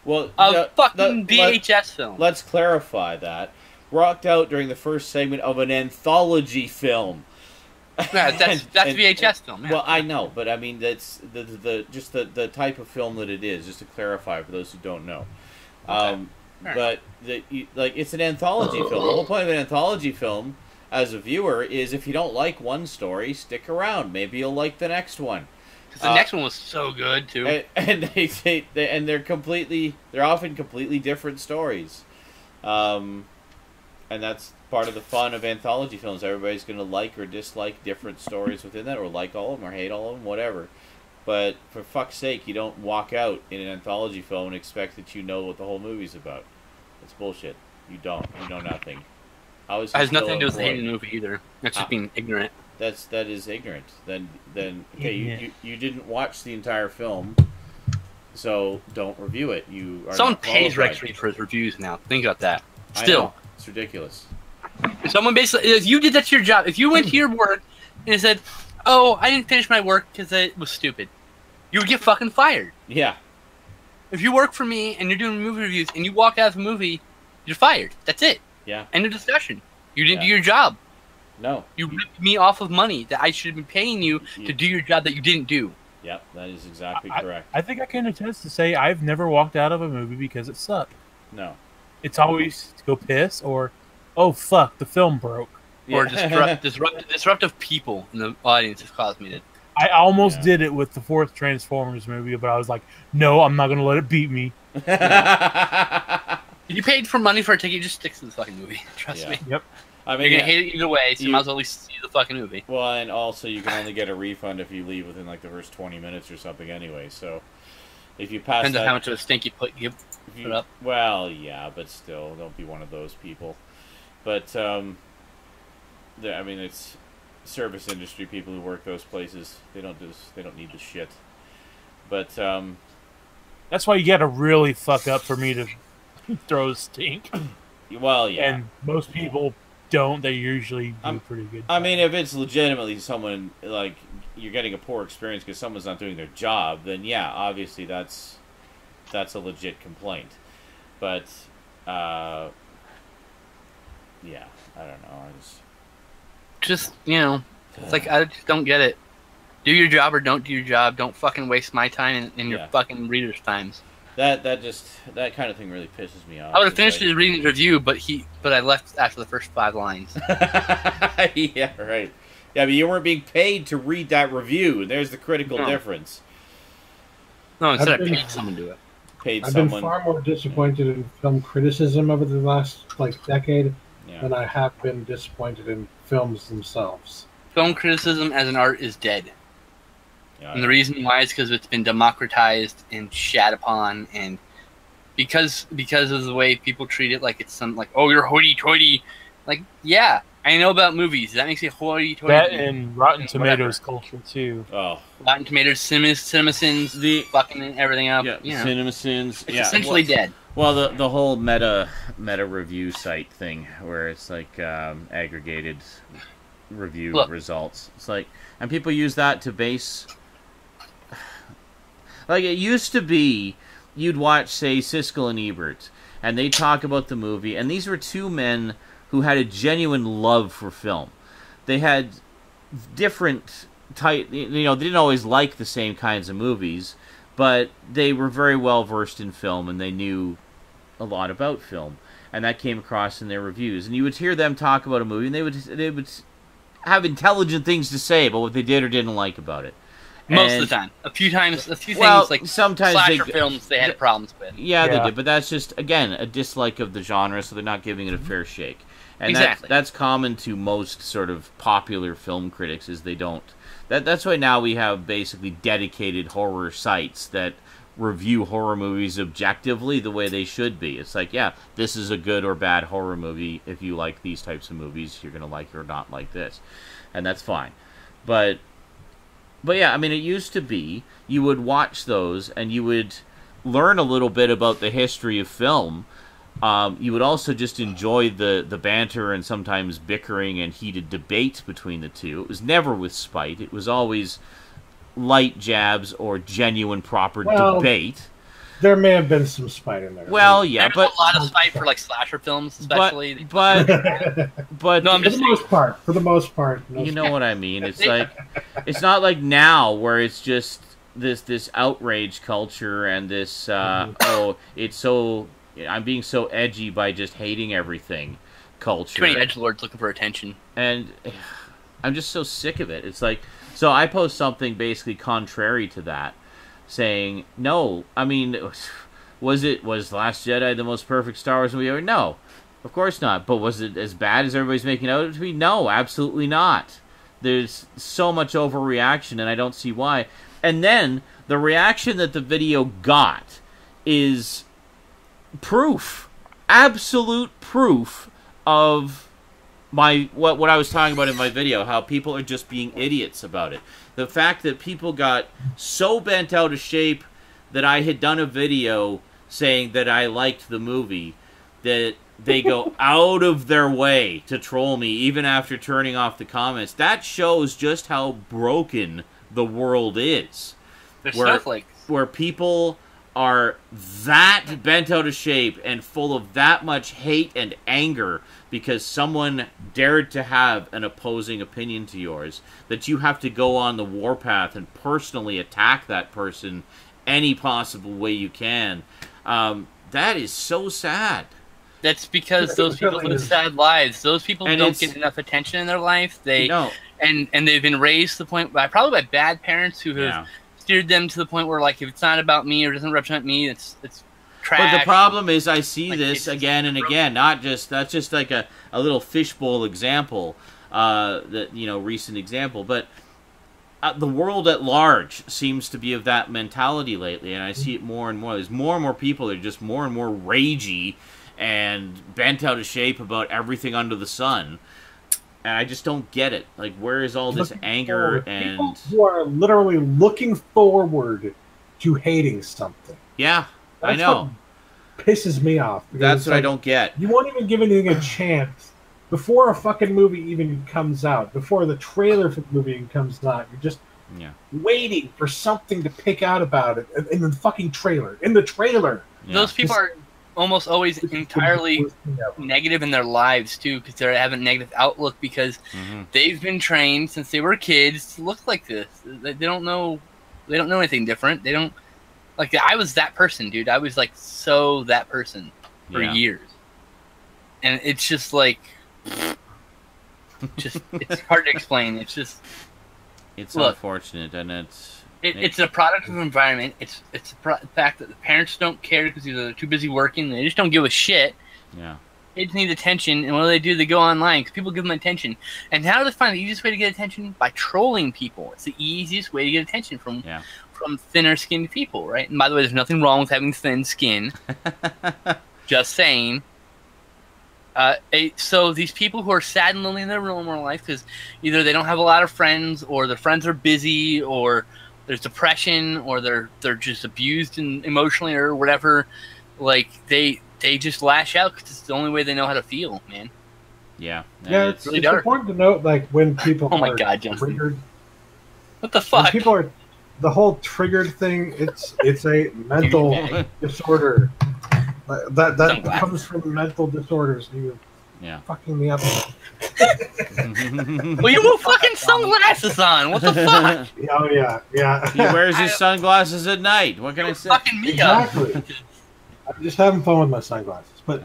Well, fucking VHS film. Let's clarify that. Walked out during the first segment of an anthology film. Yeah, that's VHS film. Yeah. Well, I know, but I mean that's the type of film that it is. Just to clarify for those who don't know. Okay. But it's an anthology film. The whole point of an anthology film, as a viewer, is if you don't like one story, stick around. Maybe you'll like the next one. Because the next one was so good too. And they're often completely different stories. And that's part of the fun of anthology films. Everybody's going to like or dislike different stories within that, or like all of them, or hate all of them, whatever. But for fuck's sake, you don't walk out in an anthology film and expect that you know what the whole movie's about. It's bullshit. You don't. You know nothing. It has nothing to do with hating the movie either. That's just being ignorant. That is ignorant. Then okay, you didn't watch the entire film, so don't review it. Someone pays Rex for his reviews now. Think about that. Still. It's ridiculous. Someone basically, if you did that to your job, if you went to your work and said, "Oh, I didn't finish my work because it was stupid," you would get fucking fired. Yeah. If you work for me and you're doing movie reviews and you walk out of a movie, you're fired. That's it. Yeah. End of discussion. You didn't do your job. No. You ripped me off of money that I should have been paying you to do your job that you didn't do. Yep, that is exactly correct. I think I can attest to say I've never walked out of a movie because it sucked. No. It's always to go piss or, oh fuck, the film broke. Or disruptive people in the audience have caused me to. I almost did it with the fourth Transformers movie, but I was like, no, I'm not going to let it beat me. You paid for money for a ticket, just stick to the fucking movie. Trust me. Yep. I mean, you're going to hate it either way, so you might as well at least see the fucking movie. Well, and also you can only get a refund if you leave within like the first 20 minutes or something anyway, so if you pass Depends on how much of a stink you put up. Well, yeah, but still, don't be one of those people. But, I mean, it's service industry people who work those places. They don't need the shit. But, that's why you got to really fuck up for me to throw a stink. Well, yeah. And most people don't. They usually do pretty good. I mean, if it's legitimately someone, like, you're getting a poor experience because someone's not doing their job, then yeah, obviously that's a legit complaint. But, yeah, I don't know. Just, it's like, I just don't get it. Do your job or don't do your job. Don't fucking waste my time and your fucking readers' times. That kind of thing really pisses me off. I would have finished reading the review, but I left after the first 5 lines. Yeah, right. Yeah, but you weren't being paid to read that review, and there's the critical difference. No, instead I've of been- paying someone to do it. Paid I've been someone. far more disappointed in film criticism over the last decade Yeah. than I have been disappointed in films themselves. Film criticism as an art is dead. Yeah, And the reason why is because it's been democratized and shat upon, and because of the way people treat it, like it's some like, oh, you're hoity-toity. Like, yeah, I know about movies. That makes me hoity-toity. That and Rotten Whatever. Tomatoes culture too. Oh, Rotten Tomatoes, CinemaSins, the fucking everything up. yeah, You know, CinemaSins. it's Yeah, essentially dead. well, the whole meta review site thing, where it's like aggregated review Look. results. It's like, and people use that to base. Like it used to be, you'd watch, say, Siskel and Ebert, and they talk about the movie, and these were two men who had a genuine love for film. They had different type, they didn't always like the same kinds of movies, but they were very well versed in film, and they knew a lot about film, and that came across in their reviews. And you would hear them talk about a movie, and they would have intelligent things to say about what they did or didn't like about it. Most And- of the time. A few things like sometimes slasher films they had problems with. Yeah, they Yeah. did, but that's just, again, a dislike of the genre, so they're not giving it a fair shake. And Exactly. that's common to most sort of popular film critics, is they don't. That's why now we have basically dedicated horror sites that review horror movies objectively the way they should be. It's like, yeah, this is a good or bad horror movie. If you like these types of movies, you're going to like or not like this. And that's fine. But yeah, I mean, it used to be you would watch those and you would learn a little bit about the history of film. You would also just enjoy the banter and sometimes bickering and heated debate between the two. It was never with spite. It was always light jabs or genuine proper debate. There may have been some spite in there. Well, yeah, There's but a lot of spite for like slasher films, especially. but No, I'm for just the most part, no you know what I mean. It's like, it's not like now where it's just this outrage culture and this oh, it's so, I'm being so edgy by just hating everything culture. too many edgelords looking for attention. And I'm just so sick of it. It's like, so I post something basically contrary to that, saying, no, I mean, was Last Jedi the most perfect Star Wars movie ever? No, of course not. But was it as bad as everybody's making out to be? No, absolutely not. There's so much overreaction, and I don't see why. And then the reaction that the video got is proof, absolute proof of what I was talking about in my video, how people are just being idiots about it. The fact that people got so bent out of shape that I had done a video saying that I liked the movie, that they go out of their way to troll me even after turning off the comments. That shows just how broken the world is. They're snowflakes. Where people are that bent out of shape and full of that much hate and anger because someone dared to have an opposing opinion to yours, that you have to go on the warpath and personally attack that person any possible way you can. That is so sad. That's because those people live sad lives. Those people And don't it's- get enough attention in their life. They No. and they've been raised to the point probably by bad parents who have Yeah. steered them to the point where, like, if it's not about me or doesn't represent me, it's trash. But the problem is, I see Like, this it's again and again. That's just like a little fishbowl example, recent example. But the world at large seems to be of that mentality lately, and I see it more and more. There's more and more people that are just more and more ragey and bent out of shape about everything under the sun. And I just don't get it. Like, where is all this anger and... People who are literally looking forward to hating something. Yeah, I That's know. what pisses me off. because That's it's what I like, don't get. You won't even give anything a chance before a fucking movie even comes out, before the trailer for the movie even comes out. You're just Yeah. waiting for something to pick out about it in the fucking trailer. In the trailer. Yeah. Those people are almost always entirely negative in their lives too, because they have a negative outlook because Mhm. they've been trained since they were kids to look like this. They don't know anything different. They don't like. I was that person, dude. I was like so that person for Yeah. years, and it's just like, it's hard to explain. It's just It's Look. unfortunate, and it's It's a product of the environment. It's the fact that the parents don't care because either they're too busy working, they just don't give a shit. Yeah. They just need attention, and what do? They go online because people give them attention. And how do they find the easiest way to get attention? By trolling people. It's the easiest way to get attention from thinner-skinned people, right? And by the way, there's nothing wrong with having thin skin. Just saying. So these people who are sad and lonely in their normal life because either they don't have a lot of friends, or their friends are busy, or there's depression, or they're just abused and emotionally or whatever, like they just lash out because it's the only way they know how to feel, man. Yeah. Yeah, it's really important to note, like, when people are triggered. What the fuck? When people are, the whole triggered thing, it's a mental disorder. That comes from mental disorders. You fucking me up. Well, you have fucking sunglasses on. What the fuck? Oh yeah. He wears his sunglasses at night. What can I say? Fucking me up. Exactly. I'm just having fun with my sunglasses. But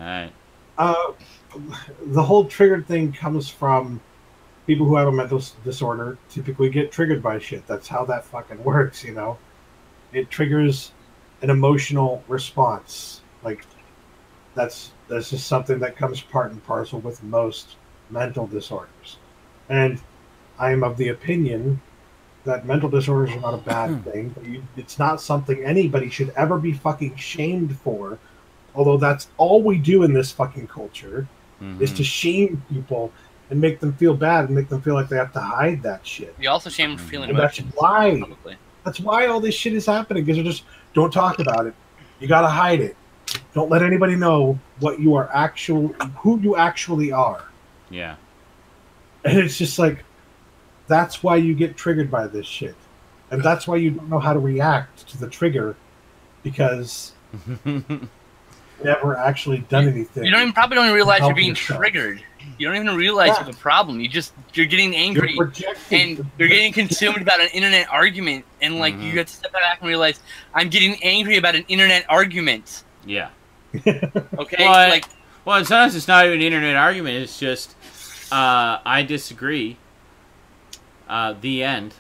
the whole triggered thing comes from people who have a mental disorder. Typically get triggered by shit. That's how that fucking works. You know, it triggers an emotional response. Like, that's just something that comes part and parcel with most mental disorders. And I am of the opinion that mental disorders are not a bad thing, but it's not something anybody should ever be fucking shamed for. Although that's all we do in this fucking culture, is to shame people and make them feel bad and make them feel like they have to hide that shit. You also shame them for feeling emotions. That's why all this shit is happening, because they're just, don't talk about it. You gotta hide it. Don't let anybody know what you are who you actually are. Yeah. And it's just like, that's why you get triggered by this shit. And that's why you don't know how to react to the trigger, because you've never actually done anything. You probably don't even realize you're being triggered. You don't even realize you have a problem. You're getting angry, and you're getting consumed about an internet argument, and like you have to step back and realize, I'm getting angry about an internet argument. Yeah. Okay. Well, sometimes it's not even an internet argument. It's just, I disagree. The end.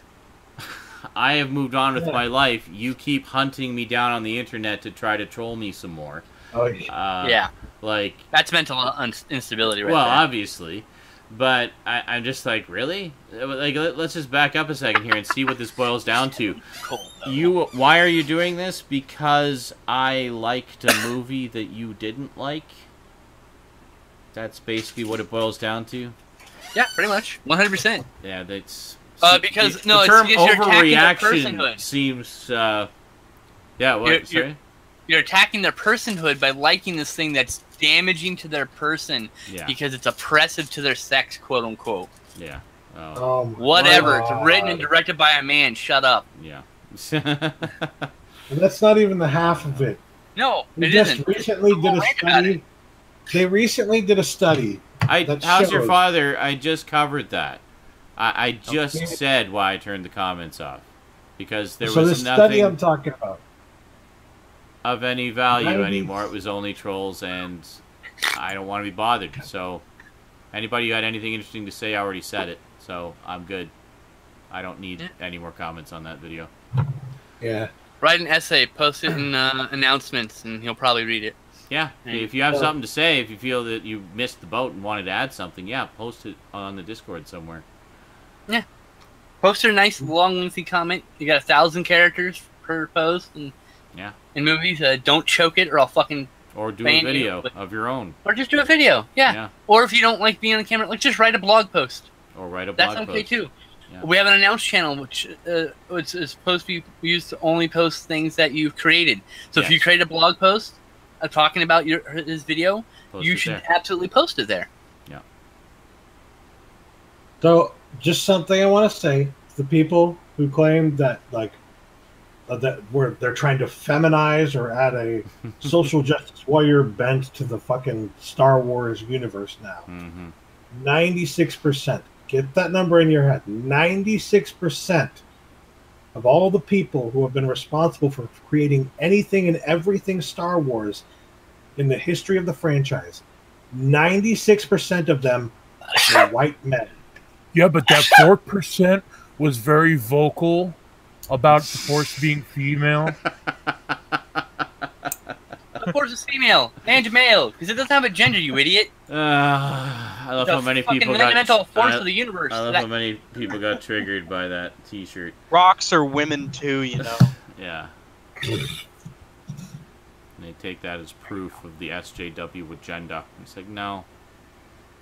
I have moved on with my life. You keep hunting me down on the internet to try to troll me some more. Oh, yeah. Like, that's mental instability, right? Well, there. Obviously, but I'm just like, really? Like, let's just back up a second here and see what this boils down to. Cool. Why are you doing this? Because I liked a movie that you didn't like. That's basically what it boils down to. Yeah, pretty much, 100%. Yeah, that's because the term overreaction seems. Yeah, what? Sorry. You're attacking their personhood by liking this thing that's damaging to their person because it's oppressive to their sex, quote unquote. Yeah. Whatever. It's written and directed by a man. Shut up. Yeah. And that's not even the half of it. No, They recently did a study. How's your father? I just covered that. I just said why I turned the comments off. Because there was the nothing study I'm talking about of any value anymore. It was only trolls, and I don't want to be bothered. So, anybody who had anything interesting to say, I already said it. So, I'm good. I don't need any more comments on that video. Yeah. Write an essay, post it in announcements, and he'll probably read it. Yeah. If you have something to say, if you feel that you missed the boat and wanted to add something, post it on the Discord somewhere. Yeah. Post a nice, long, lengthy comment. You got 1,000 characters per post, and in movies, don't choke it, or I'll fucking or do a video of your own, or just do a video. Yeah. Or if you don't like being on the camera, just write a blog post. Or write a blog post. That's okay too. Yeah. We have an announced channel, which is supposed to be used to only post things that you've created. So if you create a blog post talking about his video, you should absolutely post it there. Yeah. So, just something I want to say to the people who claim that, like, they're trying to feminize or add a social justice warrior bent to the fucking Star Wars universe now. 96%. Get that number in your head. 96% of all the people who have been responsible for creating anything and everything Star Wars in the history of the franchise, 96% of them are white men. Yeah, but that 4% was very vocal about the Force being female. Of course it's female and male, because it doesn't have a gender, you idiot. I love how many people got. Fundamental force of the universe. I love how many people got triggered by that T-shirt. Rocks are women too, you know. Yeah. They take that as proof of the SJW agenda. It's like, no,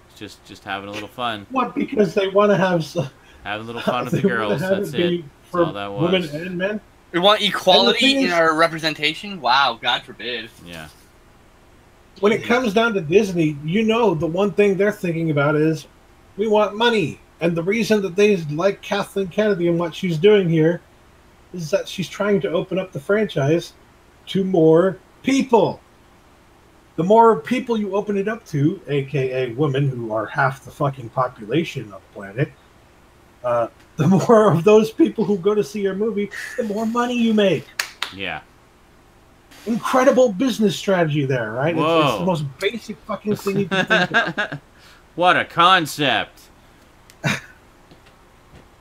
it's just having a little fun. What? Because they want to have having a little fun with the girls. That's it. That's all that was. Women and men. We want equality in our representation. Wow, God forbid. Yeah. When it comes down to Disney, you know the one thing they're thinking about is we want money, and the reason that they like Kathleen Kennedy and what she's doing here is that she's trying to open up the franchise to more people. The more people you open it up to, aka women who are half the fucking population of the planet, the more of those people who go to see your movie, the more money you make. Yeah. Incredible business strategy there, right? Whoa. It's the most basic fucking thing you can think of. What a concept.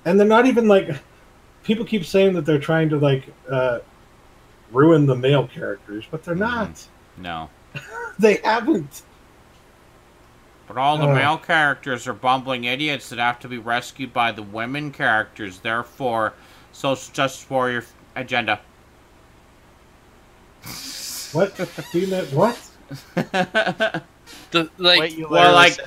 And they're not even like... People keep saying that they're trying to, like, ruin the male characters, but they're not. No. They haven't. But all the male characters are bumbling idiots that have to be rescued by the women characters. Therefore, social justice warrior agenda. What? What?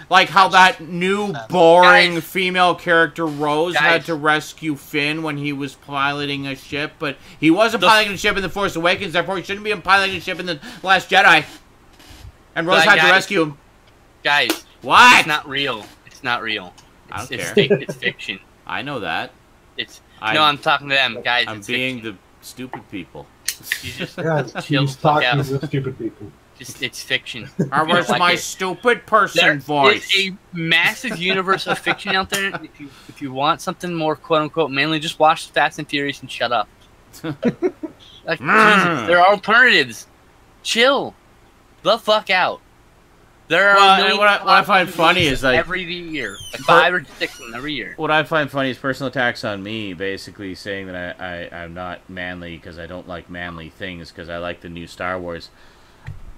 Like how that new boring female character Rose had to rescue Finn when he was piloting a ship, but he wasn't piloting a ship in The Force Awakens, therefore he shouldn't be piloting a ship in The Last Jedi. And Rose had to rescue him. Guys, what? It's not real. It's not real. I don't care. It's fiction. I know that. No, I'm talking to them, guys. I'm being the stupid people. She's talking to the stupid people. It's fiction. Or where's my stupid person voice? There's a massive universe of fiction out there. If you want something more quote unquote manly, just watch Fast and Furious and shut up. Like, Jesus, there are alternatives. Chill the fuck out. There are what I find funny is like every year, like 5 or 6 of them every year. What I find funny is personal attacks on me, basically saying that I'm not manly because I don't like manly things because I like the new Star Wars.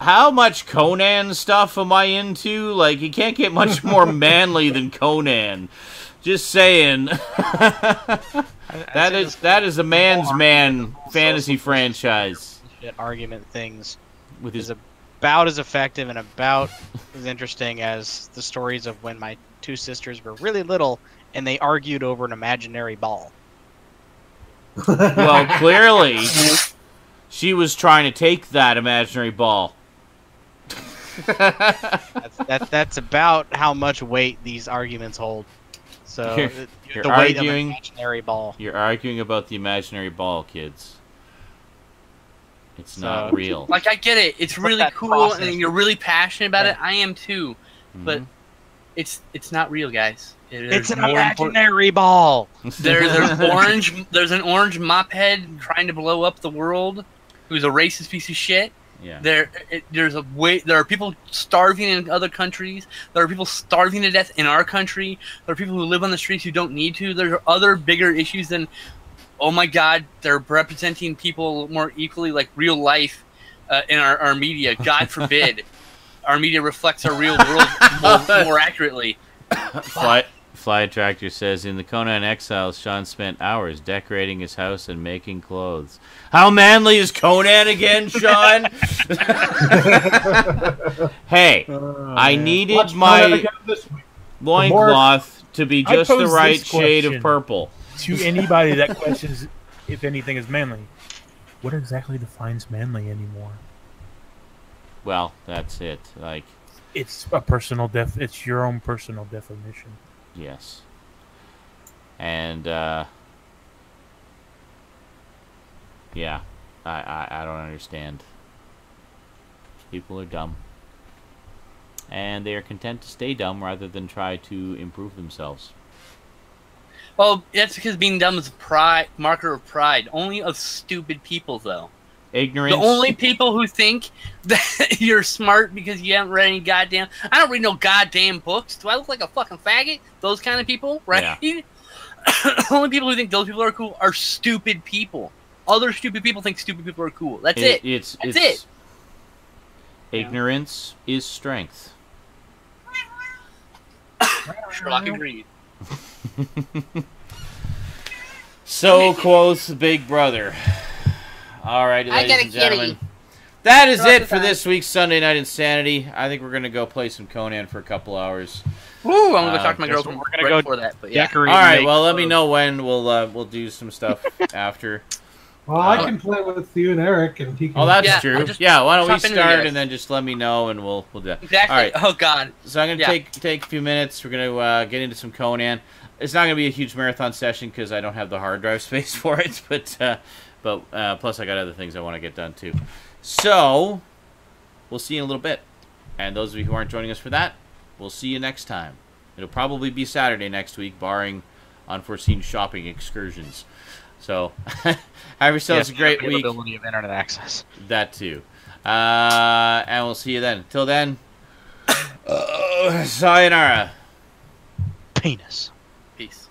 How much Conan stuff am I into? Like, you can't get much more manly than Conan. Just saying. that is a man's man fantasy franchise. Argument things with his about as effective and about as interesting as the stories of when my 2 sisters were really little and they argued over an imaginary ball. Well, clearly, she was trying to take that imaginary ball. That's about how much weight these arguments hold. So you're the weight of an imaginary ball. You're arguing about the imaginary ball, kids. It's not real. Like, I get it. It's really cool, and you're really passionate about it. I am too, but it's not real, guys. It's an imaginary ball. There's an orange mop head trying to blow up the world, who's a racist piece of shit. Yeah. There are people starving in other countries. There are people starving to death in our country. There are people who live on the streets who don't need to. There are other bigger issues than, oh my God, they're representing people more equally like real life in our media. God forbid our media reflects our real world more accurately. Fly Tractor says, in the Conan Exiles, Sean spent hours decorating his house and making clothes. How manly is Conan again, Sean? Hey, I needed my loincloth to be just the right shade of purple. To anybody that questions if anything is manly, what exactly defines manly anymore? Well, that's it. Like, it's a personal it's your own personal definition. Yes. And yeah, I don't understand. People are dumb. And they are content to stay dumb rather than try to improve themselves. Well, that's because being dumb is a marker of pride. Only of stupid people, though. Ignorance. The only people who think that you're smart because you haven't read any goddamn... I don't read no goddamn books. Do I look like a fucking faggot? Those kind of people, right? Yeah. The only people who think those people are cool are stupid people. Other stupid people think stupid people are cool. That's it. That's it. Ignorance is strength. Sherlock agreed. So quotes Big Brother. Alrighty, ladies and gentlemen. That is it for this week's Sunday Night Insanity. I think we're going to go play some Conan for a couple hours. Ooh, I'm going to go talk to my girlfriend. We're going to go for that. But yeah. Alright, well, let me know when. We'll do some stuff after. Well, I can play with you and Eric, and he can... Oh, that's true. Yeah, why don't we start, and then just let me know, and we'll do that. Exactly. All right. Oh, God. So I'm going to take a few minutes. We're going to get into some Conan. It's not going to be a huge marathon session, because I don't have the hard drive space for it, but plus I got other things I want to get done, too. So, we'll see you in a little bit. And those of you who aren't joining us for that, we'll see you next time. It'll probably be Saturday next week, barring unforeseen shopping excursions. So, have yourselves a great week. Availability of internet access. That too. And we'll see you then. Till then, sayonara. Penis. Peace.